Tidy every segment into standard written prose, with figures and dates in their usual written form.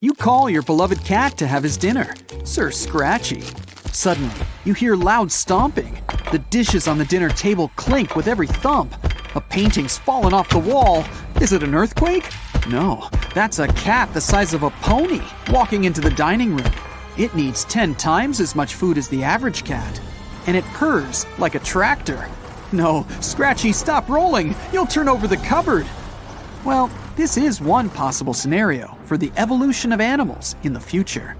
You call your beloved cat to have his dinner, Sir Scratchy. Suddenly, you hear loud stomping. The dishes on the dinner table clink with every thump. A painting's fallen off the wall. Is it an earthquake? No, that's a cat the size of a pony walking into the dining room. It needs 10 times as much food as the average cat. And it purrs like a tractor. No, Scratchy, stop rolling. You'll turn over the cupboard. Well, this is one possible scenario for the evolution of animals in the future.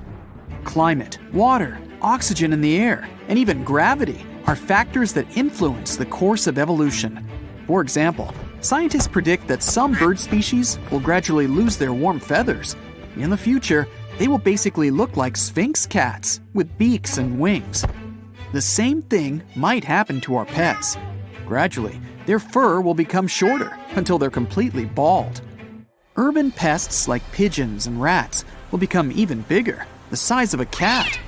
Climate, water, oxygen in the air, and even gravity are factors that influence the course of evolution. For example, scientists predict that some bird species will gradually lose their warm feathers. In the future, they will basically look like sphinx cats with beaks and wings. The same thing might happen to our pets. Gradually, their fur will become shorter until they're completely bald. Urban pests like pigeons and rats will become even bigger, the size of a cat.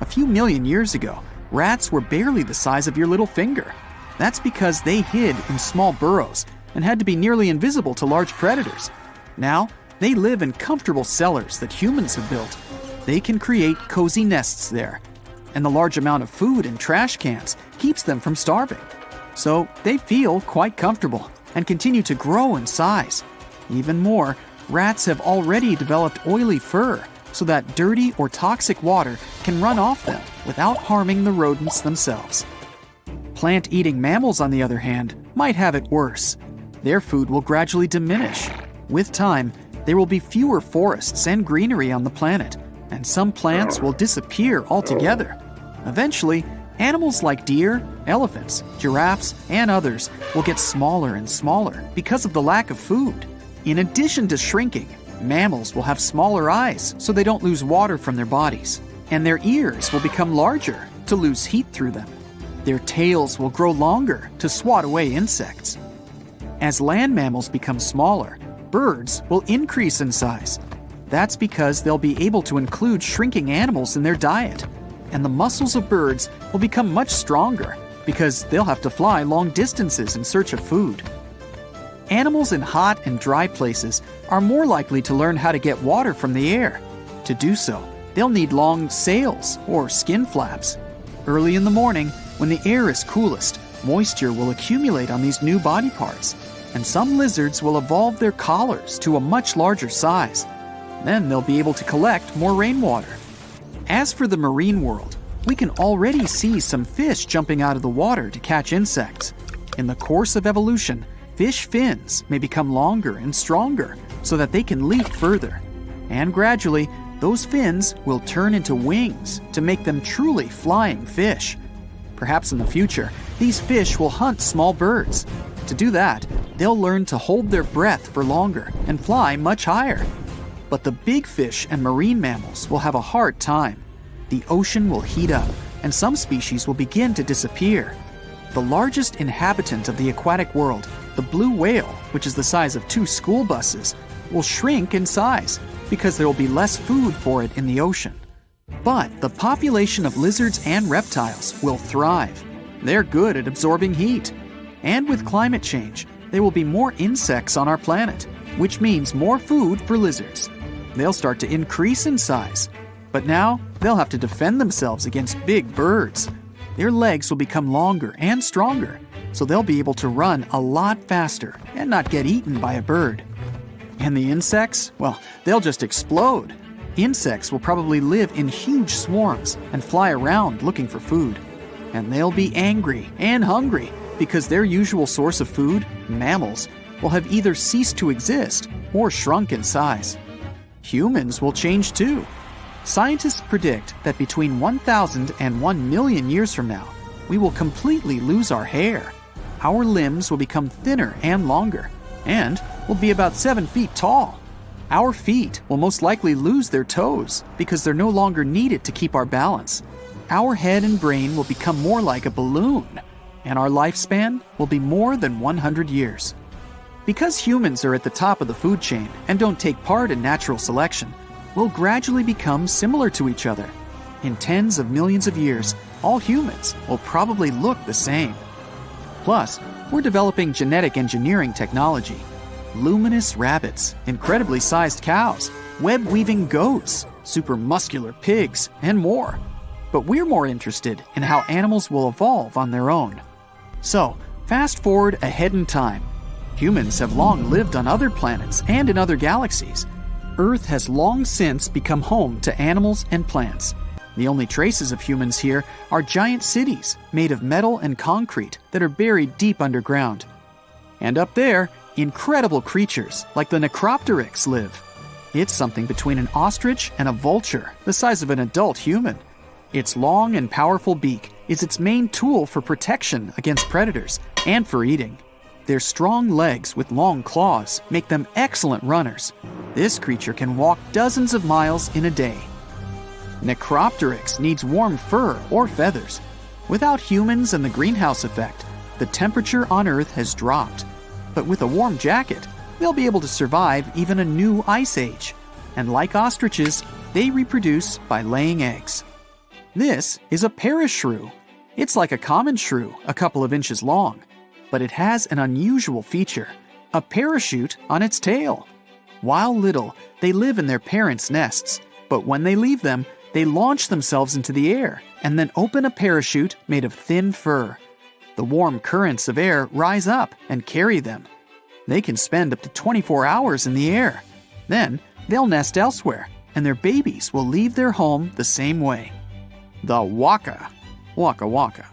A few million years ago, rats were barely the size of your little finger. That's because they hid in small burrows and had to be nearly invisible to large predators. Now, they live in comfortable cellars that humans have built. They can create cozy nests there, and the large amount of food in trash cans keeps them from starving. So they feel quite comfortable and continue to grow in size. Even more, rats have already developed oily fur so that dirty or toxic water can run off them without harming the rodents themselves. Plant-eating mammals, on the other hand, might have it worse. Their food will gradually diminish. With time, there will be fewer forests and greenery on the planet, and some plants will disappear altogether. Eventually, animals like deer, elephants, giraffes, and others will get smaller and smaller because of the lack of food. In addition to shrinking, mammals will have smaller eyes so they don't lose water from their bodies, and their ears will become larger to lose heat through them. Their tails will grow longer to swat away insects. As land mammals become smaller, birds will increase in size. That's because they'll be able to include shrinking animals in their diet, and the muscles of birds will become much stronger because they'll have to fly long distances in search of food. Animals in hot and dry places are more likely to learn how to get water from the air. To do so, they'll need long sails or skin flaps. Early in the morning, when the air is coolest, moisture will accumulate on these new body parts, and some lizards will evolve their collars to a much larger size. Then they'll be able to collect more rainwater. As for the marine world, we can already see some fish jumping out of the water to catch insects. In the course of evolution, fish fins may become longer and stronger so that they can leap further. And gradually, those fins will turn into wings to make them truly flying fish. Perhaps in the future, these fish will hunt small birds. To do that, they'll learn to hold their breath for longer and fly much higher. But the big fish and marine mammals will have a hard time. The ocean will heat up, and some species will begin to disappear. The largest inhabitant of the aquatic world, the blue whale, which is the size of 2 school buses, will shrink in size because there will be less food for it in the ocean. But the population of lizards and reptiles will thrive. They're good at absorbing heat. And with climate change, there will be more insects on our planet, which means more food for lizards. They'll start to increase in size. But now, they'll have to defend themselves against big birds. Their legs will become longer and stronger, so they'll be able to run a lot faster and not get eaten by a bird. And the insects? Well, they'll just explode. Insects will probably live in huge swarms and fly around looking for food. And they'll be angry and hungry because their usual source of food, mammals, will have either ceased to exist or shrunk in size. Humans will change too. Scientists predict that between 1,000 and 1 million years from now, we will completely lose our hair. Our limbs will become thinner and longer, and will be about 7 feet tall. Our feet will most likely lose their toes because they're no longer needed to keep our balance. Our head and brain will become more like a balloon, and our lifespan will be more than 100 years. Because humans are at the top of the food chain and don't take part in natural selection, we'll gradually become similar to each other. In tens of millions of years, all humans will probably look the same. Plus, we're developing genetic engineering technology. Luminous rabbits, incredibly sized cows, web-weaving goats, super muscular pigs, and more. But we're more interested in how animals will evolve on their own. So, fast forward ahead in time. Humans have long lived on other planets and in other galaxies. Earth has long since become home to animals and plants. The only traces of humans here are giant cities made of metal and concrete that are buried deep underground. And up there, incredible creatures like the Necropteryx live. It's something between an ostrich and a vulture, the size of an adult human. Its long and powerful beak is its main tool for protection against predators and for eating. Their strong legs with long claws make them excellent runners. This creature can walk dozens of miles in a day. Necropteryx needs warm fur or feathers. Without humans and the greenhouse effect, the temperature on Earth has dropped. But with a warm jacket, they'll be able to survive even a new ice age. And like ostriches, they reproduce by laying eggs. This is a parashrew. It's like a common shrew, a couple of inches long. But it has an unusual feature, a parachute on its tail. While little, they live in their parents' nests, but when they leave them, they launch themselves into the air and then open a parachute made of thin fur. The warm currents of air rise up and carry them. They can spend up to 24 hours in the air. Then, they'll nest elsewhere, and their babies will leave their home the same way. The waka. Waka waka.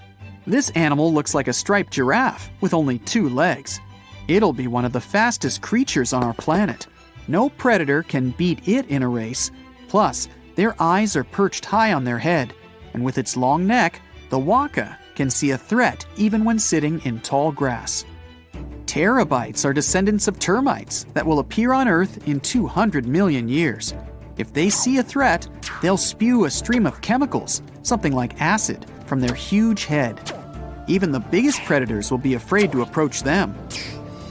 This animal looks like a striped giraffe with only 2 legs. It'll be one of the fastest creatures on our planet. No predator can beat it in a race. Plus, their eyes are perched high on their head, and with its long neck, the waka can see a threat even when sitting in tall grass. Terabytes are descendants of termites that will appear on Earth in 200 million years. If they see a threat, they'll spew a stream of chemicals, something like acid, from their huge head. Even the biggest predators will be afraid to approach them.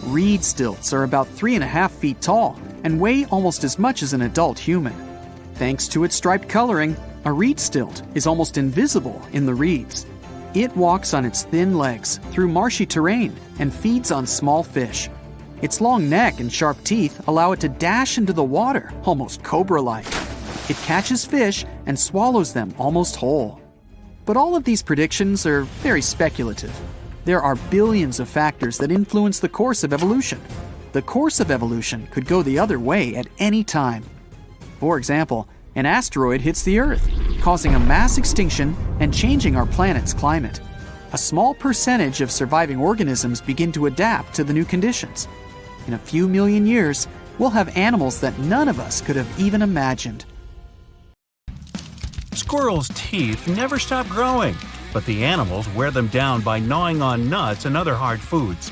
Reed stilts are about 3.5 feet tall and weigh almost as much as an adult human. Thanks to its striped coloring, a reed stilt is almost invisible in the reeds. It walks on its thin legs through marshy terrain and feeds on small fish. Its long neck and sharp teeth allow it to dash into the water, almost cobra-like. It catches fish and swallows them almost whole. But all of these predictions are very speculative. There are billions of factors that influence the course of evolution. The course of evolution could go the other way at any time. For example, an asteroid hits the Earth, causing a mass extinction and changing our planet's climate. A small percentage of surviving organisms begin to adapt to the new conditions. In a few million years, we'll have animals that none of us could have even imagined. Squirrels' teeth never stop growing, but the animals wear them down by gnawing on nuts and other hard foods.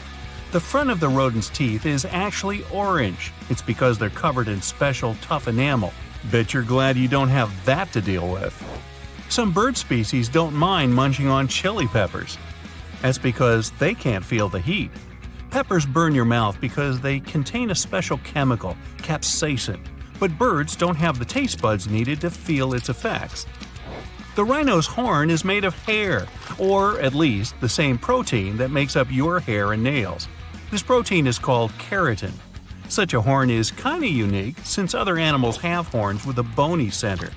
The front of the rodent's teeth is actually orange. It's because they're covered in special tough enamel. Bet you're glad you don't have that to deal with. Some bird species don't mind munching on chili peppers. That's because they can't feel the heat. Peppers burn your mouth because they contain a special chemical, capsaicin, but birds don't have the taste buds needed to feel its effects. The rhino's horn is made of hair, or at least the same protein that makes up your hair and nails. This protein is called keratin. Such a horn is kinda unique since other animals have horns with a bony center.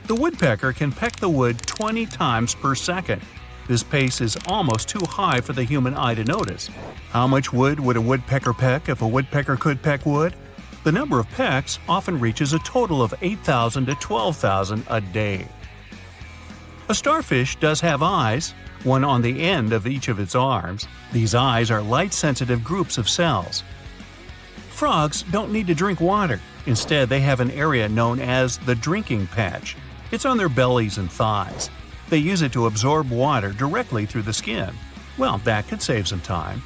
The woodpecker can peck the wood 20 times per second. This pace is almost too high for the human eye to notice. How much wood would a woodpecker peck if a woodpecker could peck wood? The number of pecks often reaches a total of 8,000 to 12,000 a day. A starfish does have eyes, one on the end of each of its arms. These eyes are light-sensitive groups of cells. Frogs don't need to drink water. Instead, they have an area known as the drinking patch. It's on their bellies and thighs. They use it to absorb water directly through the skin. Well, that could save some time.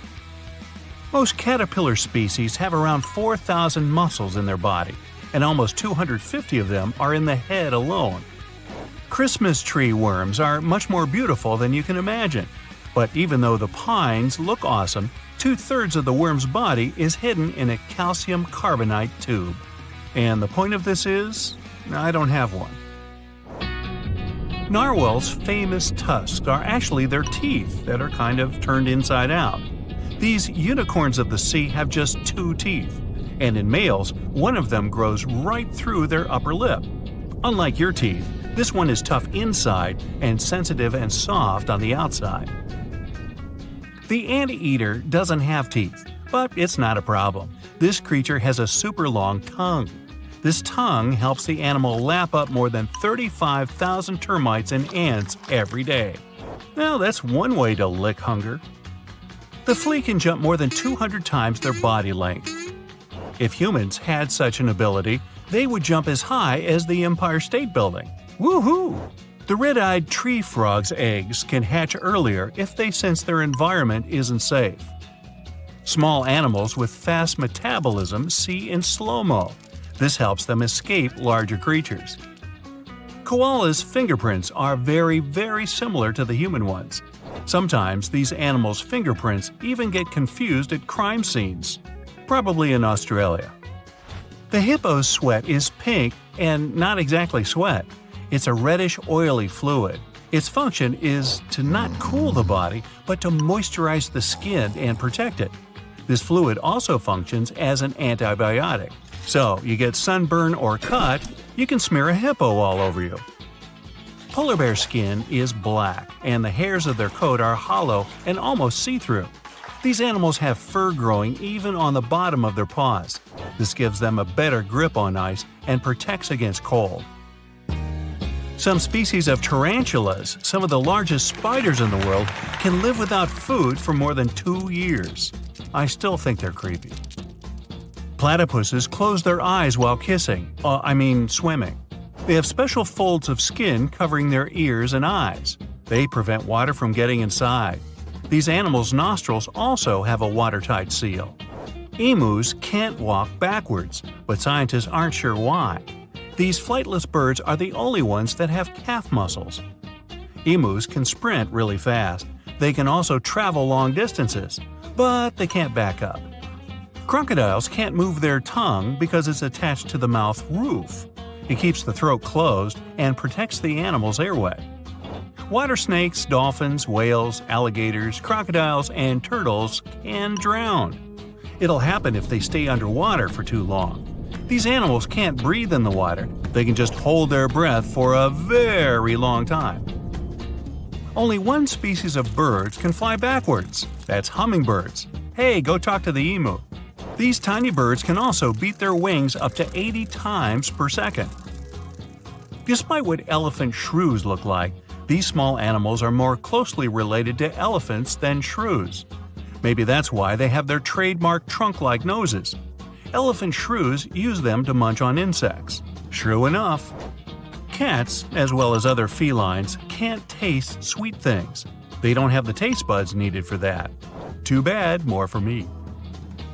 Most caterpillar species have around 4,000 muscles in their body, and almost 250 of them are in the head alone. Christmas tree worms are much more beautiful than you can imagine. But even though the pines look awesome, 2/3 of the worm's body is hidden in a calcium carbonate tube. And the point of this is, I don't have one. Narwhals' famous tusks are actually their teeth that are kind of turned inside out. These unicorns of the sea have just 2 teeth. and in males, one of them grows right through their upper lip. Unlike your teeth, this one is tough inside and sensitive and soft on the outside. The anteater doesn't have teeth, but it's not a problem. This creature has a super long tongue. This tongue helps the animal lap up more than 35,000 termites and ants every day. Well, that's one way to lick hunger. The flea can jump more than 200 times their body length. If humans had such an ability, they would jump as high as the Empire State Building. Woohoo! The red-eyed tree frog's eggs can hatch earlier if they sense their environment isn't safe. Small animals with fast metabolism see in slow-mo. This helps them escape larger creatures. Koalas' fingerprints are very, very similar to the human ones. Sometimes these animals' fingerprints even get confused at crime scenes, probably in Australia. The hippo's sweat is pink and not exactly sweat. It's a reddish, oily fluid. Its function is to not cool the body, but to moisturize the skin and protect it. This fluid also functions as an antibiotic. So, you get sunburn or cut, you can smear a hippo all over you. Polar bear skin is black, and the hairs of their coat are hollow and almost see-through. These animals have fur growing even on the bottom of their paws. This gives them a better grip on ice and protects against cold. Some species of tarantulas, some of the largest spiders in the world, can live without food for more than 2 years. I still think they're creepy. Platypuses close their eyes while swimming. They have special folds of skin covering their ears and eyes. They prevent water from getting inside. These animals' nostrils also have a watertight seal. Emus can't walk backwards, but scientists aren't sure why. These flightless birds are the only ones that have calf muscles. Emus can sprint really fast. They can also travel long distances, but they can't back up. Crocodiles can't move their tongue because it's attached to the mouth roof. It keeps the throat closed and protects the animal's airway. Water snakes, dolphins, whales, alligators, crocodiles, and turtles can drown. It'll happen if they stay underwater for too long. These animals can't breathe in the water. They can just hold their breath for a very long time. Only one species of birds can fly backwards. That's hummingbirds. Hey, go talk to the emu. These tiny birds can also beat their wings up to 80 times per second. Despite what elephant shrews look like, these small animals are more closely related to elephants than shrews. Maybe that's why they have their trademark trunk-like noses. Elephant shrews use them to munch on insects. True enough. Cats, as well as other felines, can't taste sweet things. They don't have the taste buds needed for that. Too bad, more for me.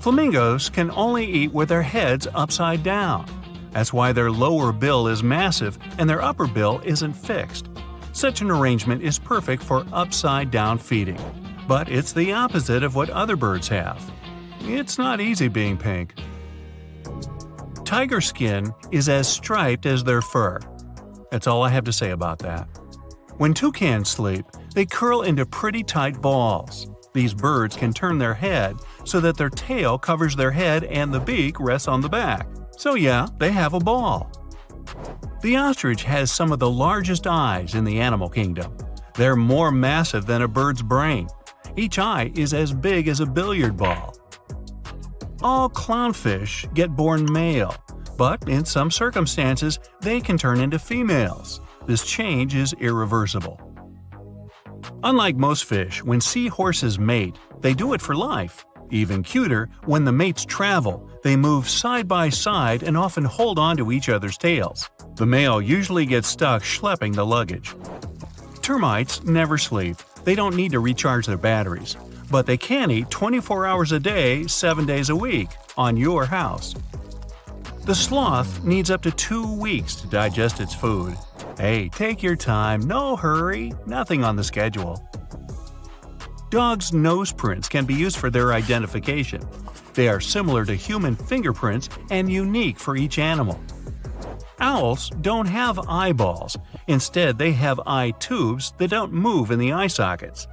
Flamingos can only eat with their heads upside down. That's why their lower bill is massive and their upper bill isn't fixed. Such an arrangement is perfect for upside-down feeding. But it's the opposite of what other birds have. It's not easy being pink. Tiger skin is as striped as their fur. That's all I have to say about that. When toucans sleep, they curl into pretty tight balls. These birds can turn their head so that their tail covers their head and the beak rests on the back. So yeah, they have a ball. The ostrich has some of the largest eyes in the animal kingdom. They're more massive than a bird's brain. Each eye is as big as a billiard ball. All clownfish get born male, but in some circumstances they can turn into females. This change is irreversible. Unlike most fish, when seahorses mate, they do it for life. Even cuter, when the mates travel, they move side by side and often hold on to each other's tails. The male usually gets stuck schlepping the luggage. Termites never sleep. They don't need to recharge their batteries. But they can eat 24 hours a day, 7 days a week, on your house. The sloth needs up to 2 weeks to digest its food. Hey, take your time, no hurry, nothing on the schedule. Dogs' nose prints can be used for their identification. They are similar to human fingerprints and unique for each animal. Owls don't have eyeballs. Instead, they have eye tubes that don't move in the eye sockets.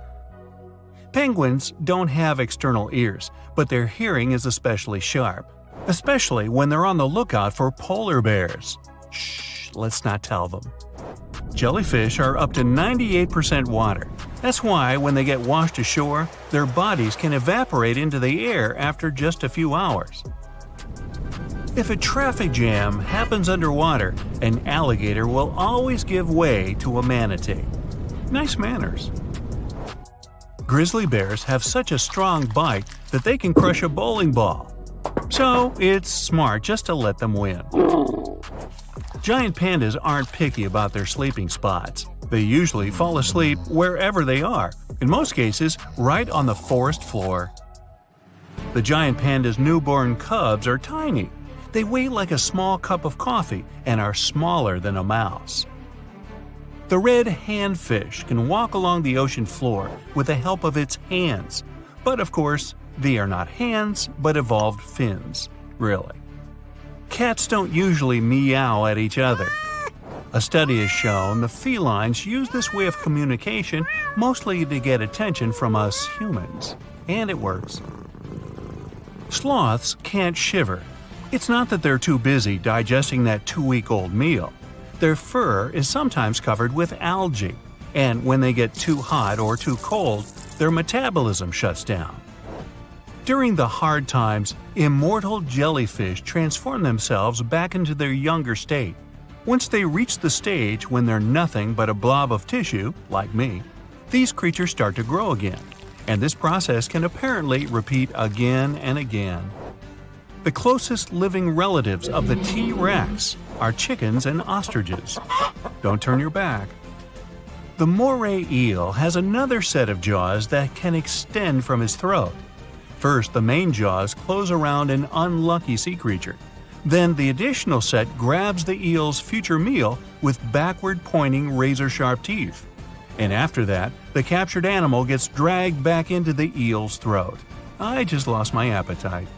Penguins don't have external ears, but their hearing is especially sharp. especially when they're on the lookout for polar bears. Shh, let's not tell them. Jellyfish are up to 98% water. That's why when they get washed ashore, their bodies can evaporate into the air after just a few hours. If a traffic jam happens underwater, an alligator will always give way to a manatee. Nice manners. Grizzly bears have such a strong bite that they can crush a bowling ball. So it's smart just to let them win. Giant pandas aren't picky about their sleeping spots. They usually fall asleep wherever they are, in most cases right on the forest floor. The giant panda's newborn cubs are tiny. They weigh like a small cup of coffee and are smaller than a mouse. The red handfish can walk along the ocean floor with the help of its hands. But of course, they are not hands, but evolved fins. Really. Cats don't usually meow at each other. A study has shown the felines use this way of communication mostly to get attention from us humans. And it works. Sloths can't shiver. It's not that they're too busy digesting that 2-week-old meal. Their fur is sometimes covered with algae, and when they get too hot or too cold, their metabolism shuts down. During the hard times, immortal jellyfish transform themselves back into their younger state. Once they reach the stage when they're nothing but a blob of tissue, like me, these creatures start to grow again, and this process can apparently repeat again and again. The closest living relatives of the T-Rex are chickens and ostriches. Don't turn your back. The moray eel has another set of jaws that can extend from his throat. First, the main jaws close around an unlucky sea creature. Then the additional set grabs the eel's future meal with backward-pointing razor-sharp teeth. And after that, the captured animal gets dragged back into the eel's throat. I just lost my appetite.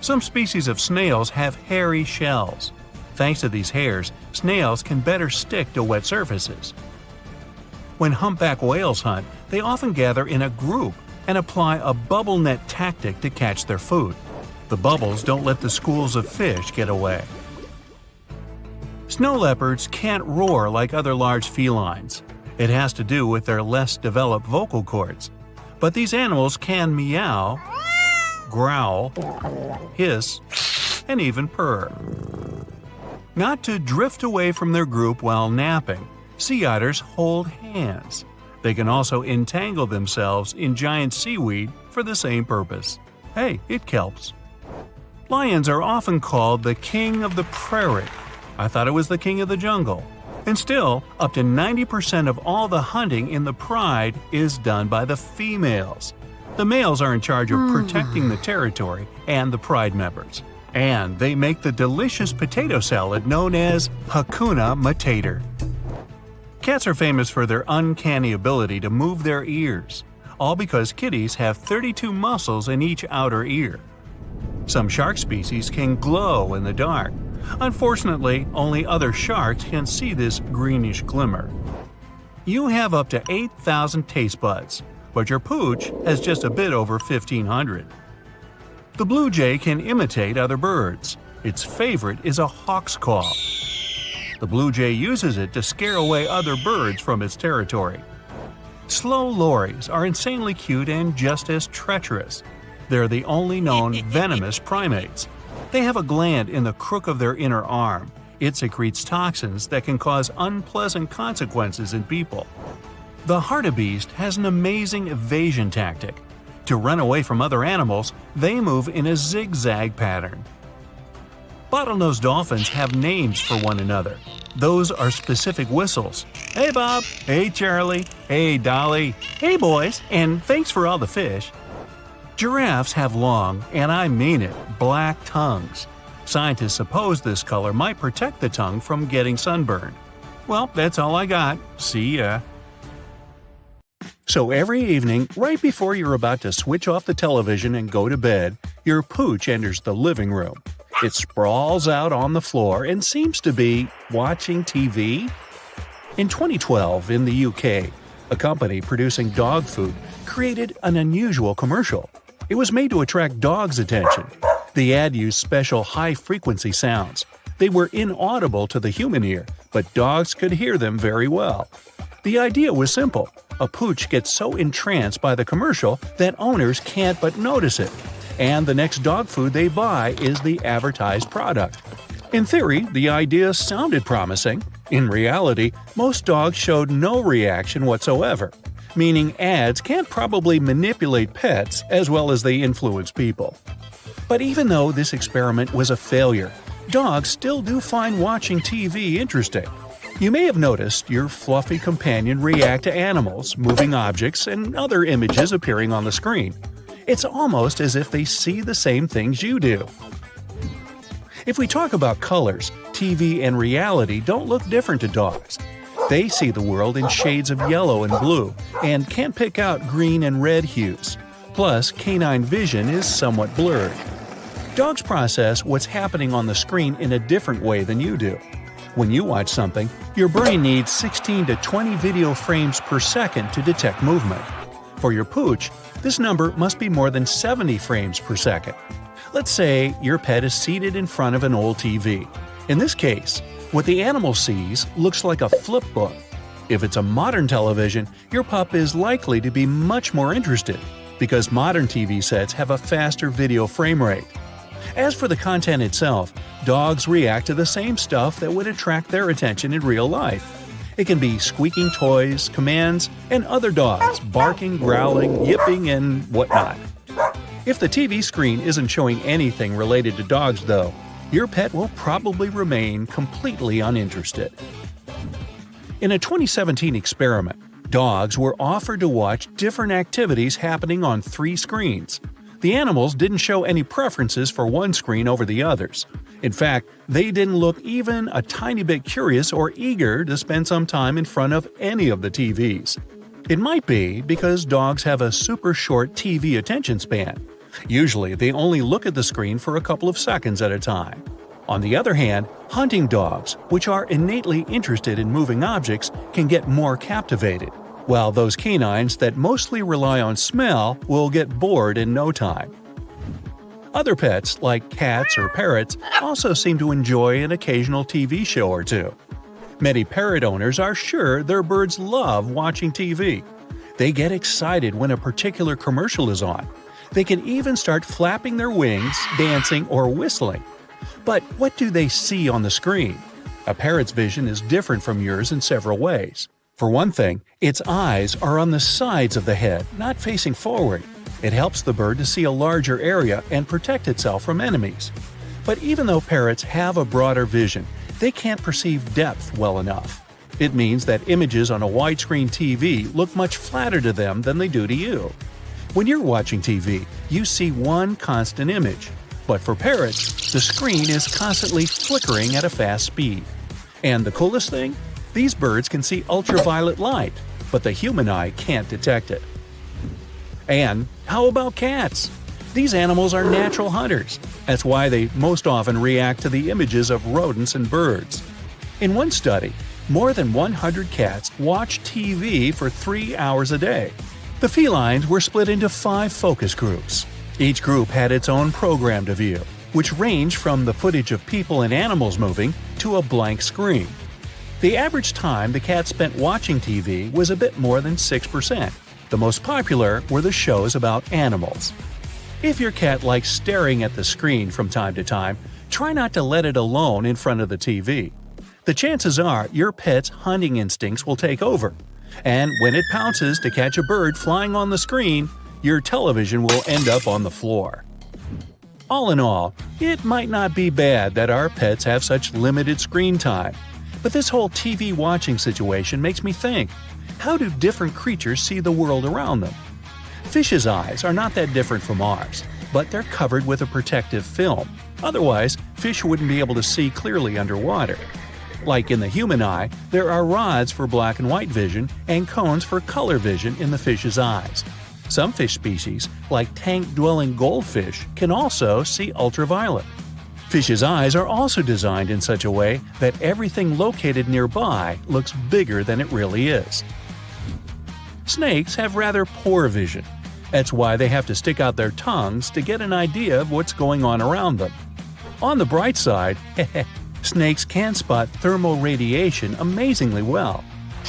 Some species of snails have hairy shells. Thanks to these hairs, snails can better stick to wet surfaces. When humpback whales hunt, they often gather in a group and apply a bubble net tactic to catch their food. The bubbles don't let the schools of fish get away. Snow leopards can't roar like other large felines. It has to do with their less developed vocal cords. But these animals can meow, growl, hiss, and even purr. Not to drift away from their group while napping, sea otters hold hands. They can also entangle themselves in giant seaweed for the same purpose. Hey, it kelps. Lions are often called the king of the prairie. I thought it was the king of the jungle. And still, up to 90% of all the hunting in the pride is done by the females. The males are in charge of protecting the territory and the pride members. And they make the delicious potato salad known as Hakuna Matata. Cats are famous for their uncanny ability to move their ears, all because kitties have 32 muscles in each outer ear. Some shark species can glow in the dark. Unfortunately, only other sharks can see this greenish glimmer. You have up to 8,000 taste buds, but your pooch has just a bit over 1,500. The blue jay can imitate other birds. Its favorite is a hawk's call. The blue jay uses it to scare away other birds from its territory. Slow lories are insanely cute and just as treacherous. They're the only known venomous primates. They have a gland in the crook of their inner arm. It secretes toxins that can cause unpleasant consequences in people. The hartebeest has an amazing evasion tactic. To run away from other animals, they move in a zigzag pattern. Bottlenose dolphins have names for one another. Those are specific whistles. Hey Bob, hey Charlie, hey Dolly, hey boys, and thanks for all the fish. Giraffes have long, and I mean it, black tongues. Scientists suppose this color might protect the tongue from getting sunburned. Well, that's all I got. See ya. So every evening, right before you're about to switch off the television and go to bed, your pooch enters the living room. It sprawls out on the floor and seems to be watching TV. In 2012, in the UK, a company producing dog food created an unusual commercial. It was made to attract dogs' attention. The ad used special high-frequency sounds. They were inaudible to the human ear, but dogs could hear them very well. The idea was simple. A pooch gets so entranced by the commercial that owners can't but notice it, and the next dog food they buy is the advertised product. In theory, the idea sounded promising. In reality, most dogs showed no reaction whatsoever, meaning ads can't probably manipulate pets as well as they influence people. But even though this experiment was a failure, dogs still do find watching TV interesting. You may have noticed your fluffy companion react to animals, moving objects, and other images appearing on the screen. It's almost as if they see the same things you do. If we talk about colors, TV and reality don't look different to dogs. They see the world in shades of yellow and blue, and can't pick out green and red hues. Plus, canine vision is somewhat blurred. Dogs process what's happening on the screen in a different way than you do. When you watch something, your brain needs 16 to 20 video frames per second to detect movement. For your pooch, this number must be more than 70 frames per second. Let's say your pet is seated in front of an old TV. In this case, what the animal sees looks like a flip book. If it's a modern television, your pup is likely to be much more interested, because modern TV sets have a faster video frame rate. As for the content itself, dogs react to the same stuff that would attract their attention in real life. It can be squeaking toys, commands, and other dogs barking, growling, yipping, and whatnot. If the TV screen isn't showing anything related to dogs, though, your pet will probably remain completely uninterested. In a 2017 experiment, dogs were offered to watch different activities happening on 3 screens. The animals didn't show any preferences for one screen over the others. In fact, they didn't look even a tiny bit curious or eager to spend some time in front of any of the TVs. It might be because dogs have a super short TV attention span. Usually, they only look at the screen for a couple of seconds at a time. On the other hand, hunting dogs, which are innately interested in moving objects, can get more captivated, while those canines that mostly rely on smell will get bored in no time. Other pets, like cats or parrots, also seem to enjoy an occasional TV show or two. Many parrot owners are sure their birds love watching TV. They get excited when a particular commercial is on. They can even start flapping their wings, dancing, or whistling. But what do they see on the screen? A parrot's vision is different from yours in several ways. For one thing, its eyes are on the sides of the head, not facing forward. It helps the bird to see a larger area and protect itself from enemies. But even though parrots have a broader vision, they can't perceive depth well enough. It means that images on a widescreen TV look much flatter to them than they do to you. When you're watching TV, you see one constant image. But for parrots, the screen is constantly flickering at a fast speed. And the coolest thing? These birds can see ultraviolet light, but the human eye can't detect it. And how about cats? These animals are natural hunters. That's why they most often react to the images of rodents and birds. In one study, more than 100 cats watched TV for 3 hours a day. The felines were split into 5 focus groups. Each group had its own program to view, which ranged from the footage of people and animals moving to a blank screen. The average time the cats spent watching TV was a bit more than 6%. The most popular were the shows about animals. If your cat likes staring at the screen from time to time, try not to let it alone in front of the TV. The chances are your pet's hunting instincts will take over. And when it pounces to catch a bird flying on the screen, your television will end up on the floor. All in all, it might not be bad that our pets have such limited screen time. But this whole TV watching situation makes me think, how do different creatures see the world around them? Fish's eyes are not that different from ours, but they're covered with a protective film. Otherwise, fish wouldn't be able to see clearly underwater. Like in the human eye, there are rods for black and white vision and cones for color vision in the fish's eyes. Some fish species, like tank-dwelling goldfish, can also see ultraviolet. Fish's eyes are also designed in such a way that everything located nearby looks bigger than it really is. Snakes have rather poor vision. That's why they have to stick out their tongues to get an idea of what's going on around them. On the bright side, snakes can spot thermal radiation amazingly well.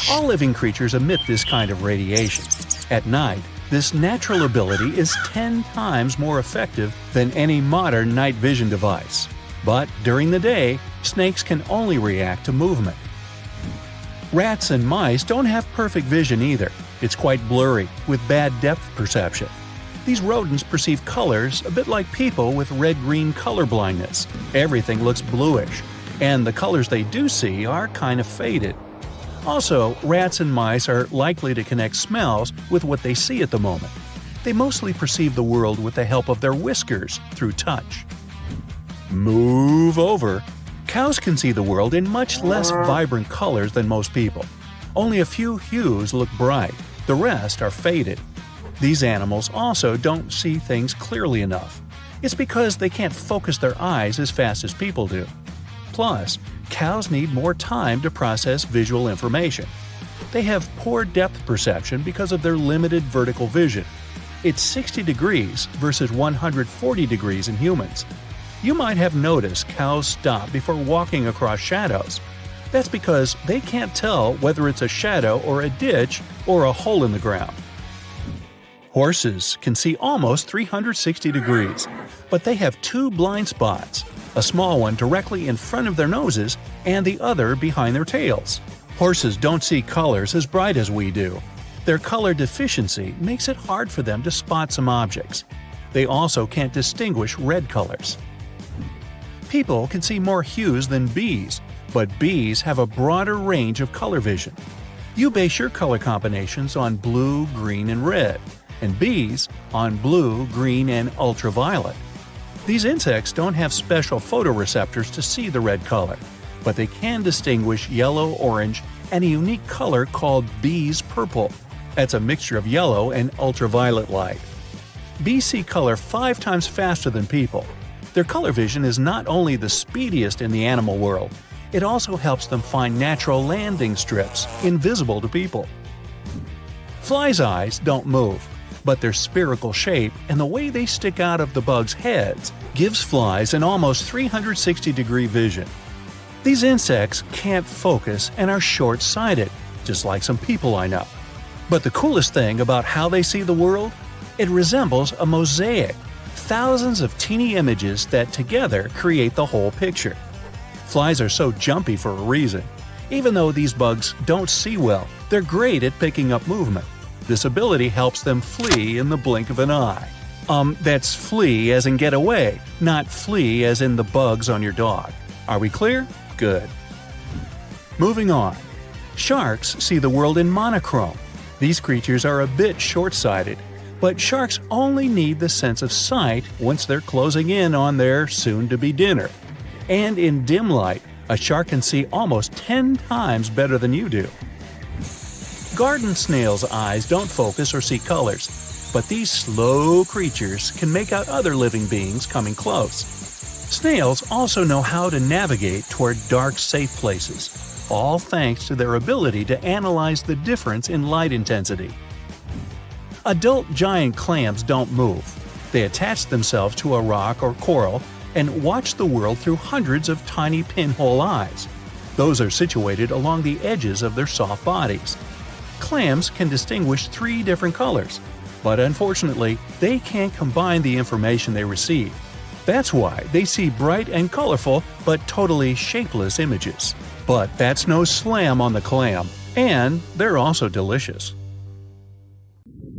All living creatures emit this kind of radiation. At night, this natural ability is 10 times more effective than any modern night vision device. But during the day, snakes can only react to movement. Rats and mice don't have perfect vision either. It's quite blurry, with bad depth perception. These rodents perceive colors a bit like people with red-green color blindness. Everything looks bluish, and the colors they do see are kind of faded. Also, rats and mice are likely to connect smells with what they see at the moment. They mostly perceive the world with the help of their whiskers through touch. Move over. Cows can see the world in much less vibrant colors than most people. Only a few hues look bright, the rest are faded. These animals also don't see things clearly enough. It's because they can't focus their eyes as fast as people do. Plus, cows need more time to process visual information. They have poor depth perception because of their limited vertical vision. It's 60 degrees versus 140 degrees in humans. You might have noticed cows stop before walking across shadows. That's because they can't tell whether it's a shadow or a ditch or a hole in the ground. Horses can see almost 360 degrees, but they have two blind spots, a small one directly in front of their noses and the other behind their tails. Horses don't see colors as bright as we do. Their color deficiency makes it hard for them to spot some objects. They also can't distinguish red colors. People can see more hues than bees, but bees have a broader range of color vision. You base your color combinations on blue, green, and red, and bees on blue, green, and ultraviolet. These insects don't have special photoreceptors to see the red color, but they can distinguish yellow, orange, and a unique color called bees purple. That's a mixture of yellow and ultraviolet light. Bees see color 5 times faster than people. Their color vision is not only the speediest in the animal world, it also helps them find natural landing strips invisible to people. Flies' eyes don't move, but their spherical shape and the way they stick out of the bugs' heads gives flies an almost 360-degree vision. These insects can't focus and are short-sighted, just like some people I know. But the coolest thing about how they see the world? It resembles a mosaic, thousands of teeny images that together create the whole picture. Flies are so jumpy for a reason. Even though these bugs don't see well, they're great at picking up movement. This ability helps them flee in the blink of an eye. That's flee as in get away, not flee as in the bugs on your dog. Are we clear? Good. Moving on. Sharks see the world in monochrome. These creatures are a bit short-sighted, but sharks only need the sense of sight once they're closing in on their soon-to-be dinner. And in dim light, a shark can see almost 10 times better than you do. Garden snails' eyes don't focus or see colors, but these slow creatures can make out other living beings coming close. Snails also know how to navigate toward dark, safe places, all thanks to their ability to analyze the difference in light intensity. Adult giant clams don't move. They attach themselves to a rock or coral and watch the world through hundreds of tiny pinhole eyes. Those are situated along the edges of their soft bodies. Clams can distinguish 3 different colors, but unfortunately, they can't combine the information they receive. That's why they see bright and colorful but totally shapeless images. But that's no slam on the clam, and they're also delicious.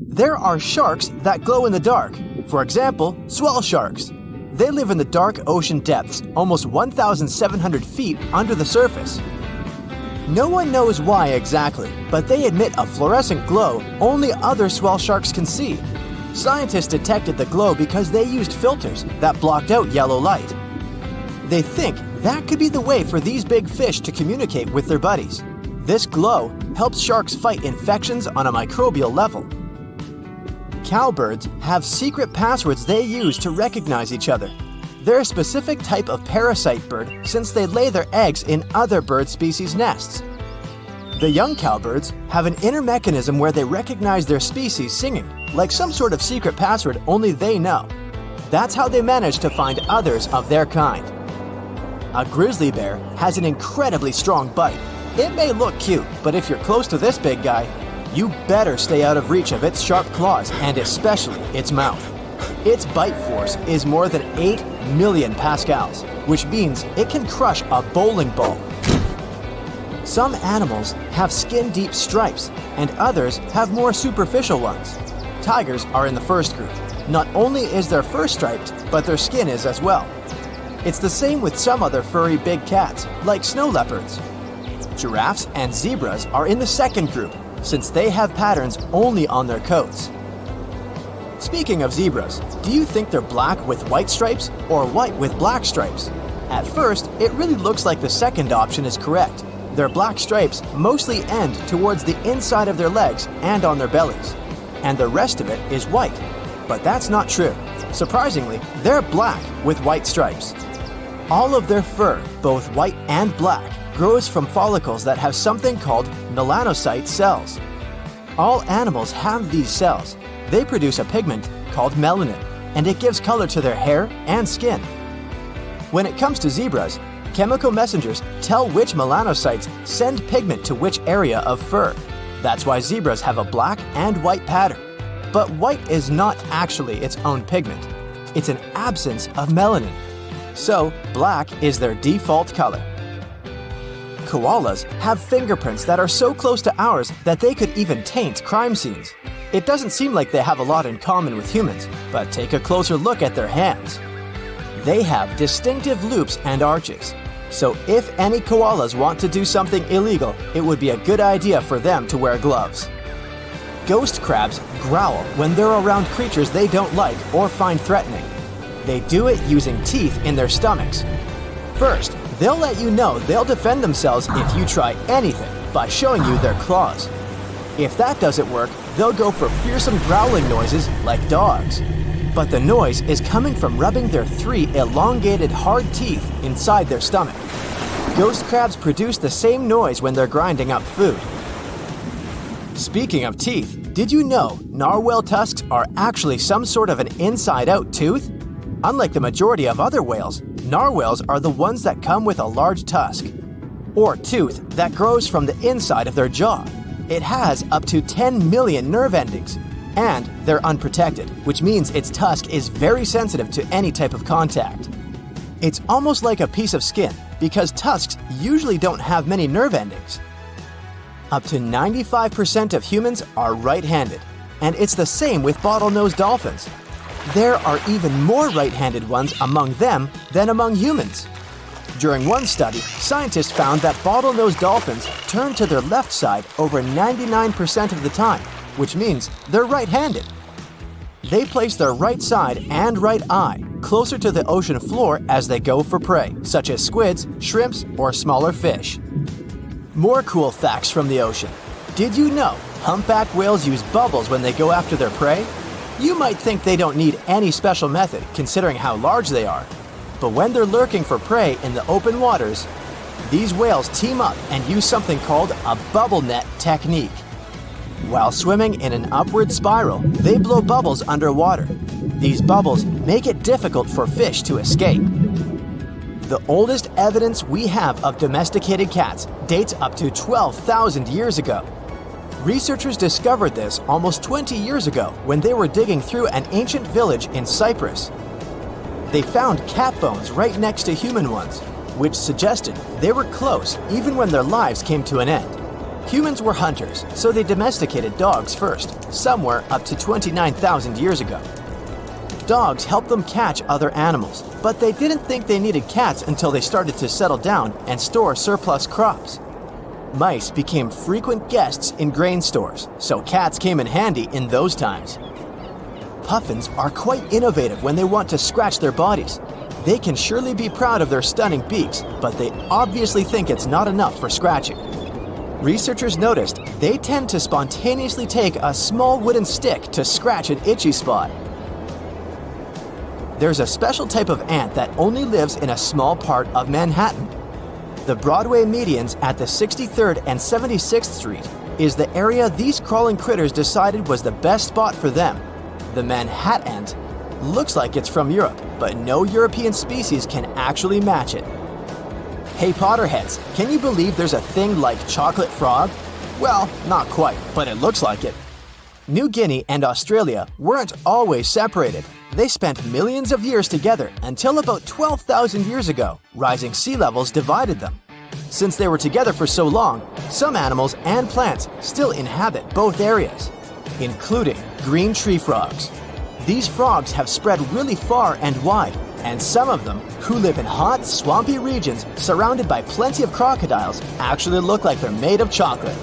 There are sharks that glow in the dark. For example, swell sharks. They live in the dark ocean depths, almost 1,700 feet under the surface. No one knows why exactly, but they emit a fluorescent glow only other swell sharks can see. Scientists detected the glow because they used filters that blocked out yellow light. They think that could be the way for these big fish to communicate with their buddies. This glow helps sharks fight infections on a microbial level. Cowbirds have secret passwords they use to recognize each other. They're a specific type of parasite bird since they lay their eggs in other bird species' nests. The young cowbirds have an inner mechanism where they recognize their species singing, like some sort of secret password only they know. That's how they manage to find others of their kind. A grizzly bear has an incredibly strong bite. It may look cute, but if you're close to this big guy, you better stay out of reach of its sharp claws and especially its mouth. Its bite force is more than 8 million pascals, which means it can crush a bowling ball. Some animals have skin-deep stripes, and others have more superficial ones. Tigers are in the first group. Not only is their fur striped, but their skin is as well. It's the same with some other furry big cats, like snow leopards. Giraffes and zebras are in the second group, since they have patterns only on their coats. Speaking of zebras, do you think they're black with white stripes or white with black stripes? At first, it really looks like the second option is correct. Their black stripes mostly end towards the inside of their legs and on their bellies, and the rest of it is white. But that's not true. Surprisingly, they're black with white stripes. All of their fur, both white and black, grows from follicles that have something called melanocyte cells. All animals have these cells. They produce a pigment called melanin, and it gives color to their hair and skin. When it comes to zebras, chemical messengers tell which melanocytes send pigment to which area of fur. That's why zebras have a black and white pattern. But white is not actually its own pigment. It's an absence of melanin. So, black is their default color. Koalas have fingerprints that are so close to ours that they could even taint crime scenes. It doesn't seem like they have a lot in common with humans, but take a closer look at their hands. They have distinctive loops and arches. So if any koalas want to do something illegal, it would be a good idea for them to wear gloves. Ghost crabs growl when they're around creatures they don't like or find threatening. They do it using teeth in their stomachs. First, they'll let you know they'll defend themselves if you try anything by showing you their claws. If that doesn't work, they'll go for fearsome growling noises like dogs. But the noise is coming from rubbing their 3 elongated hard teeth inside their stomach. Ghost crabs produce the same noise when they're grinding up food. Speaking of teeth, did you know narwhal tusks are actually some sort of an inside-out tooth? Unlike the majority of other whales, narwhals are the ones that come with a large tusk, or tooth that grows from the inside of their jaw. It has up to 10 million nerve endings, and they're unprotected, which means its tusk is very sensitive to any type of contact. It's almost like a piece of skin, because tusks usually don't have many nerve endings. Up to 95% of humans are right-handed, and it's the same with bottlenose dolphins. There are even more right-handed ones among them than among humans. During one study, scientists found that bottlenose dolphins turn to their left side over 99% of the time, which means they're right-handed. They place their right side and right eye closer to the ocean floor as they go for prey, such as squids, shrimps, or smaller fish. More cool facts from the ocean. Did you know humpback whales use bubbles when they go after their prey? You might think they don't need any special method considering how large they are. But when they're lurking for prey in the open waters, these whales team up and use something called a bubble net technique. While swimming in an upward spiral, they blow bubbles underwater. These bubbles make it difficult for fish to escape. The oldest evidence we have of domesticated cats dates up to 12,000 years ago. Researchers discovered this almost 20 years ago when they were digging through an ancient village in Cyprus. They found cat bones right next to human ones, which suggested they were close even when their lives came to an end. Humans were hunters, so they domesticated dogs first, somewhere up to 29,000 years ago. Dogs helped them catch other animals, but they didn't think they needed cats until they started to settle down and store surplus crops. Mice became frequent guests in grain stores, so cats came in handy in those times. Puffins are quite innovative when they want to scratch their bodies. They can surely be proud of their stunning beaks, but they obviously think it's not enough for scratching. Researchers noticed they tend to spontaneously take a small wooden stick to scratch an itchy spot. There's a special type of ant that only lives in a small part of Manhattan. The Broadway medians at the 63rd and 76th Street is the area these crawling critters decided was the best spot for them. The Manhattan looks like it's from Europe, but no European species can actually match it. Hey Potterheads, can you believe there's a thing like chocolate frog? Well, not quite, but it looks like it. New Guinea and Australia weren't always separated. They spent millions of years together until about 12,000 years ago, rising sea levels divided them. Since they were together for so long, some animals and plants still inhabit both areas, including green tree frogs. These frogs have spread really far and wide, and some of them, who live in hot, swampy regions surrounded by plenty of crocodiles, actually look like they're made of chocolate.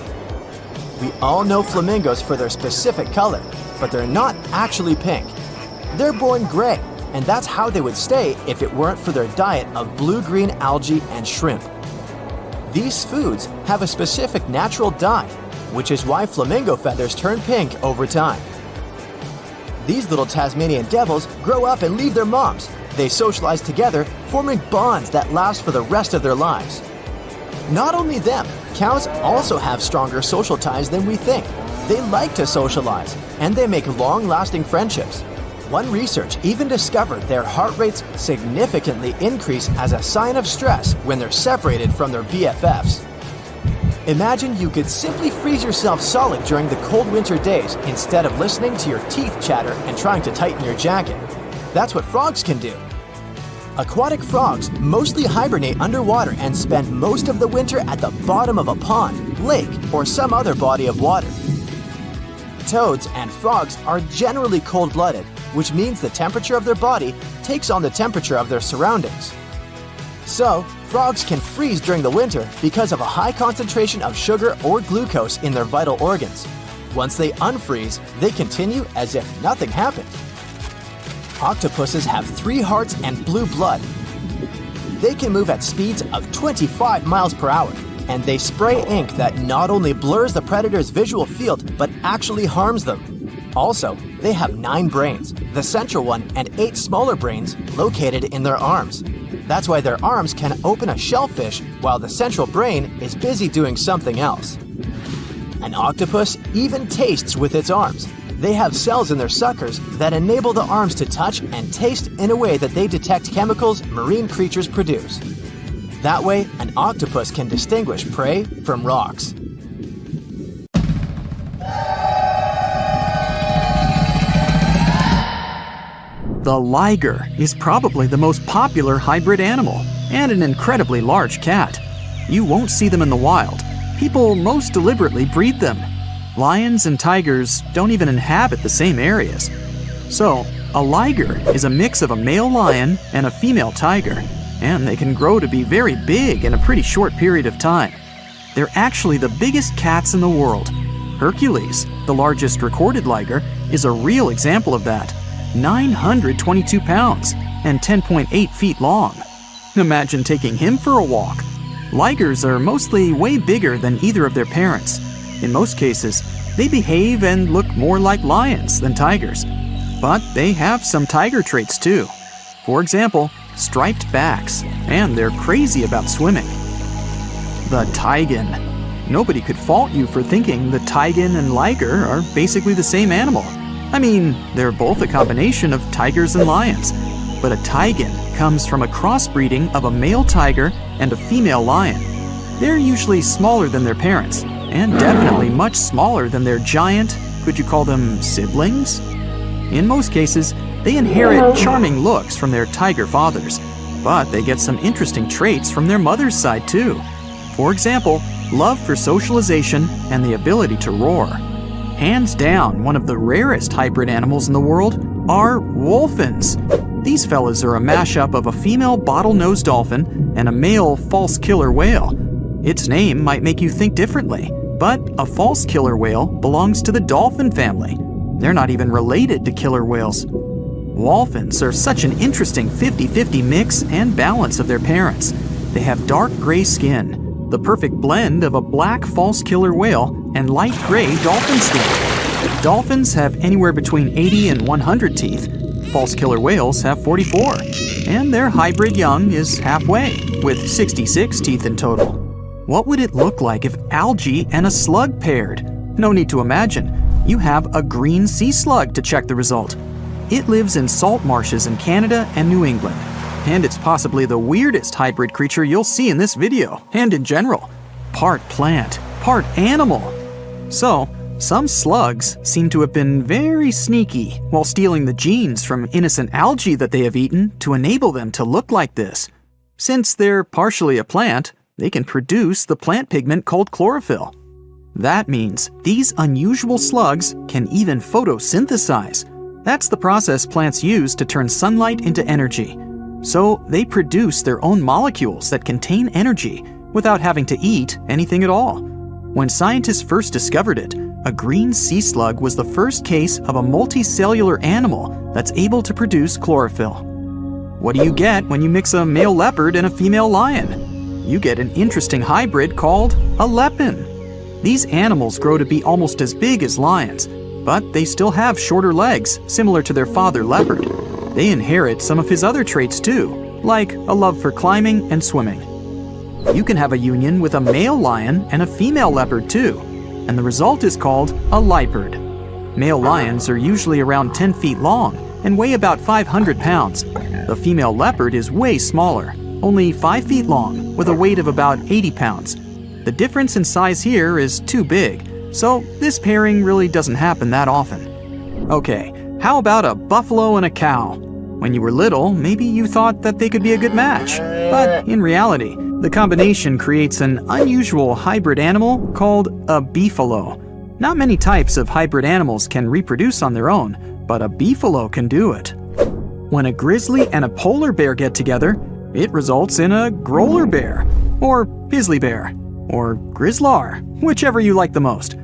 We all know flamingos for their specific color, but they're not actually pink. They're born gray, and that's how they would stay if it weren't for their diet of blue-green algae and shrimp. These foods have a specific natural dye, which is why flamingo feathers turn pink over time. These little Tasmanian devils grow up and leave their moms. They socialize together, forming bonds that last for the rest of their lives. Not only them, cows also have stronger social ties than we think. They like to socialize, and they make long-lasting friendships. One research even discovered their heart rates significantly increase as a sign of stress when they're separated from their BFFs. Imagine you could simply freeze yourself solid during the cold winter days instead of listening to your teeth chatter and trying to tighten your jacket. That's what frogs can do. Aquatic frogs mostly hibernate underwater and spend most of the winter at the bottom of a pond, lake, or some other body of water. Toads and frogs are generally cold-blooded, which means the temperature of their body takes on the temperature of their surroundings. So, frogs can freeze during the winter because of a high concentration of sugar or glucose in their vital organs. Once they unfreeze, they continue as if nothing happened. Octopuses have 3 hearts and blue blood. They can move at speeds of 25 miles per hour, and they spray ink that not only blurs the predator's visual field, but actually harms them. Also, they have 9 brains, the central one and 8 smaller brains located in their arms. That's why their arms can open a shellfish while the central brain is busy doing something else. An octopus even tastes with its arms. They have cells in their suckers that enable the arms to touch and taste in a way that they detect chemicals marine creatures produce. That way, an octopus can distinguish prey from rocks. The liger is probably the most popular hybrid animal and an incredibly large cat. You won't see them in the wild. People most deliberately breed them. Lions and tigers don't even inhabit the same areas. So, a liger is a mix of a male lion and a female tiger, and they can grow to be very big in a pretty short period of time. They're actually the biggest cats in the world. Hercules, the largest recorded liger, is a real example of that. 922 pounds and 10.8 feet long. Imagine taking him for a walk. Ligers are mostly way bigger than either of their parents. In most cases, they behave and look more like lions than tigers. But they have some tiger traits too. For example, striped backs, and they're crazy about swimming. The taigen. Nobody could fault you for thinking the taigen and liger are basically the same animal. I mean, they're both a combination of tigers and lions. But a taigen comes from a crossbreeding of a male tiger and a female lion. They're usually smaller than their parents, and definitely much smaller than their giant, could you call them siblings? In most cases, they inherit charming looks from their tiger fathers, but they get some interesting traits from their mother's side too. For example, love for socialization and the ability to roar. Hands down, one of the rarest hybrid animals in the world are wolfins. These fellas are a mashup of a female bottlenose dolphin and a male false killer whale. Its name might make you think differently, but a false killer whale belongs to the dolphin family. They're not even related to killer whales. Wolfins are such an interesting 50-50 mix and balance of their parents. They have dark gray skin, the perfect blend of a black false killer whale and light gray dolphin skin. Dolphins have anywhere between 80 and 100 teeth. False killer whales have 44, and their hybrid young is halfway. with 66 teeth in total. What would it look like if algae and a slug paired? No need to imagine. You have a green sea slug to check the result. It lives in salt marshes in Canada and New England. And it's possibly the weirdest hybrid creature you'll see in this video, and in general. Part plant, part animal. So, some slugs seem to have been very sneaky while stealing the genes from innocent algae that they have eaten to enable them to look like this. Since they're partially a plant, they can produce the plant pigment called chlorophyll. That means these unusual slugs can even photosynthesize. That's the process plants use to turn sunlight into energy. So they produce their own molecules that contain energy without having to eat anything at all. When scientists first discovered it, a green sea slug was the first case of a multicellular animal that's able to produce chlorophyll. What do you get when you mix a male leopard and a female lion? You get an interesting hybrid called a lepin. These animals grow to be almost as big as lions, but they still have shorter legs, similar to their father leopard. They inherit some of his other traits too, like a love for climbing and swimming. You can have a union with a male lion and a female leopard too, and the result is called a leopard. Male lions are usually around 10 feet long and weigh about 500 pounds. The female leopard is way smaller, only 5 feet long, with a weight of about 80 pounds. The difference in size here is too big, so this pairing really doesn't happen that often. Okay, how about a buffalo and a cow? When you were little, maybe you thought that they could be a good match, but in reality, the combination creates an unusual hybrid animal called a beefalo. Not many types of hybrid animals can reproduce on their own, but a beefalo can do it. When a grizzly and a polar bear get together, it results in a growler bear, or grizzly bear, or grizzlar, whichever you like the most.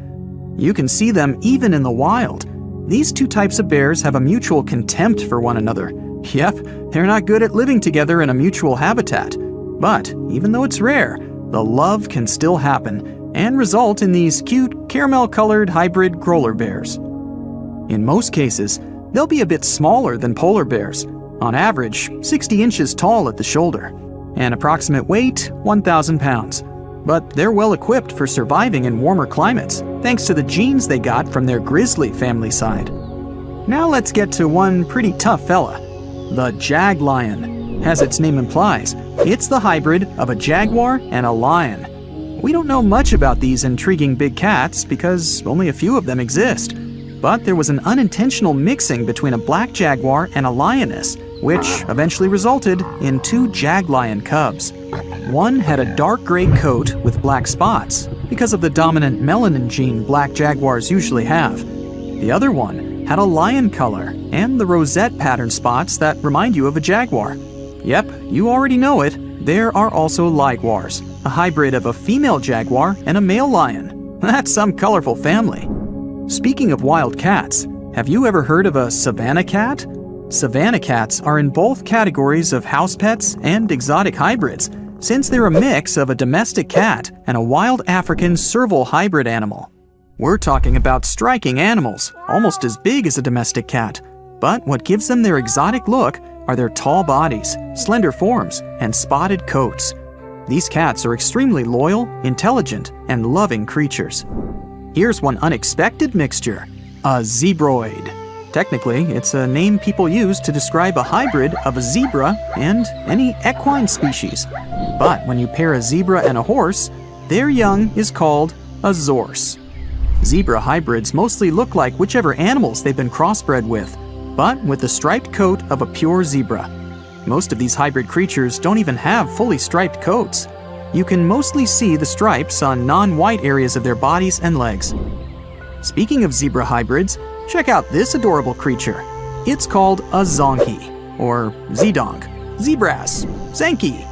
You can see them even in the wild. These two types of bears have a mutual contempt for one another. Yep, they're not good at living together in a mutual habitat. But even though it's rare, the love can still happen and result in these cute caramel-colored hybrid growler bears. In most cases, they'll be a bit smaller than polar bears, on average 60 inches tall at the shoulder, and approximate weight 1,000 pounds. But they're well equipped for surviving in warmer climates, thanks to the genes they got from their grizzly family side. Now let's get to one pretty tough fella, the jag lion. As its name implies, it's the hybrid of a jaguar and a lion. We don't know much about these intriguing big cats because only a few of them exist. But there was an unintentional mixing between a black jaguar and a lioness, which eventually resulted in 2 jag lion cubs. One had a dark gray coat with black spots because of the dominant melanin gene black jaguars usually have. The other one had a lion color and the rosette pattern spots that remind you of a jaguar. Yep, you already know it. There are also ligwars, a hybrid of a female jaguar and a male lion. That's some colorful family. Speaking of wild cats, have you ever heard of a savanna cat? Savanna cats are in both categories of house pets and exotic hybrids, since they're a mix of a domestic cat and a wild African serval hybrid animal. We're talking about striking animals, almost as big as a domestic cat. But what gives them their exotic look are their tall bodies, slender forms, and spotted coats. These cats are extremely loyal, intelligent, and loving creatures. Here's one unexpected mixture, a zebroid. Technically, it's a name people use to describe a hybrid of a zebra and any equine species. But when you pair a zebra and a horse, their young is called a zorse. Zebra hybrids mostly look like whichever animals they've been crossbred with, but with the striped coat of a pure zebra. Most of these hybrid creatures don't even have fully striped coats. You can mostly see the stripes on non-white areas of their bodies and legs. Speaking of zebra hybrids, check out this adorable creature. It's called a zonkey, or zedonk, zebras, zenki.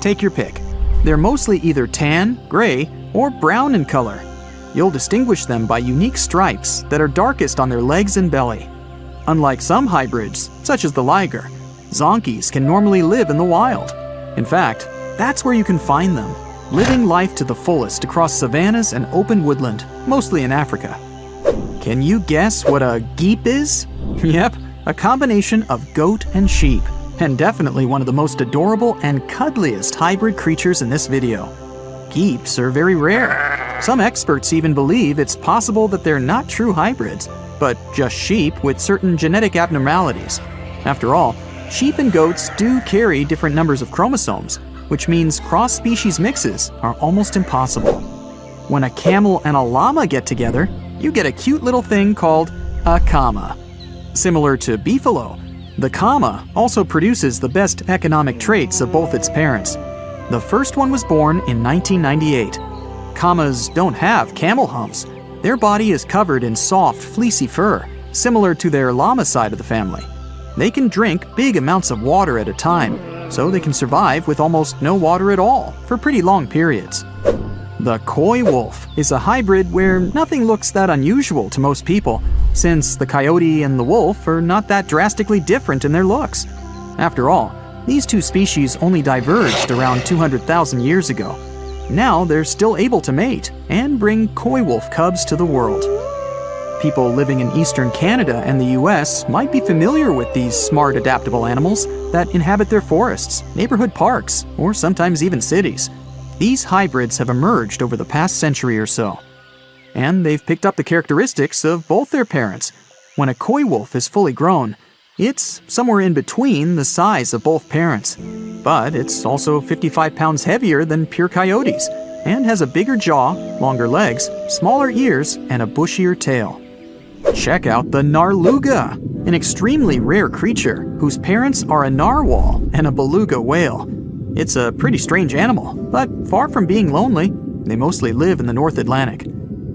Take your pick. They're mostly either tan, gray, or brown in color. You'll distinguish them by unique stripes that are darkest on their legs and belly. Unlike some hybrids, such as the liger, zonkies can normally live in the wild. In fact, that's where you can find them, living life to the fullest across savannas and open woodland, mostly in Africa. Can you guess what a geep is? Yep, a combination of goat and sheep. and definitely one of the most adorable and cuddliest hybrid creatures in this video. Geeps are very rare. Some experts even believe it's possible that they're not true hybrids, but just sheep with certain genetic abnormalities. After all, sheep and goats do carry different numbers of chromosomes, which means cross-species mixes are almost impossible. When a camel and a llama get together, you get a cute little thing called a kama. Similar to beefalo, the kama also produces the best economic traits of both its parents. The first one was born in 1998. Kamas don't have camel humps. Their body is covered in soft, fleecy fur, similar to their llama side of the family. They can drink big amounts of water at a time, so they can survive with almost no water at all for pretty long periods. The coy wolf is a hybrid where nothing looks that unusual to most people, since the coyote and the wolf are not that drastically different in their looks. After all, these two species only diverged around 200,000 years ago. Now they're still able to mate and bring coy wolf cubs to the world. People living in eastern Canada and the US might be familiar with these smart, adaptable animals that inhabit their forests, neighborhood parks, or sometimes even cities. These hybrids have emerged over the past century or so, and they've picked up the characteristics of both their parents. When a coy wolf is fully grown, it's somewhere in between the size of both parents, but it's also 55 pounds heavier than pure coyotes and has a bigger jaw, longer legs, smaller ears, and a bushier tail. Check out the narluga, an extremely rare creature whose parents are a narwhal and a beluga whale. It's a pretty strange animal, but far from being lonely, they mostly live in the North Atlantic.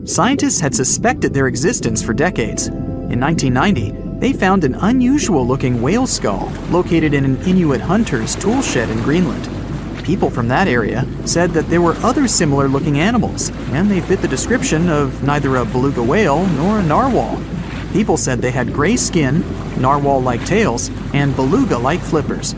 Scientists had suspected their existence for decades. In 1990, they found an unusual-looking whale skull located in an Inuit hunter's tool shed in Greenland. People from that area said that there were other similar-looking animals, and they fit the description of neither a beluga whale nor a narwhal. People said they had gray skin, narwhal-like tails, and beluga-like flippers.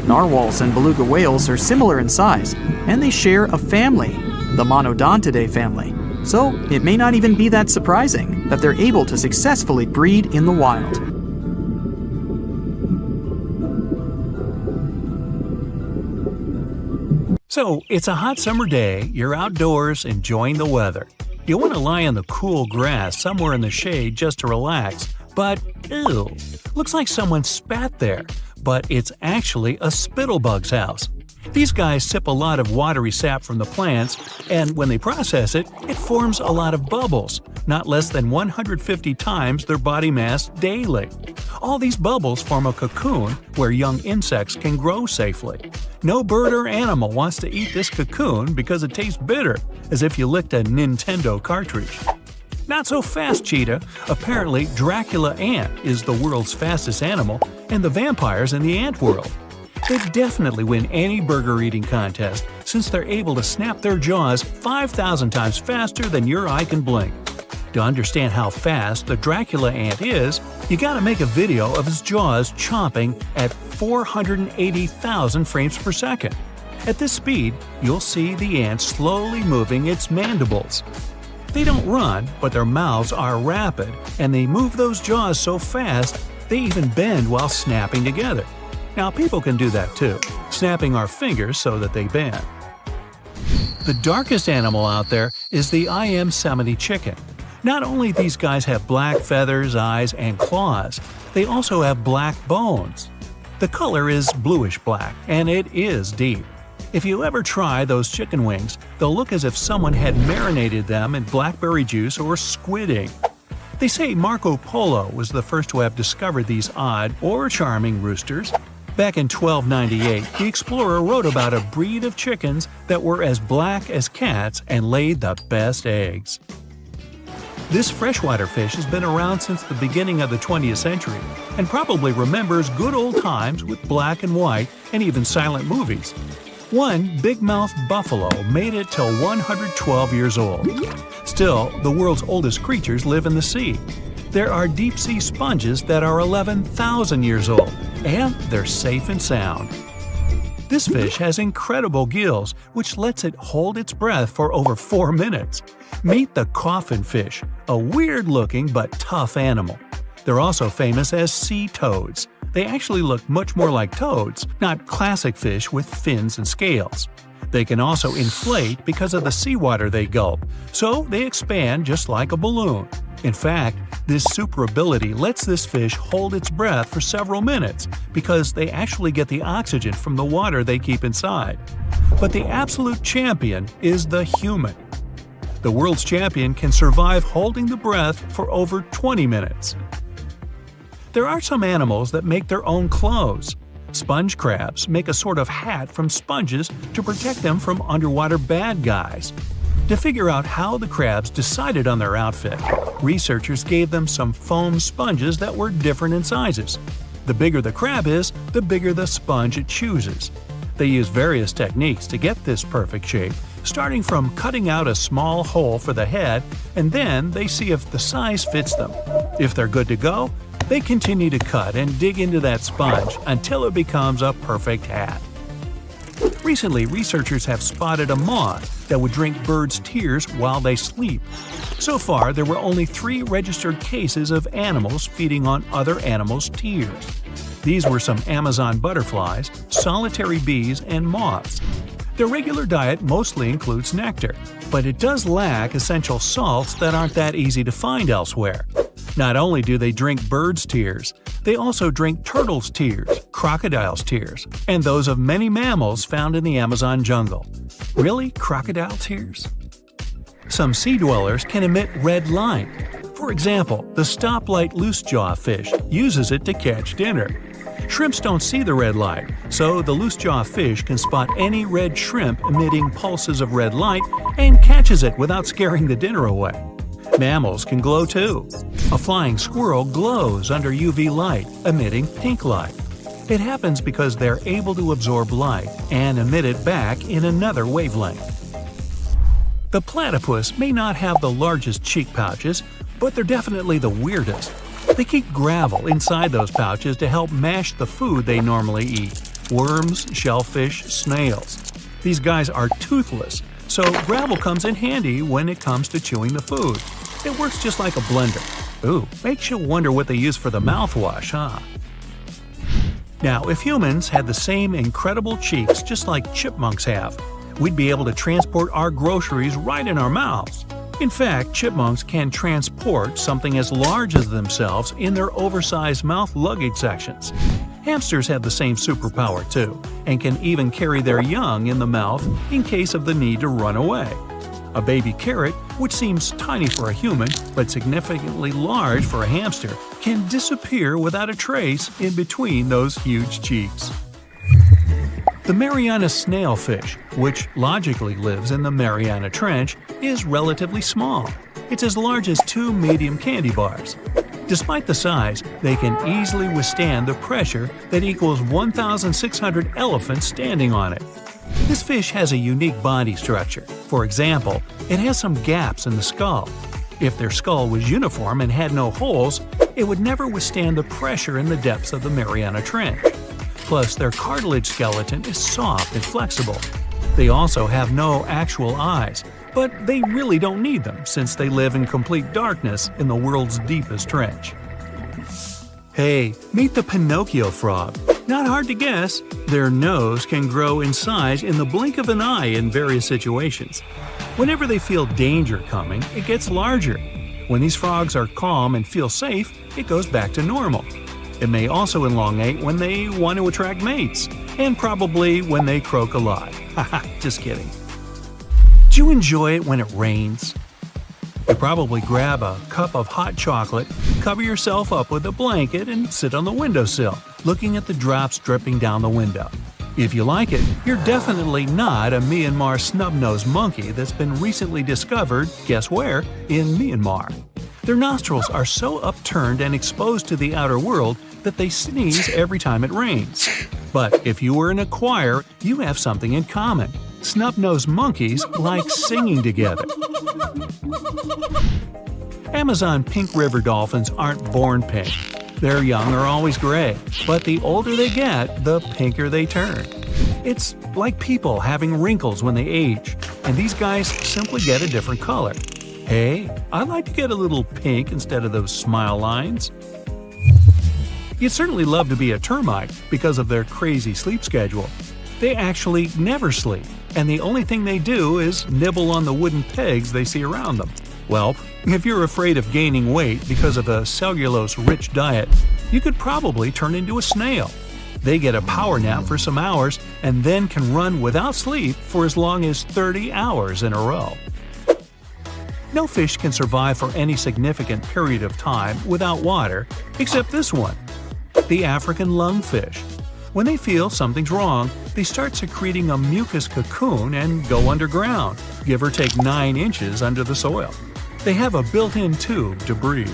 Narwhals and beluga whales are similar in size, and they share a family, the Monodontidae family. So it may not even be that surprising that they're able to successfully breed in the wild. So, it's a hot summer day, you're outdoors enjoying the weather. You want to lie on the cool grass somewhere in the shade just to relax, but ew, looks like someone spat there. But it's actually a spittlebug's house. These guys sip a lot of watery sap from the plants, and when they process it, it forms a lot of bubbles, not less than 150 times their body mass daily. All these bubbles form a cocoon where young insects can grow safely. No bird or animal wants to eat this cocoon because it tastes bitter, as if you licked a Nintendo cartridge. Not so fast, cheetah. Apparently, Dracula ant is the world's fastest animal, and the vampires in the ant world. They'd definitely win any burger-eating contest, since they're able to snap their jaws 5,000 times faster than your eye can blink. To understand how fast the Dracula ant is, you gotta make a video of his jaws chomping at 480,000 frames per second. At this speed, you'll see the ant slowly moving its mandibles. They don't run, but their mouths are rapid, and they move those jaws so fast, they even bend while snapping together. Now, people can do that too, snapping our fingers so that they bend. The darkest animal out there is the Yosemite chicken. Not only these guys have black feathers, eyes, and claws, they also have black bones. The color is bluish-black, and it is deep. If you ever try those chicken wings, they'll look as if someone had marinated them in blackberry juice or squid ink. They say Marco Polo was the first to have discovered these odd or charming roosters. Back in 1298, the explorer wrote about a breed of chickens that were as black as cats and laid the best eggs. This freshwater fish has been around since the beginning of the 20th century and probably remembers good old times with black and white and even silent movies. One big-mouthed buffalo made it till 112 years old. Still, the world's oldest creatures live in the sea. There are deep-sea sponges that are 11,000 years old, and they're safe and sound. This fish has incredible gills, which lets it hold its breath for over 4 minutes. Meet the coffin fish, a weird-looking but tough animal. They're also famous as sea toads. They actually look much more like toads, not classic fish with fins and scales. They can also inflate because of the seawater they gulp, so they expand just like a balloon. In fact, this super ability lets this fish hold its breath for several minutes because they actually get the oxygen from the water they keep inside. But the absolute champion is the human. The world's champion can survive holding the breath for over 20 minutes. There are some animals that make their own clothes. Sponge crabs make a sort of hat from sponges to protect them from underwater bad guys. To figure out how the crabs decided on their outfit, researchers gave them some foam sponges that were different in sizes. The bigger the crab is, the bigger the sponge it chooses. They use various techniques to get this perfect shape, starting from cutting out a small hole for the head, and then they see if the size fits them. If they're good to go, they continue to cut and dig into that sponge until it becomes a perfect hat. Recently, researchers have spotted a moth that would drink birds' tears while they sleep. So far, there were only 3 registered cases of animals feeding on other animals' tears. These were some Amazon butterflies, solitary bees, and moths. Their regular diet mostly includes nectar, but it does lack essential salts that aren't that easy to find elsewhere. Not only do they drink birds' tears, they also drink turtles' tears, crocodiles' tears, and those of many mammals found in the Amazon jungle. Really? Crocodile tears? Some sea dwellers can emit red light. For example, the stoplight loosejaw fish uses it to catch dinner. Shrimps don't see the red light, so the loosejaw fish can spot any red shrimp emitting pulses of red light and catches it without scaring the dinner away. Mammals can glow too. A flying squirrel glows under UV light, emitting pink light. It happens because they're able to absorb light and emit it back in another wavelength. The platypus may not have the largest cheek pouches, but they're definitely the weirdest. They keep gravel inside those pouches to help mash the food they normally eat – worms, shellfish, snails. These guys are toothless, so gravel comes in handy when it comes to chewing the food. It works just like a blender. Ooh, makes you wonder what they use for the mouthwash, huh? Now, if humans had the same incredible cheeks just like chipmunks have, we'd be able to transport our groceries right in our mouths. In fact, chipmunks can transport something as large as themselves in their oversized mouth luggage sections. Hamsters have the same superpower too, and can even carry their young in the mouth in case of the need to run away. A baby carrot, which seems tiny for a human but significantly large for a hamster, can disappear without a trace in between those huge cheeks. The Mariana snailfish, which logically lives in the Mariana Trench, is relatively small. It's as large as 2 medium candy bars. Despite the size, they can easily withstand the pressure that equals 1,600 elephants standing on it. This fish has a unique body structure. For example, it has some gaps in the skull. If their skull was uniform and had no holes, it would never withstand the pressure in the depths of the Mariana Trench. Plus, their cartilage skeleton is soft and flexible. They also have no actual eyes, but they really don't need them since they live in complete darkness in the world's deepest trench. Hey, meet the Pinocchio frog. Not hard to guess, their nose can grow in size in the blink of an eye in various situations. Whenever they feel danger coming, it gets larger. When these frogs are calm and feel safe, it goes back to normal. It may also elongate when they want to attract mates, and probably when they croak a lot. Haha, just kidding. Do you enjoy it when it rains? You probably grab a cup of hot chocolate, cover yourself up with a blanket, and sit on the windowsill, looking at the drops dripping down the window. If you like it, you're definitely not a Myanmar snub-nosed monkey that's been recently discovered, guess where, in Myanmar. Their nostrils are so upturned and exposed to the outer world that they sneeze every time it rains. But if you were in a choir, you have something in common. Snub-nosed monkeys like singing together. Amazon pink river dolphins aren't born pink. Their young are always gray, but the older they get, the pinker they turn. It's like people having wrinkles when they age, and these guys simply get a different color. Hey, I'd like to get a little pink instead of those smile lines. You'd certainly love to be a termite because of their crazy sleep schedule. They actually never sleep, and the only thing they do is nibble on the wooden pegs they see around them. Well, if you're afraid of gaining weight because of a cellulose-rich diet, you could probably turn into a snail. They get a power nap for some hours and then can run without sleep for as long as 30 hours in a row. No fish can survive for any significant period of time without water, except this one, the African lungfish. When they feel something's wrong, they start secreting a mucus cocoon and go underground, give or take 9 inches under the soil. They have a built-in tube to breathe.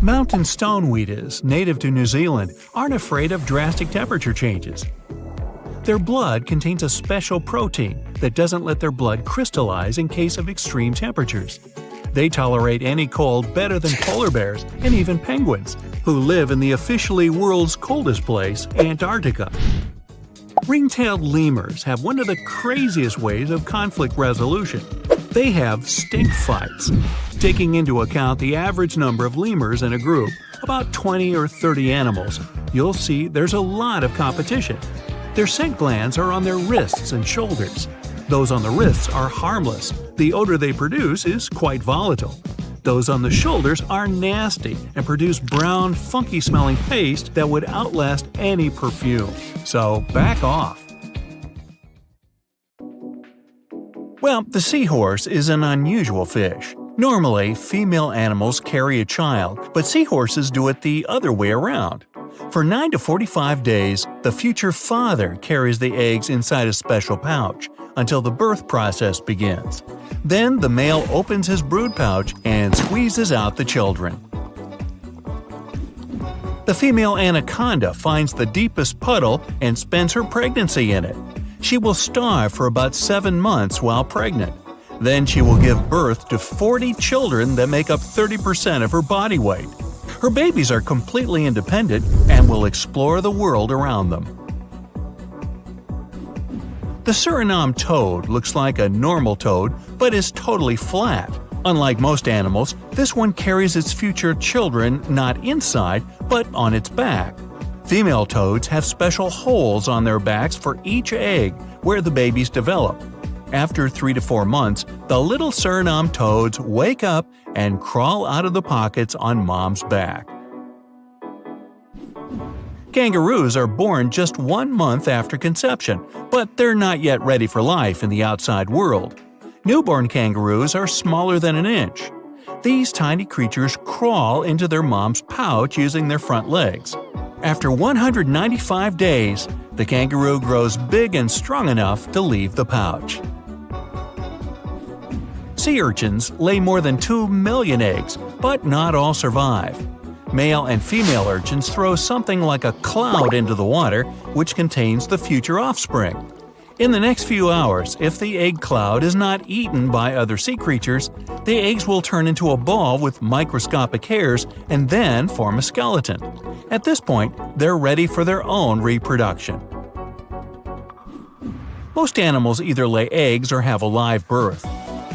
Mountain stoneweeds, native to New Zealand, aren't afraid of drastic temperature changes. Their blood contains a special protein that doesn't let their blood crystallize in case of extreme temperatures. They tolerate any cold better than polar bears and even penguins, who live in the officially world's coldest place, Antarctica. Ring-tailed lemurs have one of the craziest ways of conflict resolution. They have stink fights. Taking into account the average number of lemurs in a group, about 20 or 30 animals, you'll see there's a lot of competition. Their scent glands are on their wrists and shoulders. Those on the wrists are harmless. The odor they produce is quite volatile. Those on the shoulders are nasty and produce brown, funky-smelling paste that would outlast any perfume. So back off. Well, the seahorse is an unusual fish. Normally, female animals carry a child, but seahorses do it the other way around. For 9 to 45 days, the future father carries the eggs inside a special pouch until the birth process begins. Then the male opens his brood pouch and squeezes out the children. The female anaconda finds the deepest puddle and spends her pregnancy in it. She will starve for about 7 months while pregnant. Then she will give birth to 40 children that make up 30% of her body weight. Her babies are completely independent and will explore the world around them. The Suriname toad looks like a normal toad, but is totally flat. Unlike most animals, this one carries its future children not inside, but on its back. Female toads have special holes on their backs for each egg, where the babies develop. After 3 to 4 months, the little Suriname toads wake up and crawl out of the pockets on mom's back. Kangaroos are born just 1 month after conception, but they're not yet ready for life in the outside world. Newborn kangaroos are smaller than an inch. These tiny creatures crawl into their mom's pouch using their front legs. After 195 days, the kangaroo grows big and strong enough to leave the pouch. Sea urchins lay more than 2 million eggs, but not all survive. Male and female urchins throw something like a cloud into the water, which contains the future offspring. In the next few hours, if the egg cloud is not eaten by other sea creatures, the eggs will turn into a ball with microscopic hairs and then form a skeleton. At this point, they're ready for their own reproduction. Most animals either lay eggs or have a live birth.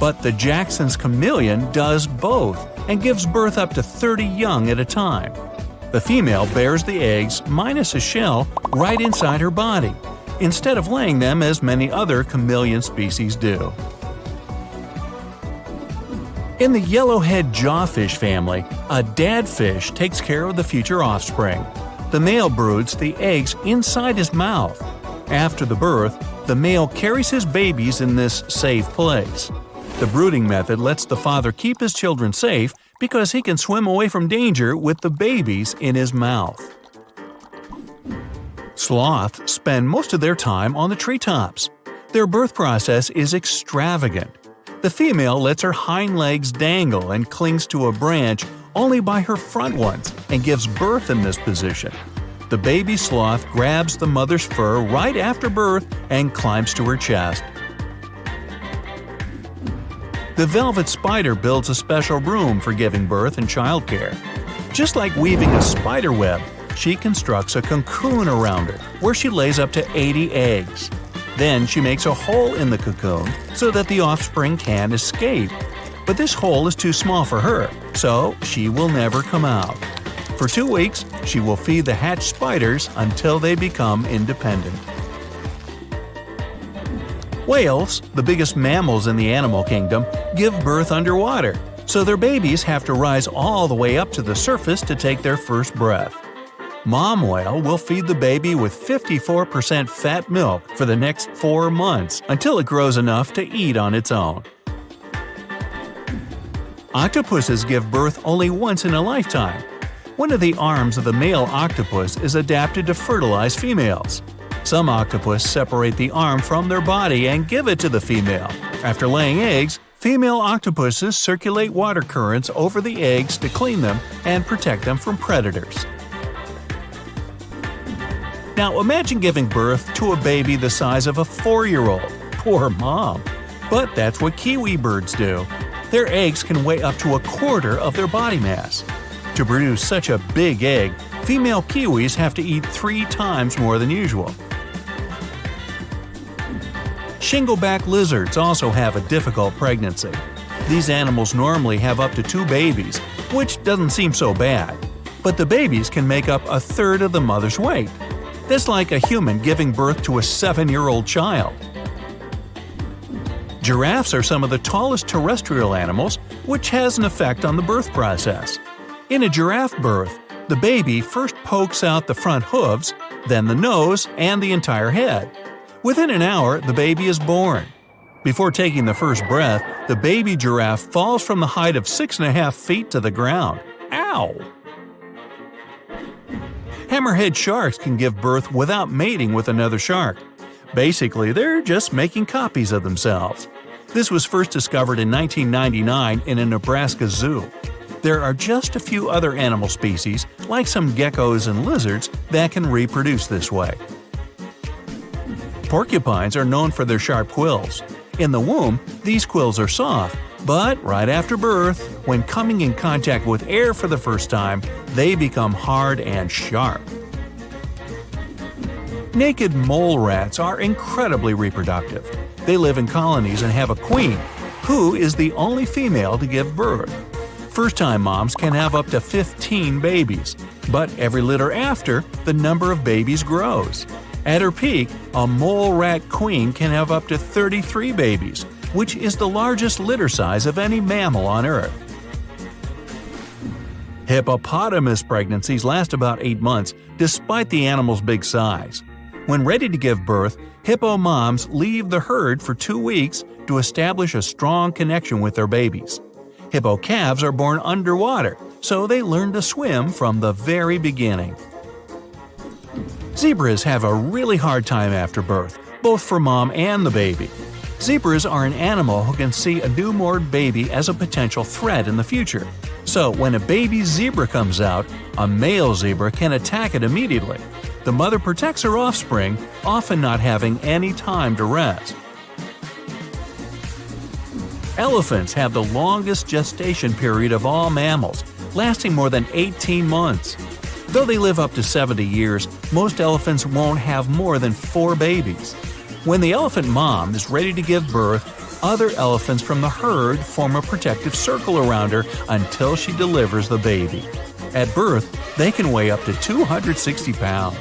But the Jackson's chameleon does both and gives birth up to 30 young at a time. The female bears the eggs, minus a shell, right inside her body, instead of laying them as many other chameleon species do. In the yellowhead jawfish family, a dad fish takes care of the future offspring. The male broods the eggs inside his mouth. After the birth, the male carries his babies in this safe place. The brooding method lets the father keep his children safe because he can swim away from danger with the babies in his mouth. Sloths spend most of their time on the treetops. Their birth process is extravagant. The female lets her hind legs dangle and clings to a branch only by her front ones and gives birth in this position. The baby sloth grabs the mother's fur right after birth and climbs to her chest. The velvet spider builds a special room for giving birth and childcare. Just like weaving a spider web, she constructs a cocoon around it, where she lays up to 80 eggs. Then she makes a hole in the cocoon so that the offspring can escape. But this hole is too small for her, so she will never come out. For 2 weeks, she will feed the hatched spiders until they become independent. Whales, the biggest mammals in the animal kingdom, give birth underwater, so their babies have to rise all the way up to the surface to take their first breath. Mom whale will feed the baby with 54% fat milk for the next 4 months until it grows enough to eat on its own. Octopuses give birth only once in a lifetime. One of the arms of the male octopus is adapted to fertilize females. Some octopus separate the arm from their body and give it to the female. After laying eggs, female octopuses circulate water currents over the eggs to clean them and protect them from predators. Now imagine giving birth to a baby the size of a 4-year-old. Poor mom. But that's what kiwi birds do. Their eggs can weigh up to a quarter of their body mass. To produce such a big egg, female kiwis have to eat 3 times more than usual. Shingleback lizards also have a difficult pregnancy. These animals normally have up to 2 babies, which doesn't seem so bad. But the babies can make up a third of the mother's weight. That's like a human giving birth to a 7-year-old child. Giraffes are some of the tallest terrestrial animals, which has an effect on the birth process. In a giraffe birth, the baby first pokes out the front hooves, then the nose and the entire head. Within an hour, the baby is born. Before taking the first breath, the baby giraffe falls from the height of 6.5 feet to the ground. Ow! Hammerhead sharks can give birth without mating with another shark. Basically, they're just making copies of themselves. This was first discovered in 1999 in a Nebraska zoo. There are just a few other animal species, like some geckos and lizards, that can reproduce this way. Porcupines are known for their sharp quills. In the womb, these quills are soft, but right after birth, when coming in contact with air for the first time, they become hard and sharp. Naked mole rats are incredibly reproductive. They live in colonies and have a queen, who is the only female to give birth. First-time moms can have up to 15 babies, but every litter after, the number of babies grows. At her peak, a mole rat queen can have up to 33 babies, which is the largest litter size of any mammal on Earth. Hippopotamus pregnancies last about 8 months, despite the animal's big size. When ready to give birth, hippo moms leave the herd for 2 weeks to establish a strong connection with their babies. Hippo calves are born underwater, so they learn to swim from the very beginning. Zebras have a really hard time after birth, both for mom and the baby. Zebras are an animal who can see a newborn baby as a potential threat in the future. So when a baby zebra comes out, a male zebra can attack it immediately. The mother protects her offspring, often not having any time to rest. Elephants have the longest gestation period of all mammals, lasting more than 18 months. Though they live up to 70 years, most elephants won't have more than 4 babies. When the elephant mom is ready to give birth, other elephants from the herd form a protective circle around her until she delivers the baby. At birth, they can weigh up to 260 pounds.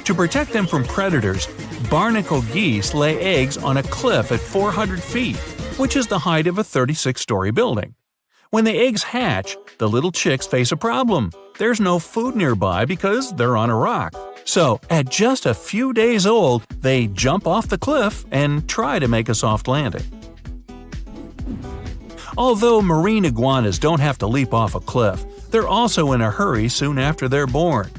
To protect them from predators, barnacle geese lay eggs on a cliff at 400 feet, which is the height of a 36-story building. When the eggs hatch, the little chicks face a problem. There's no food nearby because they're on a rock. So, at just a few days old, they jump off the cliff and try to make a soft landing. Although marine iguanas don't have to leap off a cliff, they're also in a hurry soon after they're born.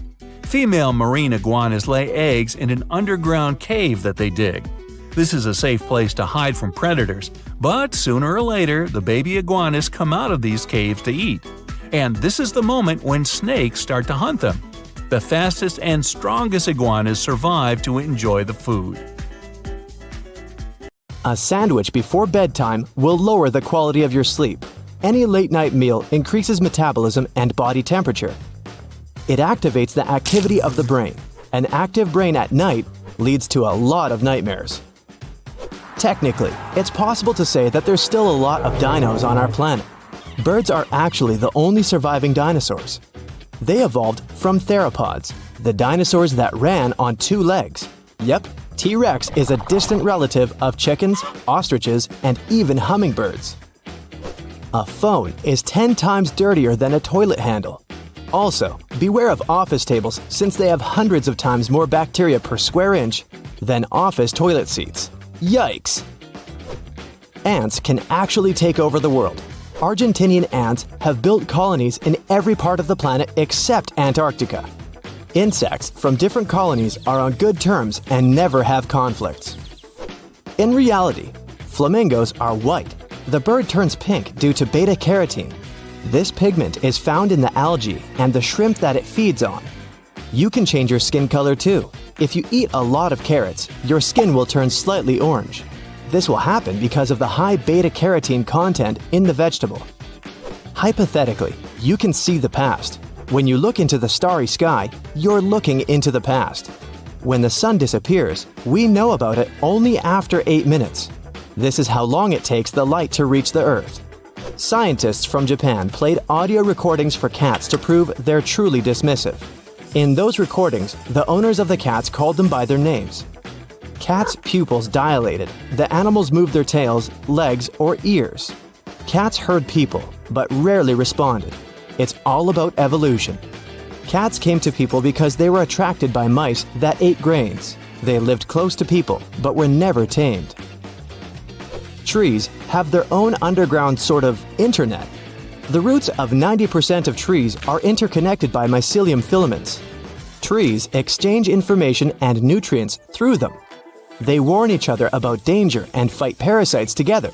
Female marine iguanas lay eggs in an underground cave that they dig. This is a safe place to hide from predators, but sooner or later the baby iguanas come out of these caves to eat. And this is the moment when snakes start to hunt them. The fastest and strongest iguanas survive to enjoy the food. A sandwich before bedtime will lower the quality of your sleep. Any late-night meal increases metabolism and body temperature. It activates the activity of the brain. An active brain at night leads to a lot of nightmares. Technically, it's possible to say that there's still a lot of dinos on our planet. Birds are actually the only surviving dinosaurs. They evolved from theropods, the dinosaurs that ran on 2 legs. Yep, T-Rex is a distant relative of chickens, ostriches, and even hummingbirds. A phone is 10 times dirtier than a toilet handle. Also, beware of office tables since they have hundreds of times more bacteria per square inch than office toilet seats. Yikes! Ants can actually take over the world. Argentinian ants have built colonies in every part of the planet except Antarctica. Insects from different colonies are on good terms and never have conflicts. In reality, flamingos are white. The bird turns pink due to beta-carotene. This pigment is found in the algae and the shrimp that it feeds on. You can change your skin color too. If you eat a lot of carrots, your skin will turn slightly orange. This will happen because of the high beta-carotene content in the vegetable. Hypothetically, you can see the past. When you look into the starry sky, you're looking into the past. When the sun disappears, we know about it only after 8 minutes. This is how long it takes the light to reach the Earth. Scientists from Japan played audio recordings for cats to prove they're truly dismissive. In those recordings, the owners of the cats called them by their names. Cats' pupils dilated. The animals moved their tails, legs, or ears. Cats heard people, but rarely responded. It's all about evolution. Cats came to people because they were attracted by mice that ate grains. They lived close to people, but were never tamed. Trees have their own underground sort of internet. The roots of 90% of trees are interconnected by mycelium filaments. Trees exchange information and nutrients through them. They warn each other about danger and fight parasites together.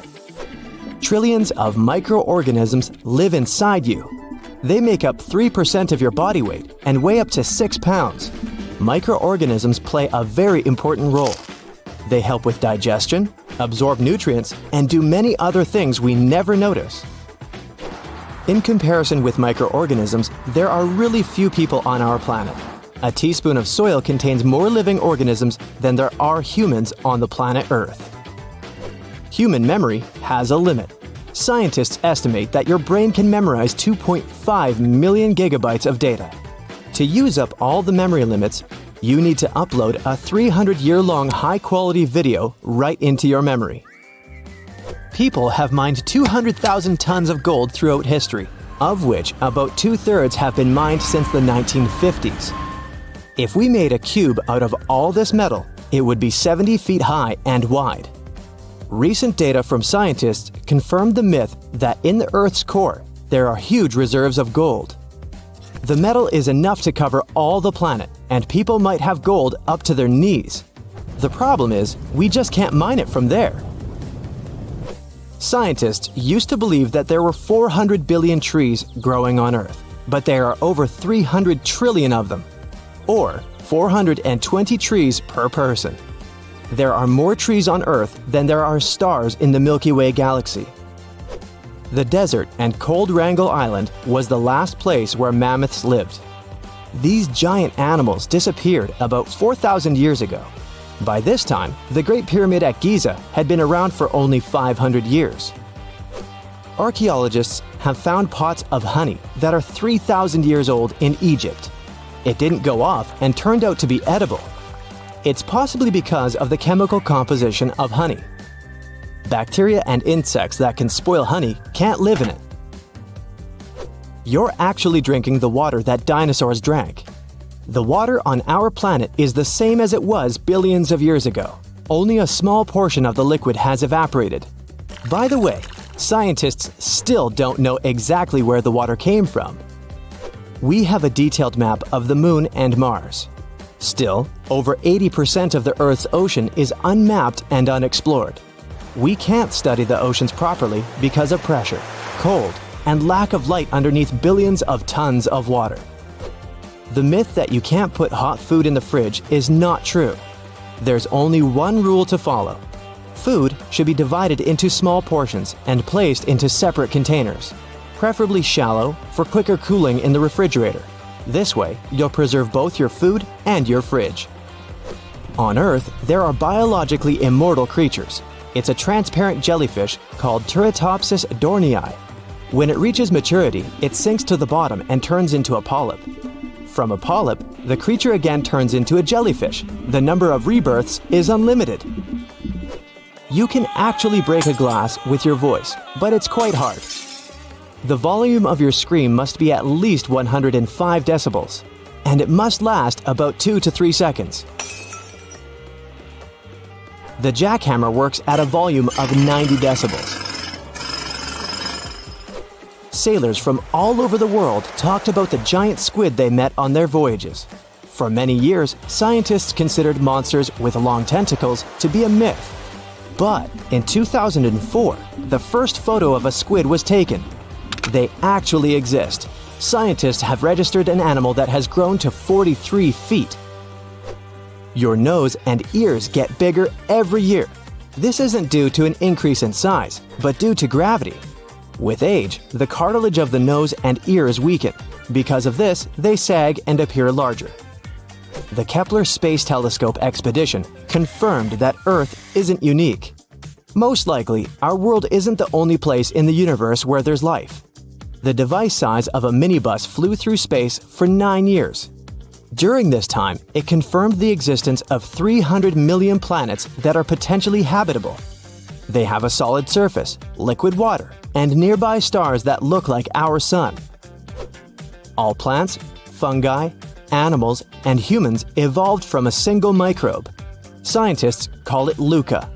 Trillions of microorganisms live inside you. They make up 3% of your body weight and weigh up to 6 pounds. Microorganisms play a very important role. They help with digestion, absorb nutrients, and do many other things we never notice. In comparison with microorganisms, there are really few people on our planet. A teaspoon of soil contains more living organisms than there are humans on the planet Earth. Human memory has a limit. Scientists estimate that your brain can memorize 2.5 million gigabytes of data. To use up all the memory limits, you need to upload a 300-year-long high-quality video right into your memory. People have mined 200,000 tons of gold throughout history, of which about 2/3 have been mined since the 1950s. If we made a cube out of all this metal, it would be 70 feet high and wide. Recent data from scientists confirmed the myth that in the Earth's core, there are huge reserves of gold. The metal is enough to cover all the planet, and people might have gold up to their knees. The problem is, we just can't mine it from there. Scientists used to believe that there were 400 billion trees growing on Earth, but there are over 300 trillion of them, or 420 trees per person. There are more trees on Earth than there are stars in the Milky Way galaxy. The desert and cold Wrangel Island was the last place where mammoths lived. These giant animals disappeared about 4,000 years ago. By this time, the Great Pyramid at Giza had been around for only 500 years. Archaeologists have found pots of honey that are 3,000 years old in Egypt. It didn't go off and turned out to be edible. It's possibly because of the chemical composition of honey. Bacteria and insects that can spoil honey can't live in it. You're actually drinking the water that dinosaurs drank. The water on our planet is the same as it was billions of years ago. Only a small portion of the liquid has evaporated. By the way, scientists still don't know exactly where the water came from. We have a detailed map of the Moon and Mars. Still, over 80% of the Earth's ocean is unmapped and unexplored. We can't study the oceans properly because of pressure, cold, and lack of light underneath billions of tons of water. The myth that you can't put hot food in the fridge is not true. There's only one rule to follow. Food should be divided into small portions and placed into separate containers, preferably shallow for quicker cooling in the refrigerator. This way, you'll preserve both your food and your fridge. On Earth, there are biologically immortal creatures. It's a transparent jellyfish called Turritopsis dohrnii. When it reaches maturity, it sinks to the bottom and turns into a polyp. From a polyp, the creature again turns into a jellyfish. The number of rebirths is unlimited. You can actually break a glass with your voice, but it's quite hard. The volume of your scream must be at least 105 decibels, and it must last about 2 to 3 seconds. The jackhammer works at a volume of 90 decibels. Sailors from all over the world talked about the giant squid they met on their voyages. For many years, scientists considered monsters with long tentacles to be a myth. But in 2004, the first photo of a squid was taken. They actually exist. Scientists have registered an animal that has grown to 43 feet. Your nose and ears get bigger every year. This isn't due to an increase in size, but due to gravity. With age, the cartilage of the nose and ears weaken. Because of this, they sag and appear larger. The Kepler Space Telescope expedition confirmed that Earth isn't unique. Most likely, our world isn't the only place in the universe where there's life. The device size of a minibus flew through space for 9 years. During this time, it confirmed the existence of 300 million planets that are potentially habitable. They have a solid surface, liquid water, and nearby stars that look like our sun. All plants, fungi, animals, and humans evolved from a single microbe. Scientists call it LUCA,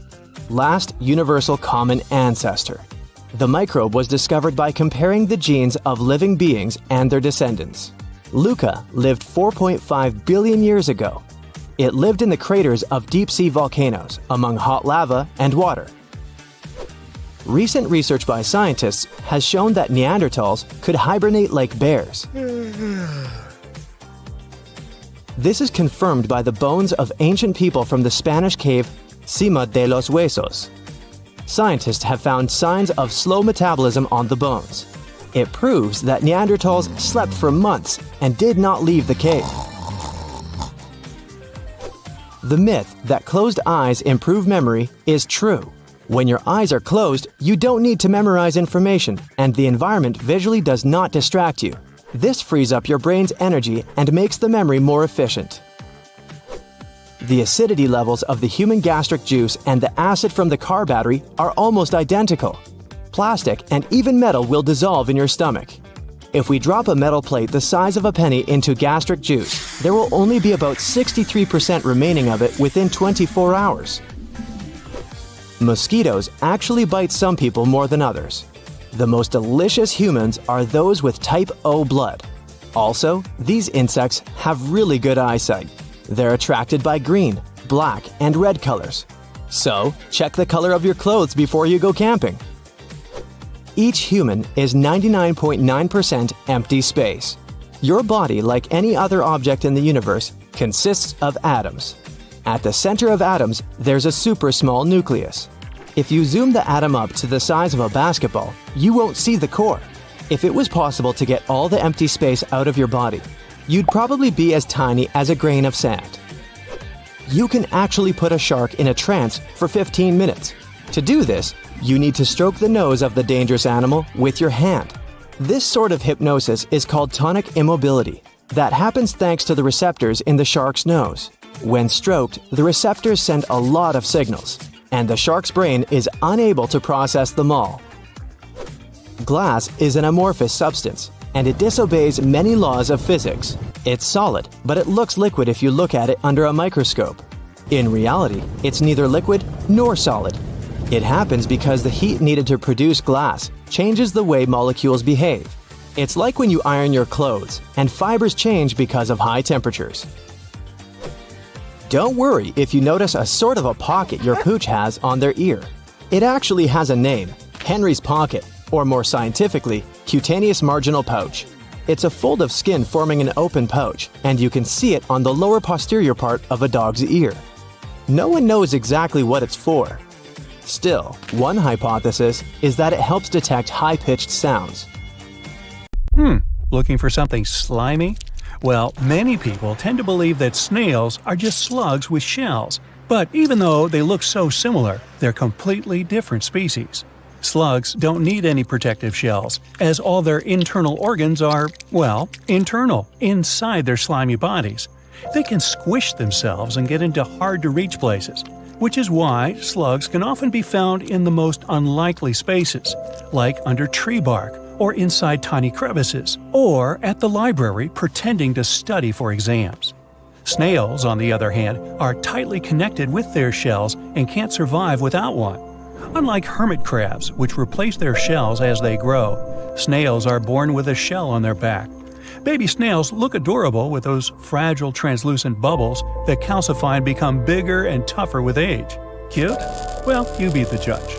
last universal common ancestor. The microbe was discovered by comparing the genes of living beings and their descendants. LUCA lived 4.5 billion years ago. It lived in the craters of deep-sea volcanoes, among hot lava and water. Recent research by scientists has shown that Neanderthals could hibernate like bears. This is confirmed by the bones of ancient people from the Spanish cave Cima de los Huesos. Scientists have found signs of slow metabolism on the bones. It proves that Neanderthals slept for months and did not leave the cave. The myth that closed eyes improve memory is true. When your eyes are closed, you don't need to memorize information, and the environment visually does not distract you. This frees up your brain's energy and makes the memory more efficient. The acidity levels of the human gastric juice and the acid from the car battery are almost identical. Plastic and even metal will dissolve in your stomach. If we drop a metal plate the size of a penny into gastric juice, there will only be about 63% remaining of it within 24 hours. Mosquitoes actually bite some people more than others. The most delicious humans are those with type O blood. Also, these insects have really good eyesight. They're attracted by green, black, and red colors. So, check the color of your clothes before you go camping. Each human is 99.9% empty space. Your body, like any other object in the universe, consists of atoms. At the center of atoms, there's a super small nucleus. If you zoom the atom up to the size of a basketball, you won't see the core. If it was possible to get all the empty space out of your body, you'd probably be as tiny as a grain of sand. You can actually put a shark in a trance for 15 minutes. To do this, you need to stroke the nose of the dangerous animal with your hand. This sort of hypnosis is called tonic immobility. That happens thanks to the receptors in the shark's nose. When stroked, the receptors send a lot of signals, and the shark's brain is unable to process them all. Glass is an amorphous substance, and it disobeys many laws of physics. It's solid, but it looks liquid if you look at it under a microscope. In reality, it's neither liquid nor solid. It happens because the heat needed to produce glass changes the way molecules behave. It's like when you iron your clothes, and fibers change because of high temperatures. Don't worry if you notice a sort of a pocket your pooch has on their ear. It actually has a name, Henry's pocket, or more scientifically, cutaneous marginal pouch. It's a fold of skin forming an open pouch, and you can see it on the lower posterior part of a dog's ear. No one knows exactly what it's for. Still, one hypothesis is that it helps detect high-pitched sounds. Looking for something slimy? Well, many people tend to believe that snails are just slugs with shells, but even though they look so similar, they're completely different species. Slugs don't need any protective shells, as all their internal organs are, well, internal, inside their slimy bodies. They can squish themselves and get into hard-to-reach places, which is why slugs can often be found in the most unlikely spaces, like under tree bark, or inside tiny crevices, or at the library pretending to study for exams. Snails, on the other hand, are tightly connected with their shells and can't survive without one. Unlike hermit crabs, which replace their shells as they grow, snails are born with a shell on their back. Baby snails look adorable with those fragile translucent bubbles that calcify and become bigger and tougher with age. Cute? Well, you be the judge.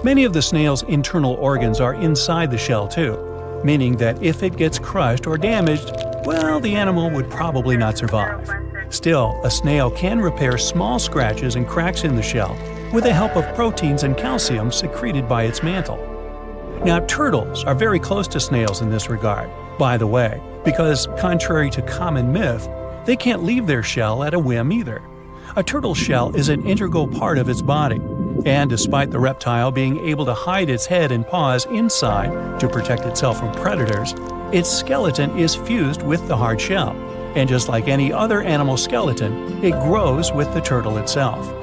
Many of the snail's internal organs are inside the shell too, meaning that if it gets crushed or damaged, well, the animal would probably not survive. Still, a snail can repair small scratches and cracks in the shell with the help of proteins and calcium secreted by its mantle. Now, turtles are very close to snails in this regard, by the way, because contrary to common myth, they can't leave their shell at a whim either. A turtle's shell is an integral part of its body, and despite the reptile being able to hide its head and paws inside to protect itself from predators, its skeleton is fused with the hard shell, and just like any other animal skeleton, it grows with the turtle itself.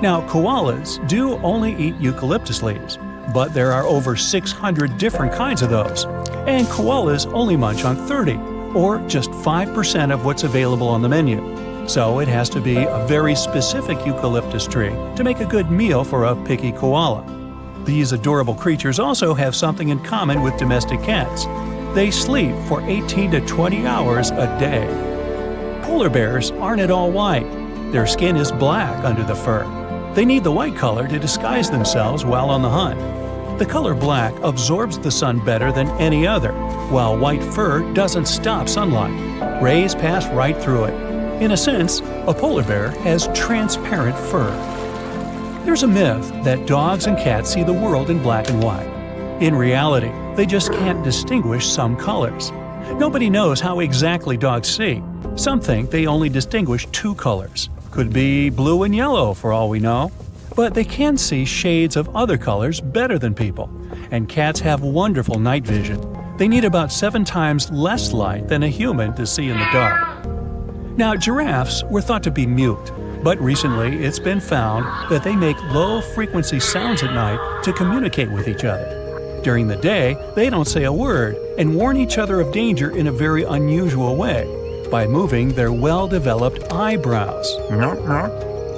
Now, koalas do only eat eucalyptus leaves, but there are over 600 different kinds of those, and koalas only munch on 30, or just 5% of what's available on the menu. So it has to be a very specific eucalyptus tree to make a good meal for a picky koala. These adorable creatures also have something in common with domestic cats. They sleep for 18 to 20 hours a day. Polar bears aren't at all white. Their skin is black under the fur. They need the white color to disguise themselves while on the hunt. The color black absorbs the sun better than any other, while white fur doesn't stop sunlight. Rays pass right through it. In a sense, a polar bear has transparent fur. There's a myth that dogs and cats see the world in black and white. In reality, they just can't distinguish some colors. Nobody knows how exactly dogs see. Some think they only distinguish two colors. Could be blue and yellow for all we know. But they can see shades of other colors better than people. And cats have wonderful night vision. They need about 7 times less light than a human to see in the dark. Now, giraffes were thought to be mute, but recently it's been found that they make low-frequency sounds at night to communicate with each other. During the day, they don't say a word and warn each other of danger in a very unusual way, by moving their well-developed eyebrows.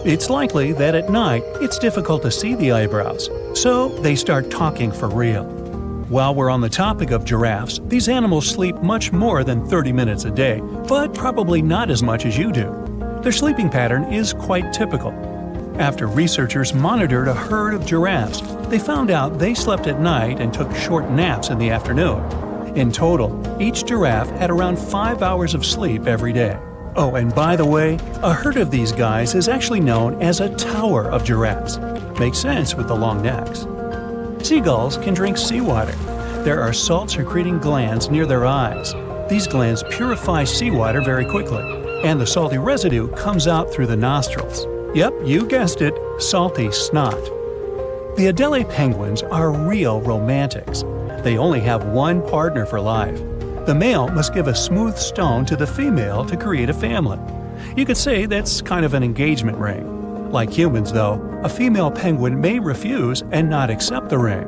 It's likely that at night it's difficult to see the eyebrows, so they start talking for real. While we're on the topic of giraffes, these animals sleep much more than 30 minutes a day, but probably not as much as you do. Their sleeping pattern is quite typical. After researchers monitored a herd of giraffes, they found out they slept at night and took short naps in the afternoon. In total, each giraffe had around 5 hours of sleep every day. Oh, and by the way, a herd of these guys is actually known as a tower of giraffes. Makes sense with the long necks. Seagulls can drink seawater. There are salt-secreting glands near their eyes. These glands purify seawater very quickly, and the salty residue comes out through the nostrils. Yep, you guessed it, salty snot. The Adelie penguins are real romantics. They only have one partner for life. The male must give a smooth stone to the female to create a family. You could say that's kind of an engagement ring. Like humans, though, a female penguin may refuse and not accept the ring.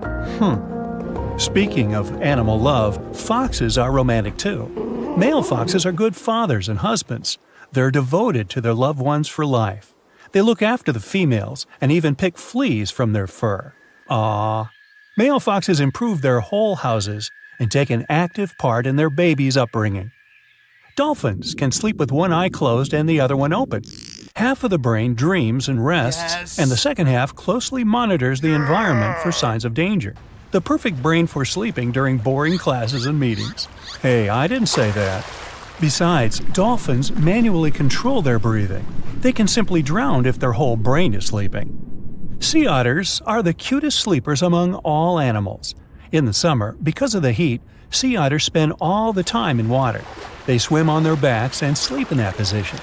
Speaking of animal love, foxes are romantic too. Male foxes are good fathers and husbands. They're devoted to their loved ones for life. They look after the females and even pick fleas from their fur. Aww. Male foxes improve their whole houses and take an active part in their baby's upbringing. Dolphins can sleep with one eye closed and the other one open. Half of the brain dreams and rests, and the second half closely monitors the environment for signs of danger. The perfect brain for sleeping during boring classes and meetings. Hey, I didn't say that. Besides, dolphins manually control their breathing. They can simply drown if their whole brain is sleeping. Sea otters are the cutest sleepers among all animals. In the summer, because of the heat, sea otters spend all the time in water. They swim on their backs and sleep in that position.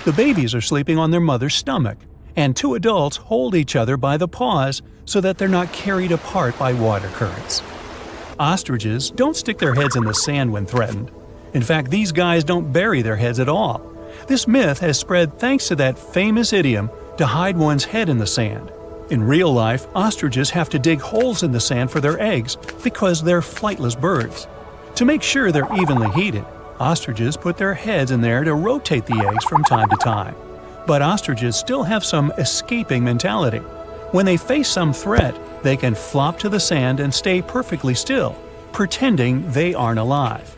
The babies are sleeping on their mother's stomach. and two adults hold each other by the paws so that they're not carried apart by water currents. Ostriches don't stick their heads in the sand when threatened. In fact, these guys don't bury their heads at all. This myth has spread thanks to that famous idiom to hide one's head in the sand. In real life, ostriches have to dig holes in the sand for their eggs because they're flightless birds. To make sure they're evenly heated, ostriches put their heads in there to rotate the eggs from time to time. But ostriches still have some escaping mentality. When they face some threat, they can flop to the sand and stay perfectly still, pretending they aren't alive.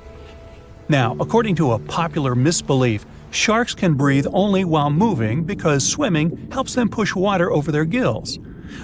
Now, according to a popular misbelief, sharks can breathe only while moving because swimming helps them push water over their gills.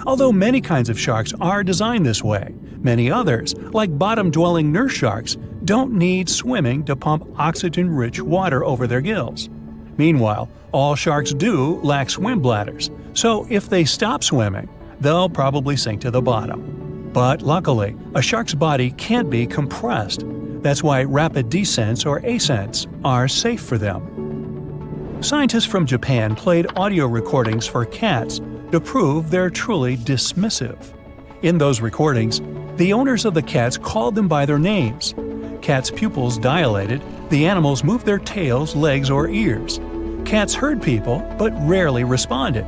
Although many kinds of sharks are designed this way, many others, like bottom-dwelling nurse sharks, don't need swimming to pump oxygen-rich water over their gills. Meanwhile, all sharks do lack swim bladders, so if they stop swimming, they'll probably sink to the bottom. But luckily, a shark's body can't be compressed. That's why rapid descents or ascents are safe for them. Scientists from Japan played audio recordings for cats to prove they're truly dismissive. In those recordings, the owners of the cats called them by their names. Cats' pupils dilated, the animals moved their tails, legs, or ears. Cats heard people, but rarely responded.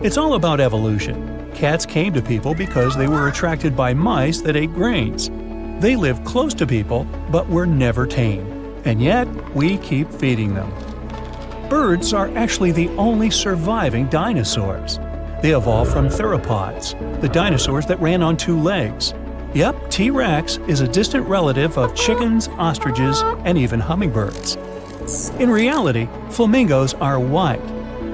It's all about evolution. Cats came to people because they were attracted by mice that ate grains. They lived close to people, but were never tame. And yet, we keep feeding them. Birds are actually the only surviving dinosaurs. They evolved from theropods, the dinosaurs that ran on two legs. Yep, T-Rex is a distant relative of chickens, ostriches, and even hummingbirds. In reality, flamingos are white.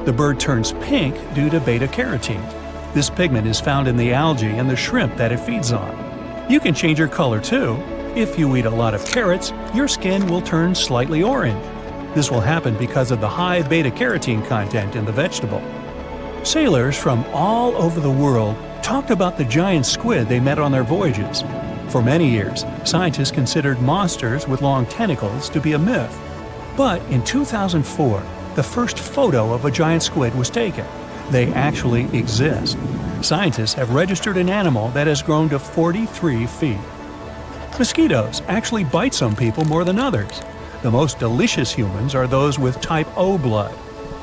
The bird turns pink due to beta-carotene. This pigment is found in the algae and the shrimp that it feeds on. You can change your color too. If you eat a lot of carrots, your skin will turn slightly orange. This will happen because of the high beta-carotene content in the vegetable. Sailors from all over the world talked about the giant squid they met on their voyages. For many years, scientists considered monsters with long tentacles to be a myth. But in 2004, the first photo of a giant squid was taken. They actually exist. Scientists have registered an animal that has grown to 43 feet. Mosquitoes actually bite some people more than others. The most delicious humans are those with type O blood.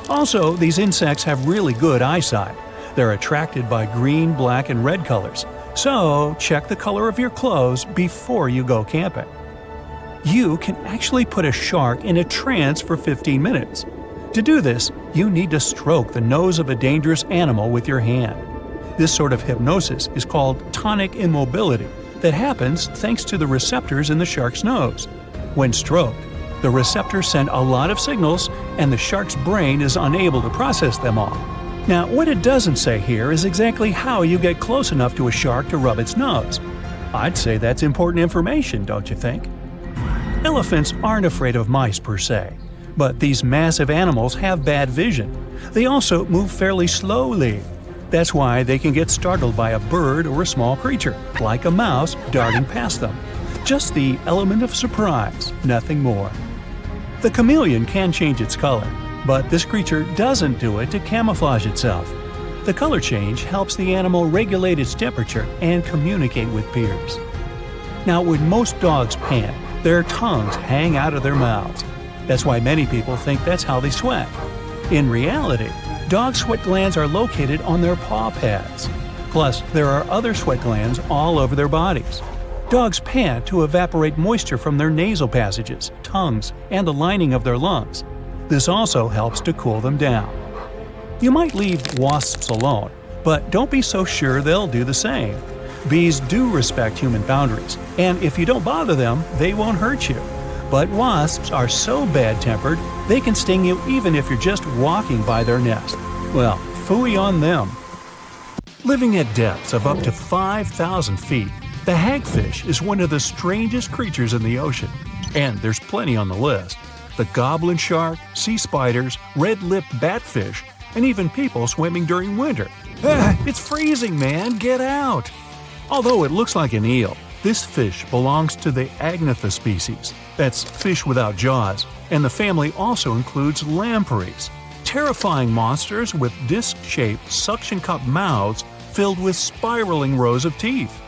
Also, these insects have really good eyesight. They're attracted by green, black, and red colors. So, check the color of your clothes before you go camping. You can actually put a shark in a trance for 15 minutes. To do this, you need to stroke the nose of a dangerous animal with your hand. This sort of hypnosis is called tonic immobility that happens thanks to the receptors in the shark's nose. When stroked, the receptors send a lot of signals and the shark's brain is unable to process them all. Now, what it doesn't say here is exactly how you get close enough to a shark to rub its nose. I'd say that's important information, don't you think? Elephants aren't afraid of mice per se, but these massive animals have bad vision. They also move fairly slowly. That's why they can get startled by a bird or a small creature, like a mouse darting past them. Just the element of surprise, nothing more. The chameleon can change its color, but this creature doesn't do it to camouflage itself. The color change helps the animal regulate its temperature and communicate with peers. Now, when most dogs pant, their tongues hang out of their mouths. That's why many people think that's how they sweat. In reality, dog sweat glands are located on their paw pads. Plus, there are other sweat glands all over their bodies. Dogs pant to evaporate moisture from their nasal passages, tongues, and the lining of their lungs. This also helps to cool them down. You might leave wasps alone, but don't be so sure they'll do the same. Bees do respect human boundaries, and if you don't bother them, they won't hurt you. But wasps are so bad-tempered, they can sting you even if you're just walking by their nest. Well, phooey on them. Living at depths of up to 5,000 feet, the hagfish is one of the strangest creatures in the ocean. And there's plenty on the list. The goblin shark, sea spiders, red-lipped batfish, and even people swimming during winter. It's freezing, man! Get out! Although it looks like an eel, this fish belongs to the Agnatha species. That's fish without jaws, and the family also includes lampreys. terrifying monsters with disc-shaped suction cup mouths filled with spiraling rows of teeth.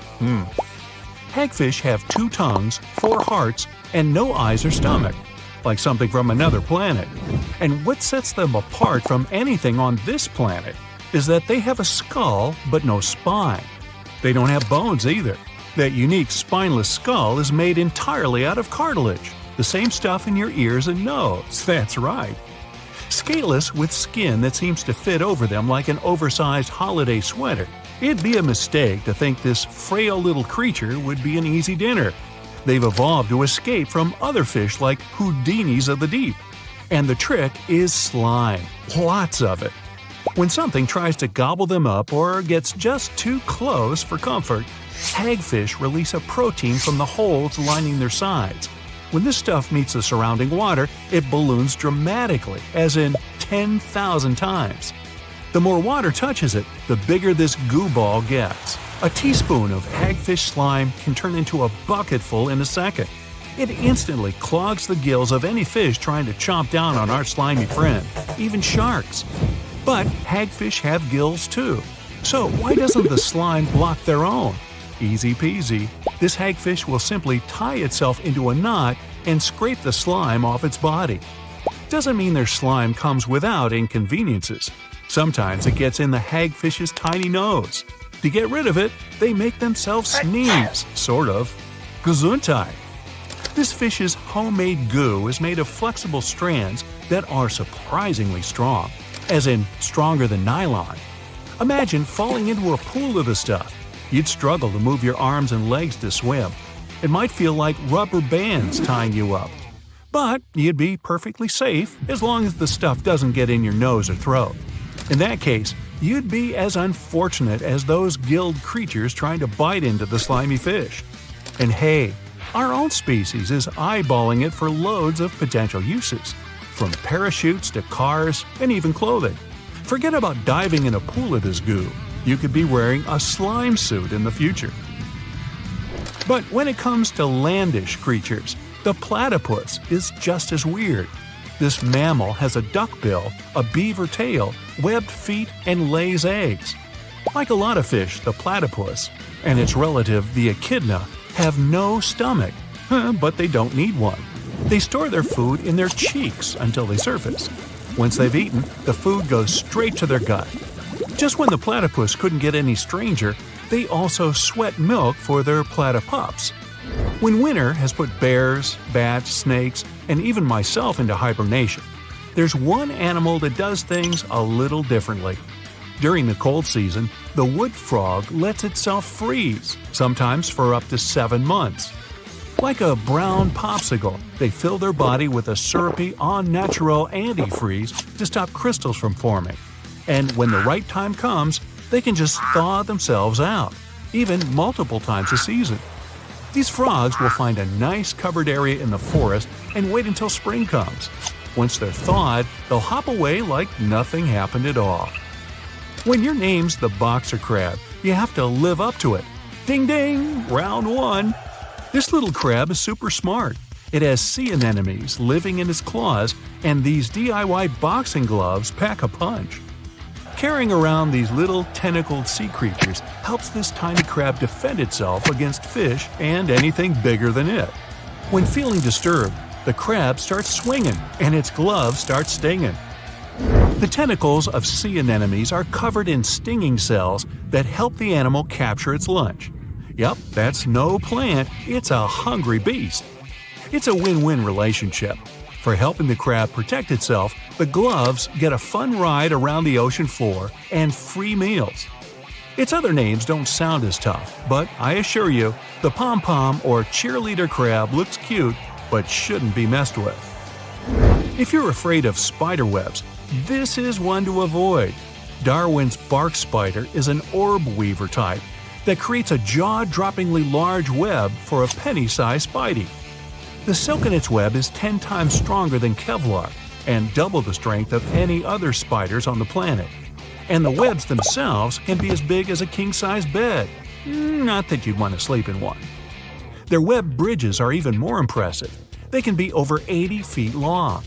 Hagfish have 2 tongues, 4 hearts, and no eyes or stomach, like something from another planet. And what sets them apart from anything on this planet is that they have a skull but no spine. They don't have bones either. That unique spineless skull is made entirely out of cartilage, the same stuff in your ears and nose, that's right. Scaleless with skin that seems to fit over them like an oversized holiday sweater. It'd be a mistake to think this frail little creature would be an easy dinner. They've evolved to escape from other fish like Houdinis of the deep. And the trick is slime. Lots of it. When something tries to gobble them up or gets just too close for comfort, hagfish release a protein from the holes lining their sides. When this stuff meets the surrounding water, it balloons dramatically, as in 10,000 times. The more water touches it, the bigger this goo ball gets. A teaspoon of hagfish slime can turn into a bucketful in a second. It instantly clogs the gills of any fish trying to chomp down on our slimy friend, even sharks. But hagfish have gills too. So why doesn't the slime block their own? Easy peasy. This hagfish will simply tie itself into a knot and scrape the slime off its body. Doesn't mean their slime comes without inconveniences. Sometimes it gets in the hagfish's tiny nose. To get rid of it, they make themselves sneeze, sort of. Gesundheit. This fish's homemade goo is made of flexible strands that are surprisingly strong, as in stronger than nylon. Imagine falling into a pool of the stuff. You'd struggle to move your arms and legs to swim. It might feel like rubber bands tying you up. But you'd be perfectly safe as long as the stuff doesn't get in your nose or throat. In that case, you'd be as unfortunate as those gilled creatures trying to bite into the slimy fish. And hey, our own species is eyeballing it for loads of potential uses, from parachutes to cars and even clothing. Forget about diving in a pool of this goo. You could be wearing a slime suit in the future. But when it comes to landish creatures, the platypus is just as weird. This mammal has a duck bill, a beaver tail, webbed feet, and lays eggs. Like a lot of fish, the platypus and its relative, the echidna, have no stomach, but they don't need one. They store their food in their cheeks until they surface. Once they've eaten, the food goes straight to their gut. Just when the platypus couldn't get any stranger, they also sweat milk for their platypups. When winter has put bears, bats, snakes, and even myself into hibernation, there's one animal that does things a little differently. During the cold season, the wood frog lets itself freeze, sometimes for up to 7 months. Like a brown popsicle, they fill their body with a syrupy au naturel antifreeze to stop crystals from forming. And when the right time comes, they can just thaw themselves out, even multiple times a season. These frogs will find a nice covered area in the forest and wait until spring comes. Once they're thawed, they'll hop away like nothing happened at all. When your name's the boxer crab, you have to live up to it. Ding ding! Round 1! This little crab is super smart. It has sea anemones living in its claws, and these DIY boxing gloves pack a punch. Carrying around these little tentacled sea creatures helps this tiny crab defend itself against fish and anything bigger than it. When feeling disturbed, the crab starts swinging and its gloves start stinging. The tentacles of sea anemones are covered in stinging cells that help the animal capture its lunch. Yup, that's no plant, it's a hungry beast. It's a win-win relationship. For helping the crab protect itself, the gloves get a fun ride around the ocean floor and free meals. Its other names don't sound as tough, but I assure you, the pom-pom or cheerleader crab looks cute but shouldn't be messed with. If you're afraid of spider webs, this is one to avoid. Darwin's bark spider is an orb weaver type that creates a jaw-droppingly large web for a penny-sized spidey. The silk in its web is 10 times stronger than Kevlar and double the strength of any other spiders on the planet. And the webs themselves can be as big as a king-size bed. Not that you'd want to sleep in one. Their web bridges are even more impressive. They can be over 80 feet long.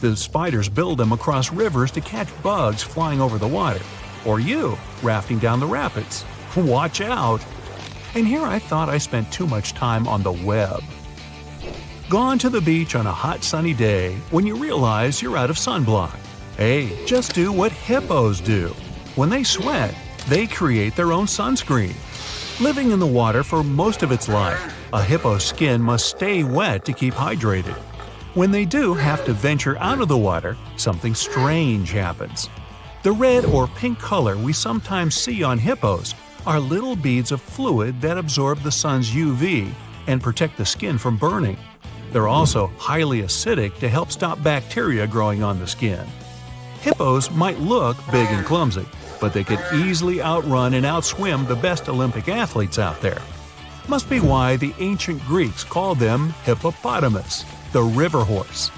The spiders build them across rivers to catch bugs flying over the water. Or you, rafting down the rapids. Watch out! And here I thought I spent too much time on the web. Gone to the beach on a hot sunny day when you realize you're out of sunblock. Hey, just do what hippos do. When they sweat, they create their own sunscreen. Living in the water for most of its life, a hippo's skin must stay wet to keep hydrated. When they do have to venture out of the water, something strange happens. The red or pink color we sometimes see on hippos are little beads of fluid that absorb the sun's UV and protect the skin from burning. They're also highly acidic to help stop bacteria growing on the skin. Hippos might look big and clumsy, but they could easily outrun and outswim the best Olympic athletes out there. Must be why the ancient Greeks called them hippopotamus, the river horse.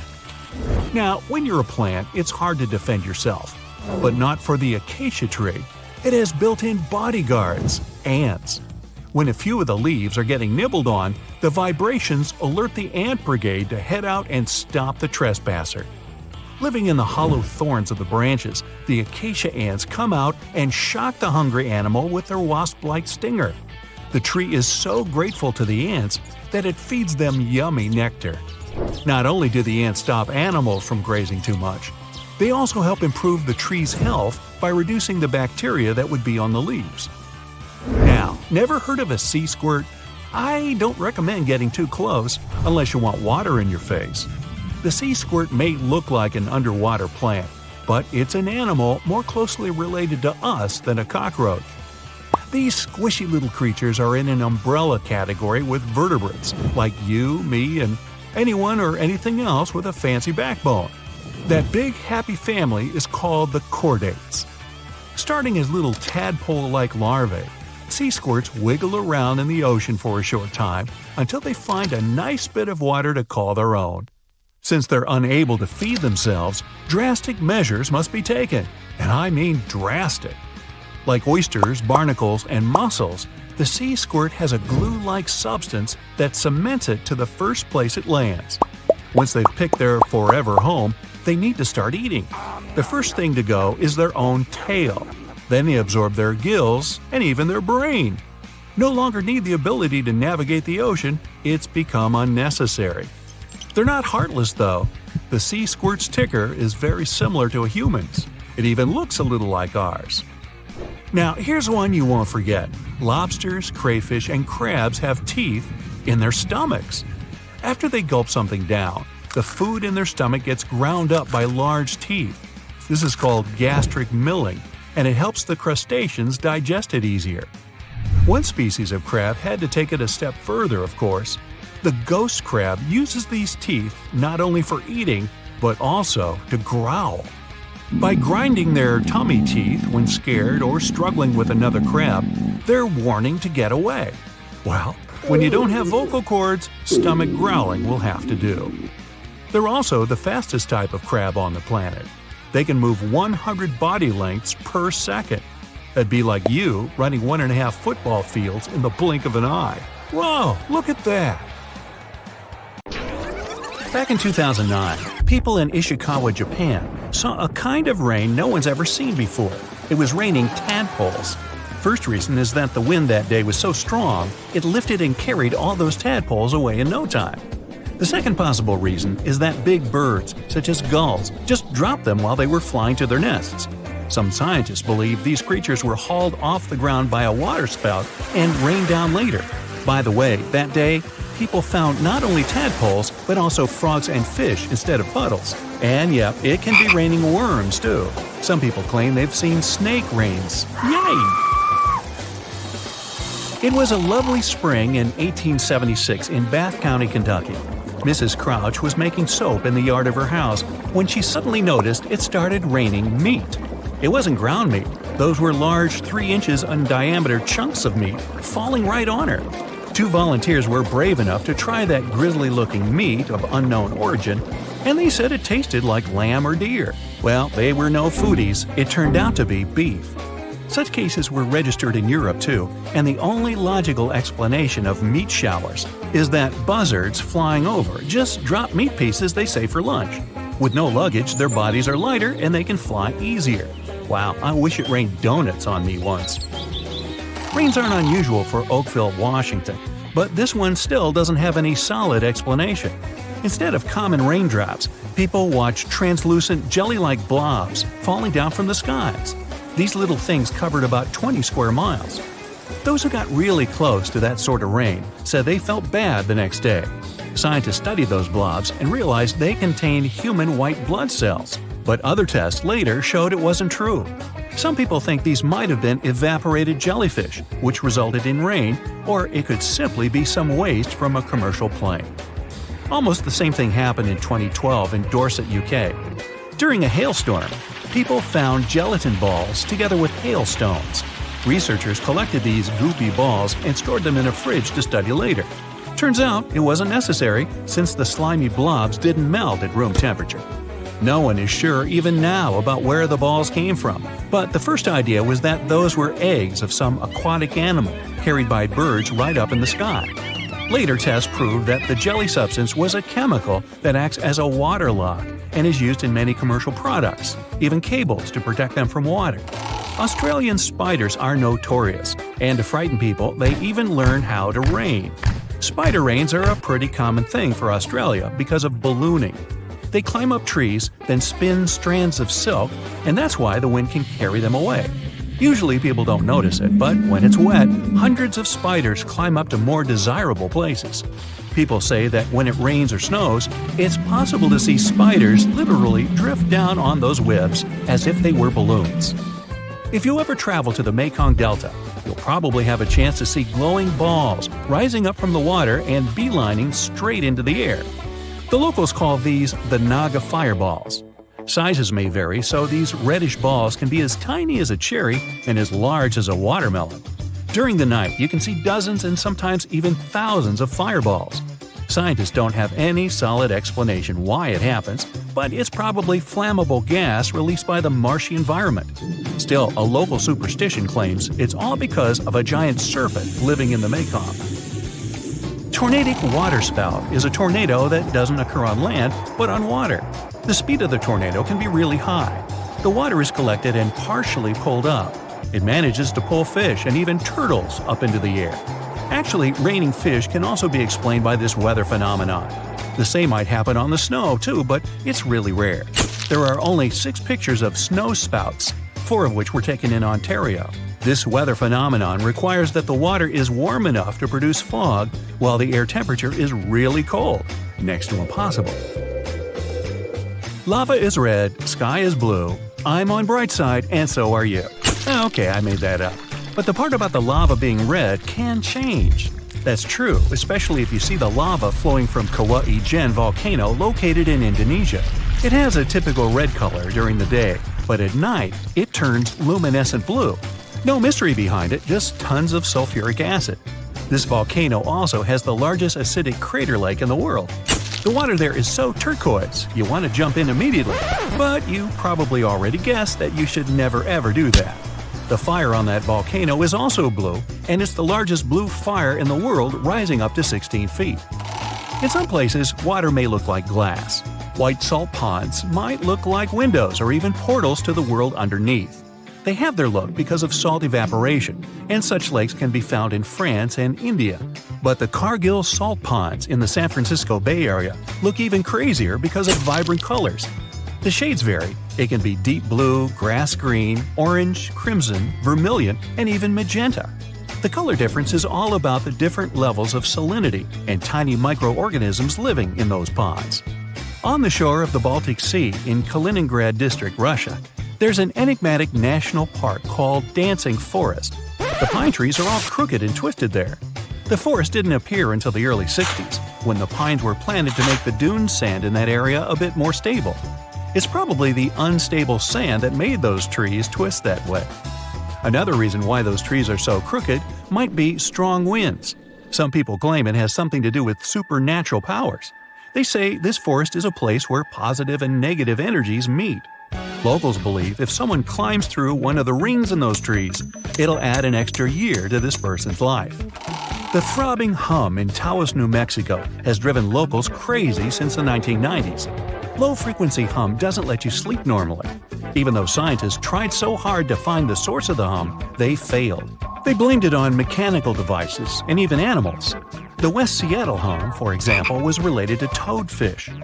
Now, when you're a plant, it's hard to defend yourself, but not for the acacia tree. It has built-in bodyguards, ants. When a few of the leaves are getting nibbled on, the vibrations alert the ant brigade to head out and stop the trespasser. Living in the hollow thorns of the branches, the acacia ants come out and shock the hungry animal with their wasp-like stinger. The tree is so grateful to the ants that it feeds them yummy nectar. Not only do the ants stop animals from grazing too much, they also help improve the tree's health by reducing the bacteria that would be on the leaves. Now, never heard of a sea squirt? I don't recommend getting too close unless you want water in your face. The sea squirt may look like an underwater plant, but it's an animal more closely related to us than a cockroach. These squishy little creatures are in an umbrella category with vertebrates, like you, me, and anyone or anything else with a fancy backbone. That big happy family is called the chordates. Starting as little tadpole-like larvae, sea squirts wiggle around in the ocean for a short time until they find a nice bit of water to call their own. Since they're unable to feed themselves, drastic measures must be taken, and I mean drastic. Like oysters, barnacles, and mussels, the sea squirt has a glue-like substance that cements it to the first place it lands. Once they've picked their forever home, they need to start eating. The first thing to go is their own tail. Then they absorb their gills and even their brain. No longer need the ability to navigate the ocean, it's become unnecessary. They're not heartless though. The sea squirt's ticker is very similar to a human's. It even looks a little like ours. Now here's one you won't forget. Lobsters, crayfish, and crabs have teeth in their stomachs. After they gulp something down, the food in their stomach gets ground up by large teeth. This is called gastric milling, and it helps the crustaceans digest it easier. One species of crab had to take it a step further, of course. The ghost crab uses these teeth not only for eating, but also to growl. By grinding their tummy teeth when scared or struggling with another crab, they're warning to get away. Well, when you don't have vocal cords, stomach growling will have to do. They're also the fastest type of crab on the planet. They can move 100 body lengths per second. That'd be like you running 1.5 football fields in the blink of an eye. Whoa, look at that! Back in 2009, people in Ishikawa, Japan, saw a kind of rain no one's ever seen before. It was raining tadpoles. First reason is that the wind that day was so strong, it lifted and carried all those tadpoles away in no time. The second possible reason is that big birds, such as gulls, just dropped them while they were flying to their nests. Some scientists believe these creatures were hauled off the ground by a waterspout and rained down later. By the way, that day, people found not only tadpoles, but also frogs and fish instead of puddles. And yep, it can be raining worms too. Some people claim they've seen snake rains. Yay! It was a lovely spring in 1876 in Bath County, Kentucky. Mrs. Crouch was making soap in the yard of her house when she suddenly noticed it started raining meat. It wasn't ground meat. Those were large 3 inches in diameter chunks of meat falling right on her. 2 volunteers were brave enough to try that grisly-looking meat of unknown origin, and they said it tasted like lamb or deer. Well, they were no foodies. It turned out to be beef. Such cases were registered in Europe too, and the only logical explanation of meat showers is that buzzards flying over just drop meat pieces they save for lunch. With no luggage, their bodies are lighter and they can fly easier. Wow, I wish it rained donuts on me once. Rains aren't unusual for Oakville, Washington, but this one still doesn't have any solid explanation. Instead of common raindrops, people watch translucent jelly-like blobs falling down from the skies. These little things covered about 20 square miles. Those who got really close to that sort of rain said they felt bad the next day. Scientists studied those blobs and realized they contained human white blood cells, but other tests later showed it wasn't true. Some people think these might have been evaporated jellyfish, which resulted in rain, or it could simply be some waste from a commercial plane. Almost the same thing happened in 2012 in Dorset, UK. During a hailstorm, people found gelatin balls together with hailstones. Researchers collected these goopy balls and stored them in a fridge to study later. Turns out it wasn't necessary, since the slimy blobs didn't melt at room temperature. No one is sure even now about where the balls came from, but the first idea was that those were eggs of some aquatic animal carried by birds right up in the sky. Later tests proved that the jelly substance was a chemical that acts as a waterlock and is used in many commercial products, even cables to protect them from water. Australian spiders are notorious, and to frighten people, they even learn how to rain. Spider rains are a pretty common thing for Australia because of ballooning. They climb up trees, then spin strands of silk, and that's why the wind can carry them away. Usually people don't notice it, but when it's wet, hundreds of spiders climb up to more desirable places. People say that when it rains or snows, it's possible to see spiders literally drift down on those webs as if they were balloons. If you ever travel to the Mekong Delta, you'll probably have a chance to see glowing balls rising up from the water and beelining straight into the air. The locals call these the Naga fireballs. Sizes may vary, so these reddish balls can be as tiny as a cherry and as large as a watermelon. During the night, you can see dozens and sometimes even thousands of fireballs. Scientists don't have any solid explanation why it happens, but it's probably flammable gas released by the marshy environment. Still, a local superstition claims it's all because of a giant serpent living in the Mekong. Tornadic waterspout is a tornado that doesn't occur on land, but on water. The speed of the tornado can be really high. The water is collected and partially pulled up. It manages to pull fish and even turtles up into the air. Actually, raining fish can also be explained by this weather phenomenon. The same might happen on the snow too, but it's really rare. There are only 6 pictures of snow spouts, 4 of which were taken in Ontario. This weather phenomenon requires that the water is warm enough to produce fog while the air temperature is really cold, next to impossible. Lava is red, sky is blue, I'm on bright side, and so are you. Okay, I made that up. But the part about the lava being red can change. That's true, especially if you see the lava flowing from Kauai Gen volcano located in Indonesia. It has a typical red color during the day, but at night it turns luminescent blue. No mystery behind it, just tons of sulfuric acid. This volcano also has the largest acidic crater lake in the world. The water there is so turquoise, you want to jump in immediately, but you probably already guessed that you should never ever do that. The fire on that volcano is also blue, and it's the largest blue fire in the world, rising up to 16 feet. In some places, water may look like glass. White salt ponds might look like windows or even portals to the world underneath. They have their look because of salt evaporation, and such lakes can be found in France and India. But the Cargill salt ponds in the San Francisco Bay Area look even crazier because of vibrant colors. The shades vary. It can be deep blue, grass green, orange, crimson, vermilion, and even magenta. The color difference is all about the different levels of salinity and tiny microorganisms living in those ponds. On the shore of the Baltic Sea in Kaliningrad District, Russia, there's an enigmatic national park called Dancing Forest. The pine trees are all crooked and twisted there. The forest didn't appear until the early 60s, when the pines were planted to make the dune sand in that area a bit more stable. It's probably the unstable sand that made those trees twist that way. Another reason why those trees are so crooked might be strong winds. Some people claim it has something to do with supernatural powers. They say this forest is a place where positive and negative energies meet. Locals believe if someone climbs through one of the rings in those trees, it'll add an extra year to this person's life. The throbbing hum in Taos, New Mexico has driven locals crazy since the 1990s. Low-frequency hum doesn't let you sleep normally. Even though scientists tried so hard to find the source of the hum, they failed. They blamed it on mechanical devices and even animals. The West Seattle hum, for example, was related to toadfish.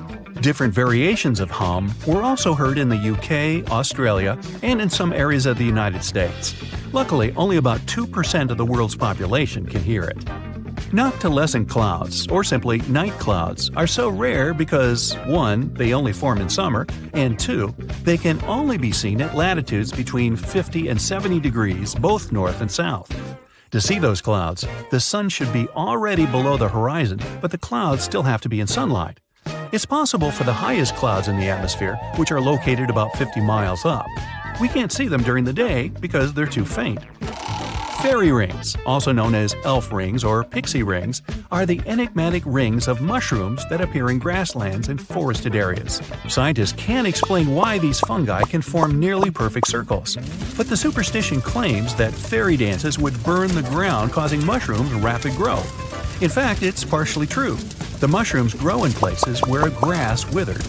Different variations of hum were also heard in the UK, Australia, and in some areas of the United States. Luckily, only about 2% of the world's population can hear it. Noctilescent clouds, or simply night clouds, are so rare because 1. They only form in summer, and 2. They can only be seen at latitudes between 50 and 70 degrees, both north and south. To see those clouds, the sun should be already below the horizon, but the clouds still have to be in sunlight. It's possible for the highest clouds in the atmosphere, which are located about 50 miles up. We can't see them during the day because they're too faint. Fairy rings, also known as elf rings or pixie rings, are the enigmatic rings of mushrooms that appear in grasslands and forested areas. Scientists can't explain why these fungi can form nearly perfect circles. But the superstition claims that fairy dances would burn the ground, causing mushrooms rapid growth. In fact, it's partially true. The mushrooms grow in places where grass withered.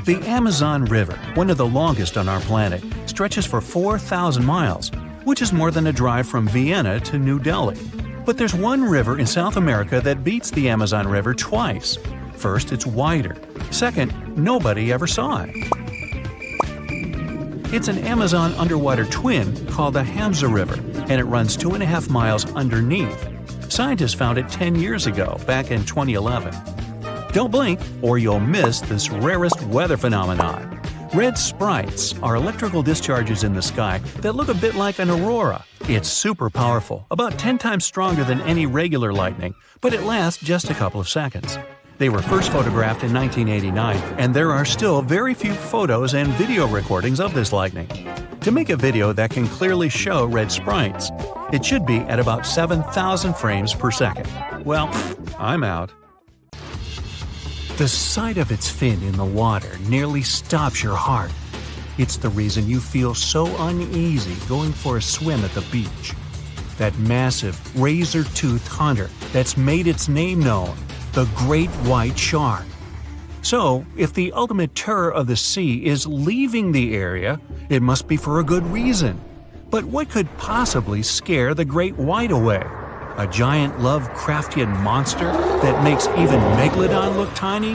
The Amazon River, one of the longest on our planet, stretches for 4,000 miles, which is more than a drive from Vienna to New Delhi. But there's one river in South America that beats the Amazon River twice. First, it's wider. Second, nobody ever saw it. It's an Amazon underwater twin called the Hamza River, and it runs 2.5 miles underneath. Scientists found it 10 years ago, back in 2011. Don't blink, or you'll miss this rarest weather phenomenon. Red sprites are electrical discharges in the sky that look a bit like an aurora. It's super powerful, about 10 times stronger than any regular lightning, but it lasts just a couple of seconds. They were first photographed in 1989, and there are still very few photos and video recordings of this lightning. To make a video that can clearly show red sprites, it should be at about 7,000 frames per second. Well, I'm out. The sight of its fin in the water nearly stops your heart. It's the reason you feel so uneasy going for a swim at the beach. That massive, razor-toothed hunter that's made its name known, the great white shark. So, if the ultimate terror of the sea is leaving the area, it must be for a good reason. But what could possibly scare the great white away? A giant Lovecraftian monster that makes even Megalodon look tiny?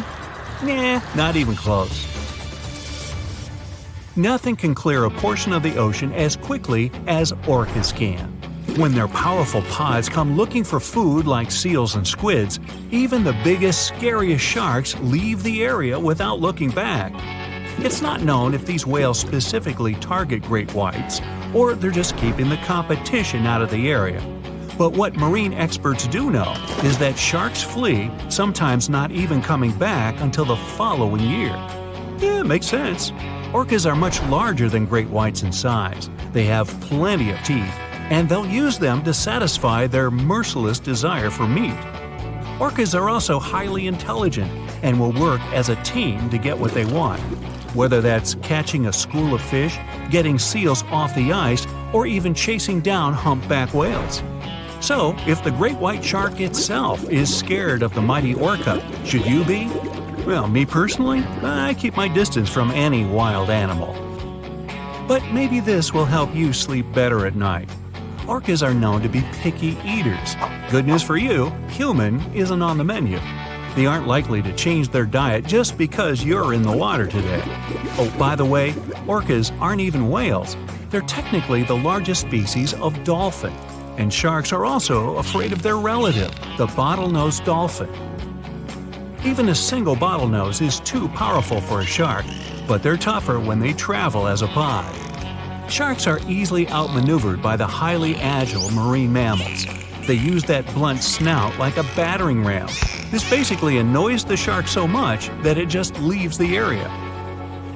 Nah, not even close. Nothing can clear a portion of the ocean as quickly as orcas can. When their powerful pods come looking for food like seals and squids, even the biggest, scariest sharks leave the area without looking back. It's not known if these whales specifically target great whites, or they're just keeping the competition out of the area. But what marine experts do know is that sharks flee, sometimes not even coming back until the following year. Yeah, makes sense. Orcas are much larger than great whites in size. They have plenty of teeth, and they'll use them to satisfy their merciless desire for meat. Orcas are also highly intelligent and will work as a team to get what they want, whether that's catching a school of fish, getting seals off the ice, or even chasing down humpback whales. So, if the great white shark itself is scared of the mighty orca, should you be? Well, me personally, I keep my distance from any wild animal. But maybe this will help you sleep better at night. Orcas are known to be picky eaters. Good news for you, human isn't on the menu. They aren't likely to change their diet just because you're in the water today. Oh, by the way, orcas aren't even whales. They're technically the largest species of dolphin. And sharks are also afraid of their relative, the bottlenose dolphin. Even a single bottlenose is too powerful for a shark, but they're tougher when they travel as a pod. Sharks are easily outmaneuvered by the highly agile marine mammals. They use that blunt snout like a battering ram. This basically annoys the shark so much that it just leaves the area.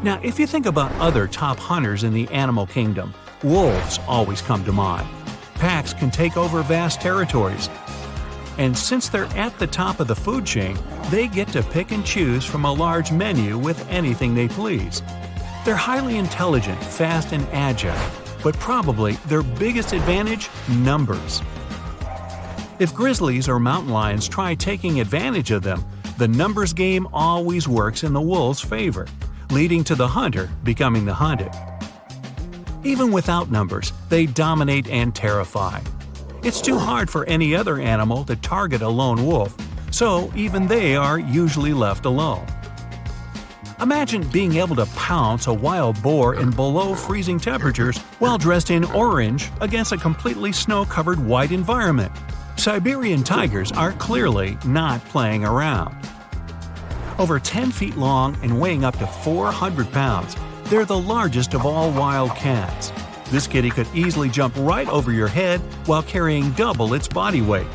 Now, if you think about other top hunters in the animal kingdom, wolves always come to mind. Packs can take over vast territories. And since they're at the top of the food chain, they get to pick and choose from a large menu with anything they please. They're highly intelligent, fast, and agile, but probably their biggest advantage? Numbers. If grizzlies or mountain lions try taking advantage of them, the numbers game always works in the wolves' favor, leading to the hunter becoming the hunted. Even without numbers, they dominate and terrify. It's too hard for any other animal to target a lone wolf, so even they are usually left alone. Imagine being able to pounce a wild boar in below freezing temperatures while dressed in orange against a completely snow-covered white environment. Siberian tigers are clearly not playing around. Over 10 feet long and weighing up to 400 pounds, they're the largest of all wild cats. This kitty could easily jump right over your head while carrying double its body weight.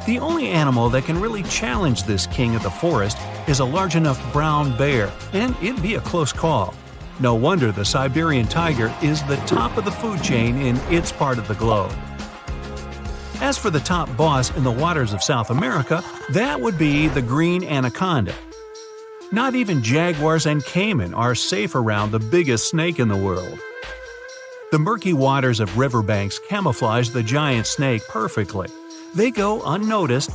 The only animal that can really challenge this king of the forest is a large enough brown bear, and it'd be a close call. No wonder the Siberian tiger is the top of the food chain in its part of the globe. As for the top boss in the waters of South America, that would be the green anaconda. Not even jaguars and caiman are safe around the biggest snake in the world. The murky waters of riverbanks camouflage the giant snake perfectly. They go unnoticed,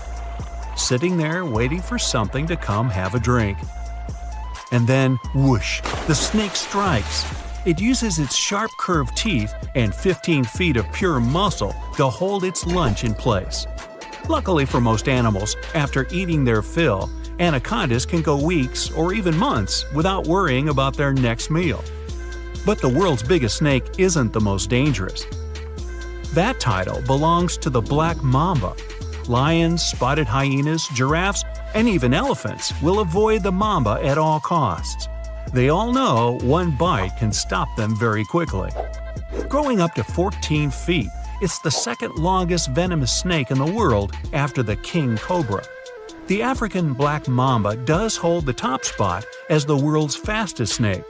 sitting there waiting for something to come have a drink. And then, whoosh, the snake strikes. It uses its sharp curved teeth and 15 feet of pure muscle to hold its lunch in place. Luckily for most animals, after eating their fill, anacondas can go weeks or even months without worrying about their next meal. But the world's biggest snake isn't the most dangerous. That title belongs to the black mamba. Lions, spotted hyenas, giraffes, and even elephants will avoid the mamba at all costs. They all know one bite can stop them very quickly. Growing up to 14 feet, it's the second longest venomous snake in the world after the king cobra. The African black mamba does hold the top spot as the world's fastest snake.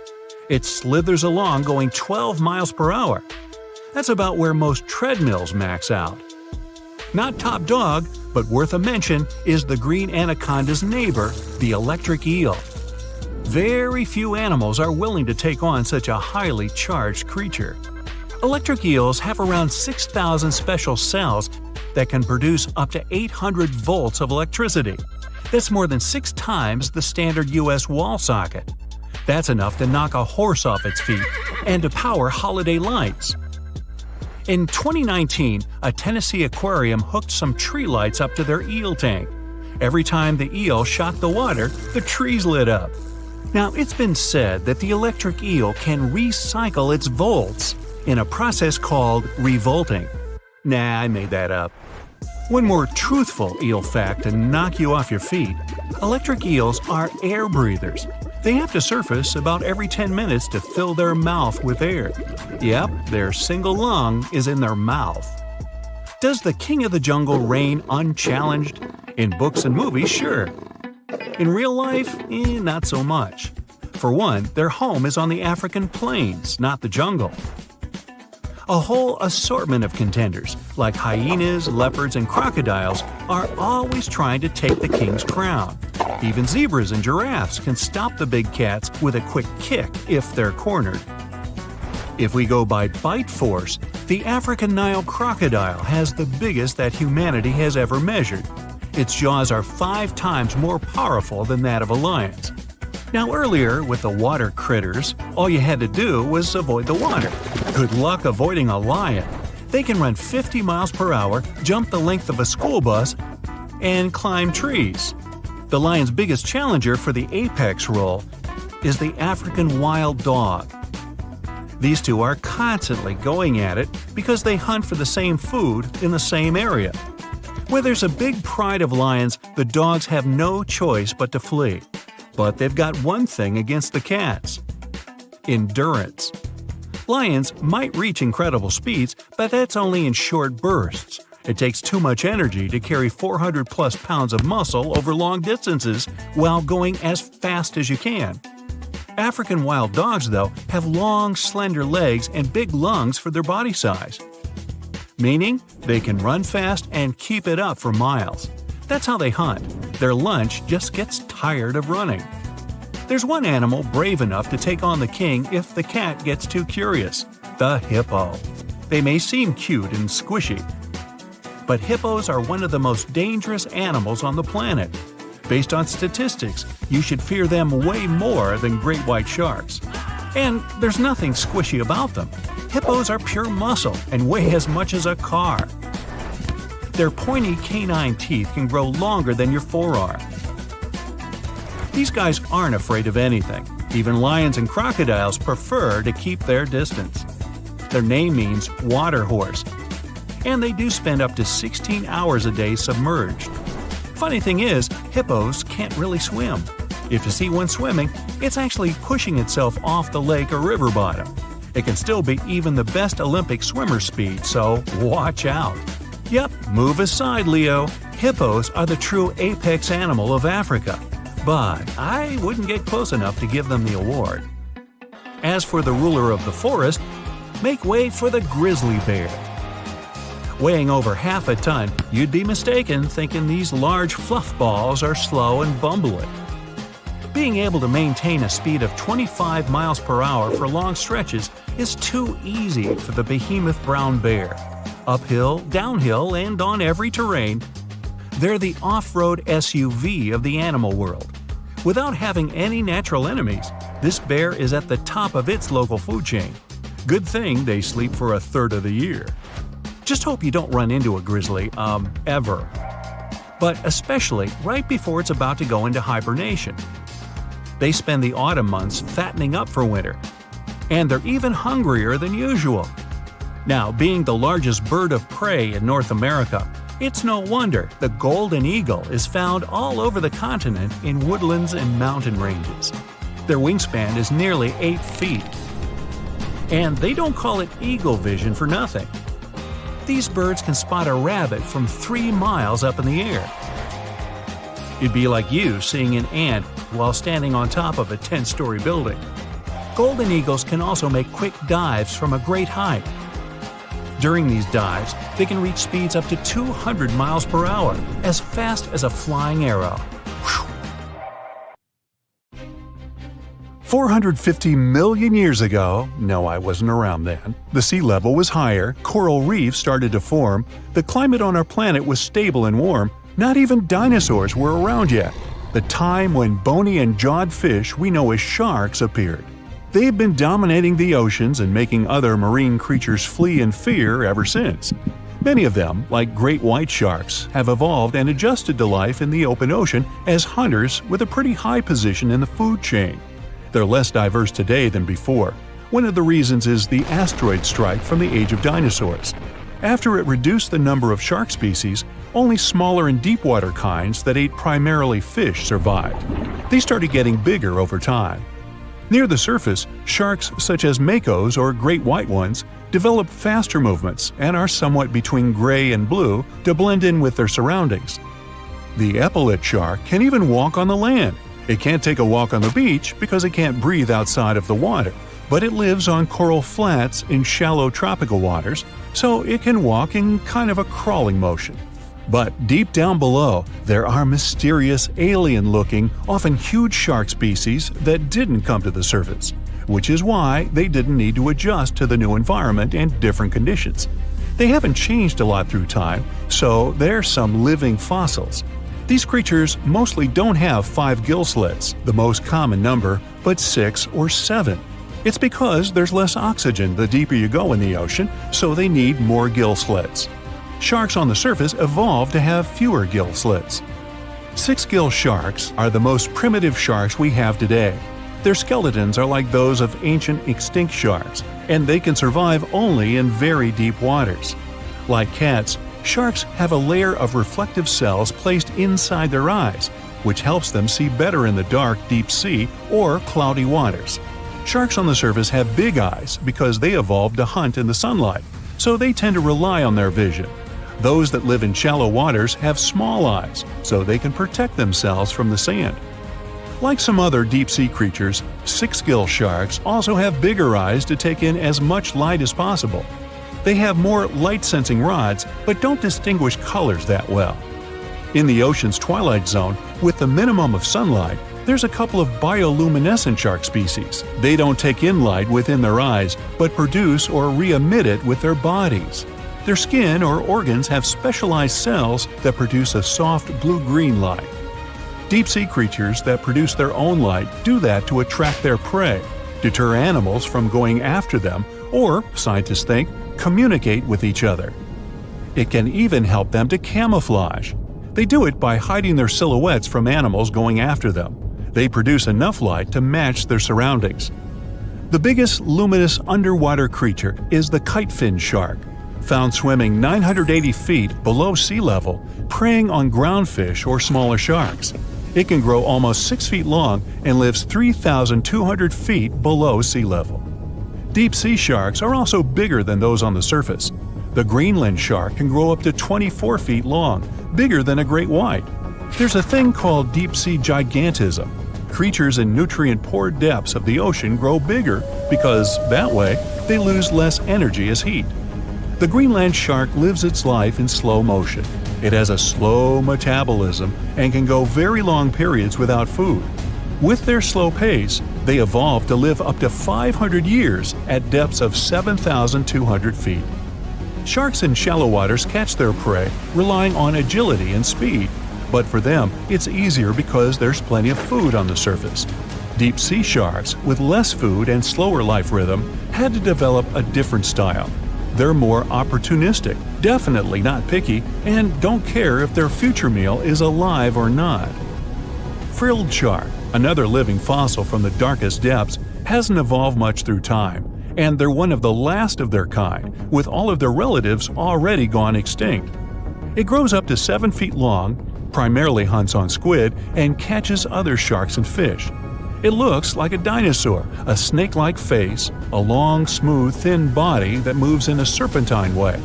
It slithers along going 12 miles per hour. That's about where most treadmills max out. Not top dog, but worth a mention is the green anaconda's neighbor, the electric eel. Very few animals are willing to take on such a highly charged creature. Electric eels have around 6,000 special cells that can produce up to 800 volts of electricity. That's more than 6 times the standard U.S. wall socket. That's enough to knock a horse off its feet and to power holiday lights. In 2019, a Tennessee aquarium hooked some tree lights up to their eel tank. Every time the eel shot the water, the trees lit up. Now, it's been said that the electric eel can recycle its volts in a process called revolting. Nah, I made that up. One more truthful eel fact to knock you off your feet: electric eels are air breathers. They have to surface about every 10 minutes to fill their mouth with air. Yep, their single lung is in their mouth. Does the king of the jungle reign unchallenged? In books and movies, sure. In real life, not so much. For one, their home is on the African plains, not the jungle. A whole assortment of contenders, like hyenas, leopards, and crocodiles, are always trying to take the king's crown. Even zebras and giraffes can stop the big cats with a quick kick if they're cornered. If we go by bite force, the African Nile crocodile has the biggest that humanity has ever measured. Its jaws are 5 times more powerful than that of a lion's. Now earlier, with the water critters, all you had to do was avoid the water. Good luck avoiding a lion. They can run 50 miles per hour, jump the length of a school bus, and climb trees. The lion's biggest challenger for the apex role is the African wild dog. These two are constantly going at it because they hunt for the same food in the same area. Where there's a big pride of lions, the dogs have no choice but to flee. But they've got one thing against the cats: endurance. Lions might reach incredible speeds, but that's only in short bursts. It takes too much energy to carry 400-plus pounds of muscle over long distances while going as fast as you can. African wild dogs, though, have long, slender legs and big lungs for their body size, meaning they can run fast and keep it up for miles. That's how they hunt. Their lunch just gets tired of running. There's one animal brave enough to take on the king if the cat gets too curious: the hippo. They may seem cute and squishy, but hippos are one of the most dangerous animals on the planet. Based on statistics, you should fear them way more than great white sharks. And there's nothing squishy about them. Hippos are pure muscle and weigh as much as a car. Their pointy canine teeth can grow longer than your forearm. These guys aren't afraid of anything. Even lions and crocodiles prefer to keep their distance. Their name means water horse, and they do spend up to 16 hours a day submerged. Funny thing is, hippos can't really swim. If you see one swimming, it's actually pushing itself off the lake or river bottom. It can still beat even the best Olympic swimmer speed, so watch out. Yep, move aside, Leo. Hippos are the true apex animal of Africa. But I wouldn't get close enough to give them the award. As for the ruler of the forest, make way for the grizzly bear. Weighing over half a ton, you'd be mistaken thinking these large fluff balls are slow and bumbling. Being able to maintain a speed of 25 miles per hour for long stretches is too easy for the behemoth brown bear. Uphill, downhill, and on every terrain, they're the off-road SUV of the animal world. Without having any natural enemies, this bear is at the top of its local food chain. Good thing they sleep for a third of the year. Just hope you don't run into a grizzly, ever. But especially right before it's about to go into hibernation. They spend the autumn months fattening up for winter. And they're even hungrier than usual. Now, being the largest bird of prey in North America, it's no wonder the golden eagle is found all over the continent in woodlands and mountain ranges. Their wingspan is nearly 8 feet. And they don't call it eagle vision for nothing. These birds can spot a rabbit from 3 miles up in the air. It'd be like you seeing an ant while standing on top of a 10-story building. Golden eagles can also make quick dives from a great height. During these dives, they can reach speeds up to 200 miles per hour, as fast as a flying arrow. 450 million years ago, no, I wasn't around then, the sea level was higher, coral reefs started to form, the climate on our planet was stable and warm, not even dinosaurs were around yet. The time when bony and jawed fish we know as sharks appeared. They've been dominating the oceans and making other marine creatures flee in fear ever since. Many of them, like great white sharks, have evolved and adjusted to life in the open ocean as hunters with a pretty high position in the food chain. They're less diverse today than before. One of the reasons is the asteroid strike from the age of dinosaurs. After it reduced the number of shark species, only smaller and deep-water kinds that ate primarily fish survived. They started getting bigger over time. Near the surface, sharks such as makos or great white ones develop faster movements and are somewhat between gray and blue to blend in with their surroundings. The epaulet shark can even walk on the land. It can't take a walk on the beach because it can't breathe outside of the water, but it lives on coral flats in shallow tropical waters, so it can walk in kind of a crawling motion. But deep down below, there are mysterious, alien-looking, often huge shark species that didn't come to the surface, which is why they didn't need to adjust to the new environment and different conditions. They haven't changed a lot through time, so they're some living fossils. These creatures mostly don't have 5 gill slits, the most common number, but 6 or 7. It's because there's less oxygen the deeper you go in the ocean, so they need more gill slits. Sharks on the surface evolved to have fewer gill slits. 6-gill sharks are the most primitive sharks we have today. Their skeletons are like those of ancient extinct sharks, and they can survive only in very deep waters. Like cats, sharks have a layer of reflective cells placed inside their eyes, which helps them see better in the dark, deep sea or cloudy waters. Sharks on the surface have big eyes because they evolved to hunt in the sunlight, so they tend to rely on their vision. Those that live in shallow waters have small eyes, so they can protect themselves from the sand. Like some other deep-sea creatures, 6-gill sharks also have bigger eyes to take in as much light as possible. They have more light-sensing rods, but don't distinguish colors that well. In the ocean's twilight zone, with the minimum of sunlight, there's a couple of bioluminescent shark species. They don't take in light within their eyes, but produce or re-emit it with their bodies. Their skin or organs have specialized cells that produce a soft blue-green light. Deep-sea creatures that produce their own light do that to attract their prey, deter animals from going after them, or, scientists think, communicate with each other. It can even help them to camouflage. They do it by hiding their silhouettes from animals going after them. They produce enough light to match their surroundings. The biggest luminous underwater creature is the kitefin shark, found swimming 980 feet below sea level, preying on groundfish or smaller sharks. It can grow almost 6 feet long and lives 3,200 feet below sea level. Deep-sea sharks are also bigger than those on the surface. The Greenland shark can grow up to 24 feet long, bigger than a great white. There's a thing called deep-sea gigantism. Creatures in nutrient-poor depths of the ocean grow bigger because, that way, they lose less energy as heat. The Greenland shark lives its life in slow motion. It has a slow metabolism and can go very long periods without food. With their slow pace, they evolved to live up to 500 years at depths of 7,200 feet. Sharks in shallow waters catch their prey relying on agility and speed, but for them it's easier because there's plenty of food on the surface. Deep-sea sharks, with less food and slower life rhythm, had to develop a different style. They're more opportunistic, definitely not picky, and don't care if their future meal is alive or not. Frilled shark, another living fossil from the darkest depths, hasn't evolved much through time, and they're one of the last of their kind, with all of their relatives already gone extinct. It grows up to 7 feet long, primarily hunts on squid, and catches other sharks and fish. It looks like a dinosaur, a snake-like face, a long, smooth, thin body that moves in a serpentine way.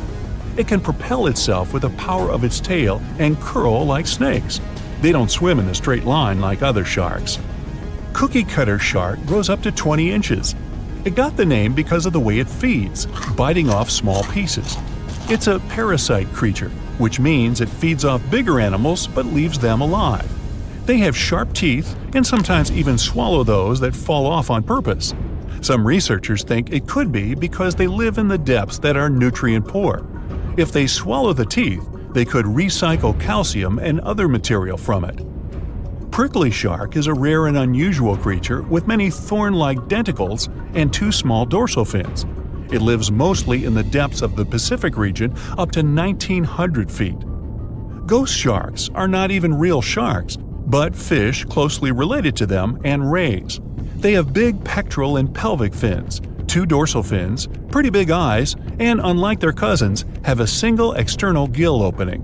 It can propel itself with the power of its tail and curl like snakes. They don't swim in a straight line like other sharks. Cookie cutter shark grows up to 20 inches. It got the name because of the way it feeds, biting off small pieces. It's a parasite creature, which means it feeds off bigger animals but leaves them alive. They have sharp teeth and sometimes even swallow those that fall off on purpose. Some researchers think it could be because they live in the depths that are nutrient poor. If they swallow the teeth, they could recycle calcium and other material from it. Prickly shark is a rare and unusual creature with many thorn-like denticles and 2 small dorsal fins. It lives mostly in the depths of the Pacific region up to 1,900 feet. Ghost sharks are not even real sharks, but fish closely related to them and rays. They have big pectoral and pelvic fins, 2 dorsal fins, pretty big eyes, and unlike their cousins, have a single external gill opening.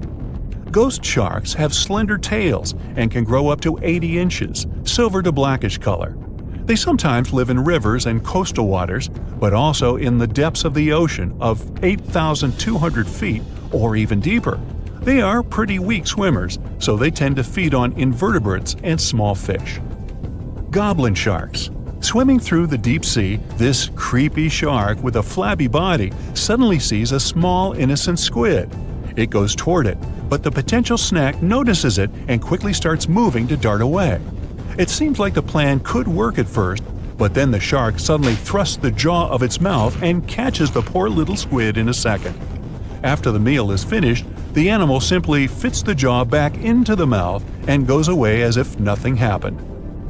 Ghost sharks have slender tails and can grow up to 80 inches, silver to blackish color. They sometimes live in rivers and coastal waters, but also in the depths of the ocean of 8,200 feet or even deeper. They are pretty weak swimmers, so they tend to feed on invertebrates and small fish. Goblin sharks. Swimming through the deep sea, this creepy shark with a flabby body suddenly sees a small, innocent squid. It goes toward it, but the potential snack notices it and quickly starts moving to dart away. It seems like the plan could work at first, but then the shark suddenly thrusts the jaw of its mouth and catches the poor little squid in a second. After the meal is finished, the animal simply fits the jaw back into the mouth and goes away as if nothing happened.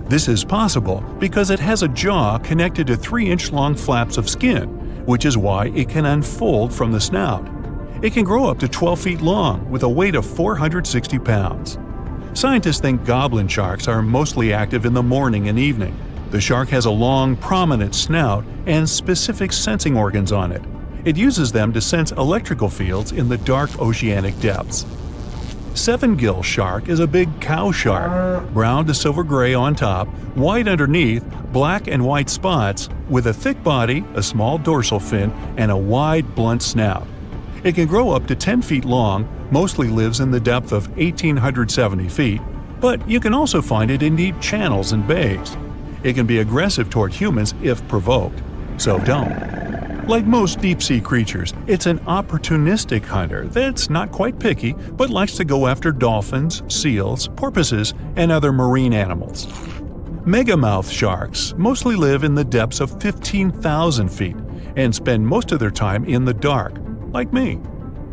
This is possible because it has a jaw connected to 3-inch-long flaps of skin, which is why it can unfold from the snout. It can grow up to 12 feet long with a weight of 460 pounds. Scientists think goblin sharks are mostly active in the morning and evening. The shark has a long, prominent snout and specific sensing organs on it. It uses them to sense electrical fields in the dark oceanic depths. Seven-gill shark is a big cow shark, brown to silver-gray on top, white underneath, black and white spots, with a thick body, a small dorsal fin, and a wide, blunt snout. It can grow up to 10 feet long, mostly lives in the depth of 1,870 feet, but you can also find it in deep channels and bays. It can be aggressive toward humans if provoked, so don't. Like most deep-sea creatures, it's an opportunistic hunter that's not quite picky but likes to go after dolphins, seals, porpoises, and other marine animals. Megamouth sharks mostly live in the depths of 15,000 feet and spend most of their time in the dark, like me.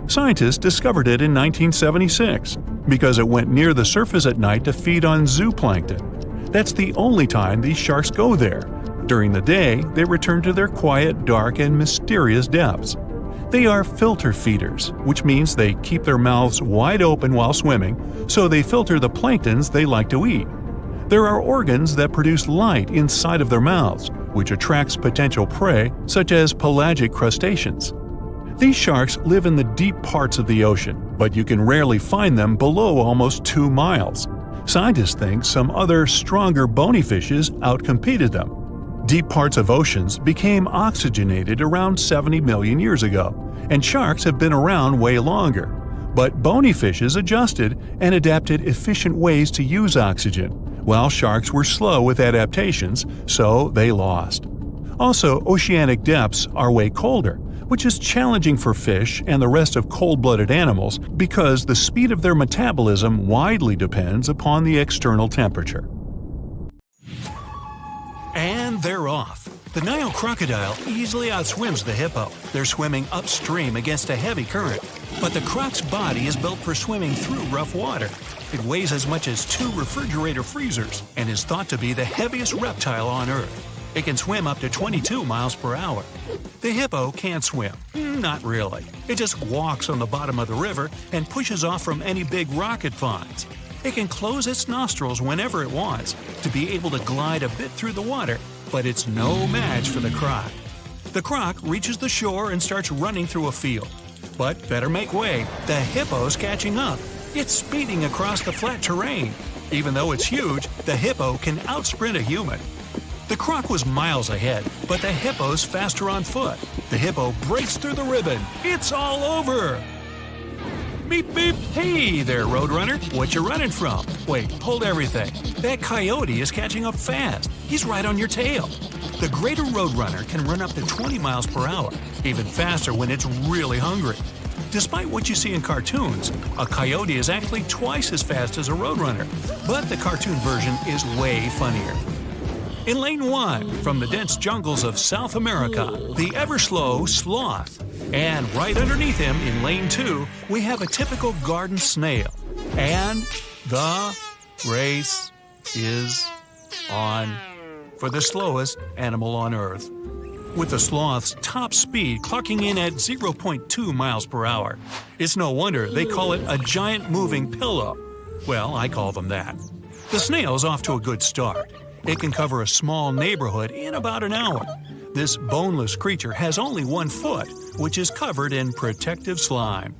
Scientists discovered it in 1976 because it went near the surface at night to feed on zooplankton. That's the only time these sharks go there. During the day, they return to their quiet, dark, and mysterious depths. They are filter feeders, which means they keep their mouths wide open while swimming, so they filter the planktons they like to eat. There are organs that produce light inside of their mouths, which attracts potential prey, such as pelagic crustaceans. These sharks live in the deep parts of the ocean, but you can rarely find them below almost 2 miles. Scientists think some other, stronger bony fishes outcompeted them. Deep parts of oceans became oxygenated around 70 million years ago, and sharks have been around way longer. But bony fishes adjusted and adapted efficient ways to use oxygen, while sharks were slow with adaptations, so they lost. Also, oceanic depths are way colder, which is challenging for fish and the rest of cold-blooded animals because the speed of their metabolism widely depends upon the external temperature. And they're off. The Nile crocodile easily outswims the hippo. They're swimming upstream against a heavy current. But the croc's body is built for swimming through rough water. It weighs as much as 2 refrigerator freezers and is thought to be the heaviest reptile on Earth. It can swim up to 22 miles per hour. The hippo can't swim. Not really. It just walks on the bottom of the river and pushes off from any big rock it finds. It can close its nostrils whenever it wants to be able to glide a bit through the water, but it's no match for the croc. The croc reaches the shore and starts running through a field. But better make way, the hippo's catching up. It's speeding across the flat terrain. Even though it's huge, the hippo can outsprint a human. The croc was miles ahead, but the hippo's faster on foot. The hippo breaks through the ribbon. It's all over! Beep beep! Hey there, Roadrunner! What you running from? Wait, hold everything. That coyote is catching up fast. He's right on your tail. The greater Roadrunner can run up to 20 miles per hour, even faster when it's really hungry. Despite what you see in cartoons, a coyote is actually twice as fast as a Roadrunner, but the cartoon version is way funnier. In Lane 1, from the dense jungles of South America, the ever-slow sloth. And right underneath him, in Lane 2, we have a typical garden snail. And the race is on for the slowest animal on Earth. With the sloth's top speed clocking in at 0.2 miles per hour. It's no wonder they call it a giant moving pillow. Well, I call them that. The snail's off to a good start. It can cover a small neighborhood in about an hour. This boneless creature has only 1 foot, which is covered in protective slime.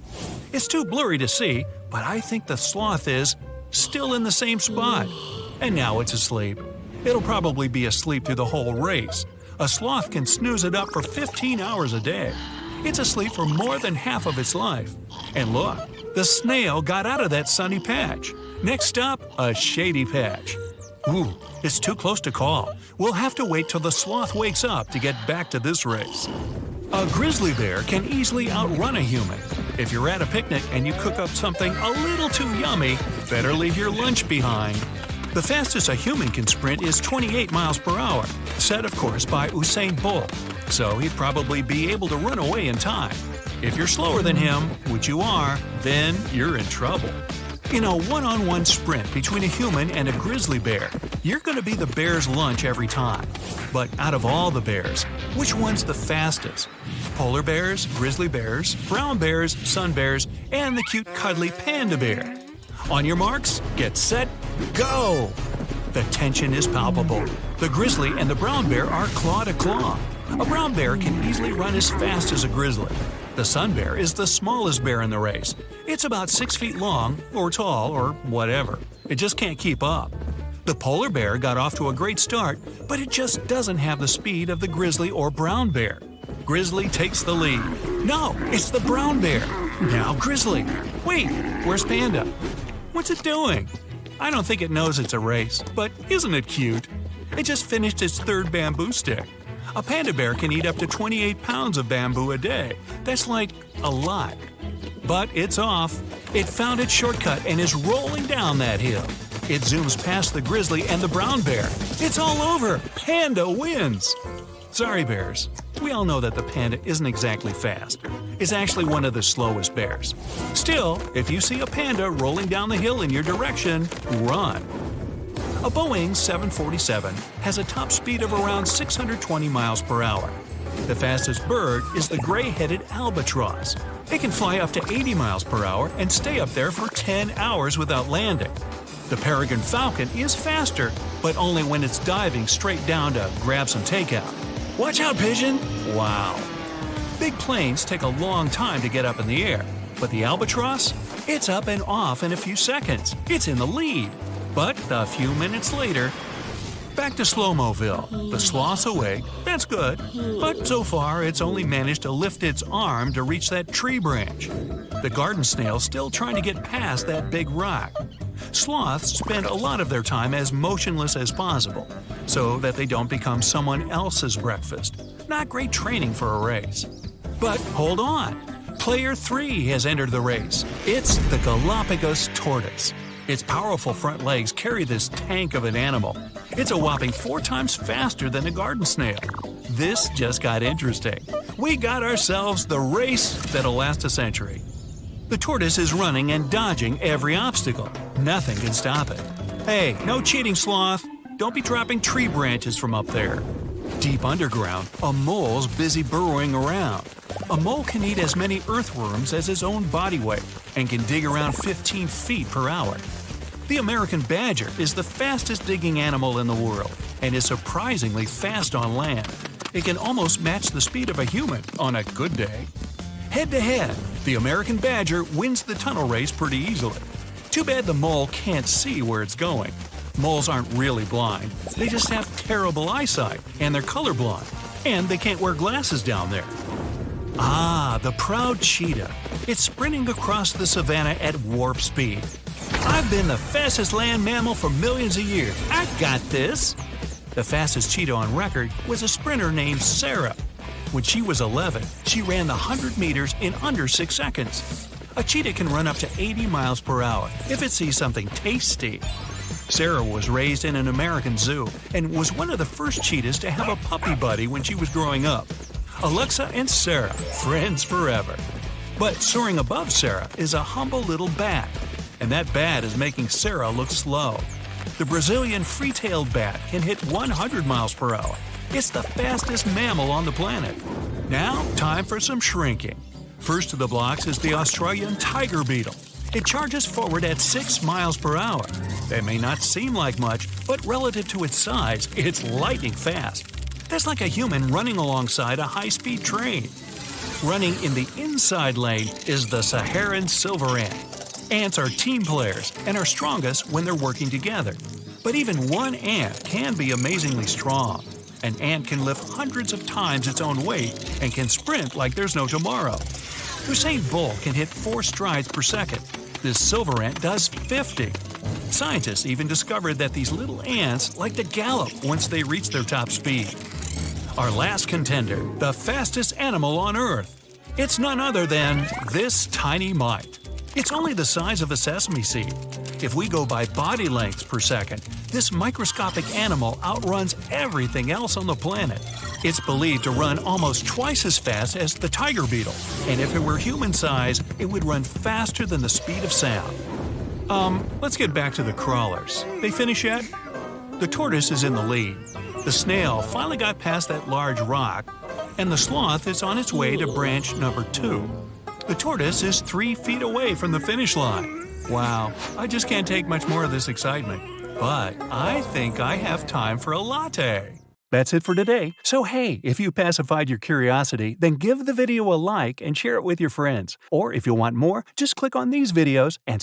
It's too blurry to see, but I think the sloth is still in the same spot. And now it's asleep. It'll probably be asleep through the whole race. A sloth can snooze it up for 15 hours a day. It's asleep for more than half of its life. And look, the snail got out of that sunny patch. Next up, a shady patch. Ooh, it's too close to call. We'll have to wait till the sloth wakes up to get back to this race. A grizzly bear can easily outrun a human. If you're at a picnic and you cook up something a little too yummy, better leave your lunch behind. The fastest a human can sprint is 28 miles per hour, set of course by Usain Bolt, so he'd probably be able to run away in time. If you're slower than him, which you are, then you're in trouble. In a one-on-one sprint between a human and a grizzly bear, you're going to be the bear's lunch every time. But out of all the bears, which one's the fastest? Polar bears, grizzly bears, brown bears, sun bears, and the cute cuddly panda bear. On your marks, get set, go! The tension is palpable. The grizzly and the brown bear are claw to claw. A brown bear can easily run as fast as a grizzly. The sun bear is the smallest bear in the race. It's about 6 feet long, or tall, or whatever. It just can't keep up. The polar bear got off to a great start, but it just doesn't have the speed of the grizzly or brown bear. Grizzly takes the lead. No, it's the brown bear. Now grizzly. Wait, where's panda? What's it doing? I don't think it knows it's a race, but isn't it cute? It just finished its 3rd bamboo stick. A panda bear can eat up to 28 pounds of bamboo a day. That's like a lot. But it's off. It found its shortcut and is rolling down that hill. It zooms past the grizzly and the brown bear. It's all over. Panda wins. Sorry, bears. We all know that the panda isn't exactly fast. It's actually one of the slowest bears. Still, if you see a panda rolling down the hill in your direction, run. A Boeing 747 has a top speed of around 620 miles per hour. The fastest bird is the gray-headed albatross. It can fly up to 80 miles per hour and stay up there for 10 hours without landing. The peregrine falcon is faster, but only when it's diving straight down to grab some takeout. Watch out, pigeon! Wow. Big planes take a long time to get up in the air, but the albatross? It's up and off in a few seconds. It's in the lead. But a few minutes later, back to Slow-Moville. The sloth's awake, that's good, but so far it's only managed to lift its arm to reach that tree branch. The garden snail's still trying to get past that big rock. Sloths spend a lot of their time as motionless as possible, so that they don't become someone else's breakfast. Not great training for a race. But hold on! Player 3 has entered the race. It's the Galapagos tortoise. Its powerful front legs carry this tank of an animal. It's a whopping 4 times faster than a garden snail. This just got interesting. We got ourselves the race that'll last a century. The tortoise is running and dodging every obstacle. Nothing can stop it. Hey, no cheating, sloth! Don't be dropping tree branches from up there. Deep underground, a mole's busy burrowing around. A mole can eat as many earthworms as his own body weight and can dig around 15 feet per hour. The American badger is the fastest digging animal in the world and is surprisingly fast on land. It can almost match the speed of a human on a good day. Head-to-head, the American badger wins the tunnel race pretty easily. Too bad the mole can't see where it's going. Moles aren't really blind, they just have terrible eyesight, and they're colorblind, and they can't wear glasses down there. Ah, the proud cheetah. It's sprinting across the savannah at warp speed. I've been the fastest land mammal for millions of years. I got this! The fastest cheetah on record was a sprinter named Sarah. When she was 11, she ran the 100 meters in under 6 seconds. A cheetah can run up to 80 miles per hour if it sees something tasty. Sarah was raised in an American zoo and was one of the first cheetahs to have a puppy buddy when she was growing up. Alexa and Sarah, friends forever. But soaring above Sarah is a humble little bat, and that bat is making Sarah look slow. The Brazilian free-tailed bat can hit 100 miles per hour. It's the fastest mammal on the planet. Now, time for some shrinking. First to the blocks is the Australian tiger beetle. It charges forward at 6 miles per hour. That may not seem like much, but relative to its size, it's lightning fast. That's like a human running alongside a high-speed train. Running in the inside lane is the Saharan silver ant. Ants are team players and are strongest when they're working together. But even one ant can be amazingly strong. An ant can lift hundreds of times its own weight and can sprint like there's no tomorrow. Usain Bolt can hit 4 strides per second. This silver ant does 50. Scientists even discovered that these little ants like to gallop once they reach their top speed. Our last contender, the fastest animal on Earth. It's none other than this tiny mite. It's only the size of a sesame seed. If we go by body lengths per second, this microscopic animal outruns everything else on the planet. It's believed to run almost twice as fast as the tiger beetle, and if it were human size, it would run faster than the speed of sound. Let's get back to the crawlers. They finish yet? The tortoise is in the lead. The snail finally got past that large rock, and the sloth is on its way to branch number 2. The tortoise is 3 feet away from the finish line. Wow, I just can't take much more of this excitement. But I think I have time for a latte. That's it for today. So hey, if you pacified your curiosity, then give the video a like and share it with your friends. Or if you want more, just click on these videos and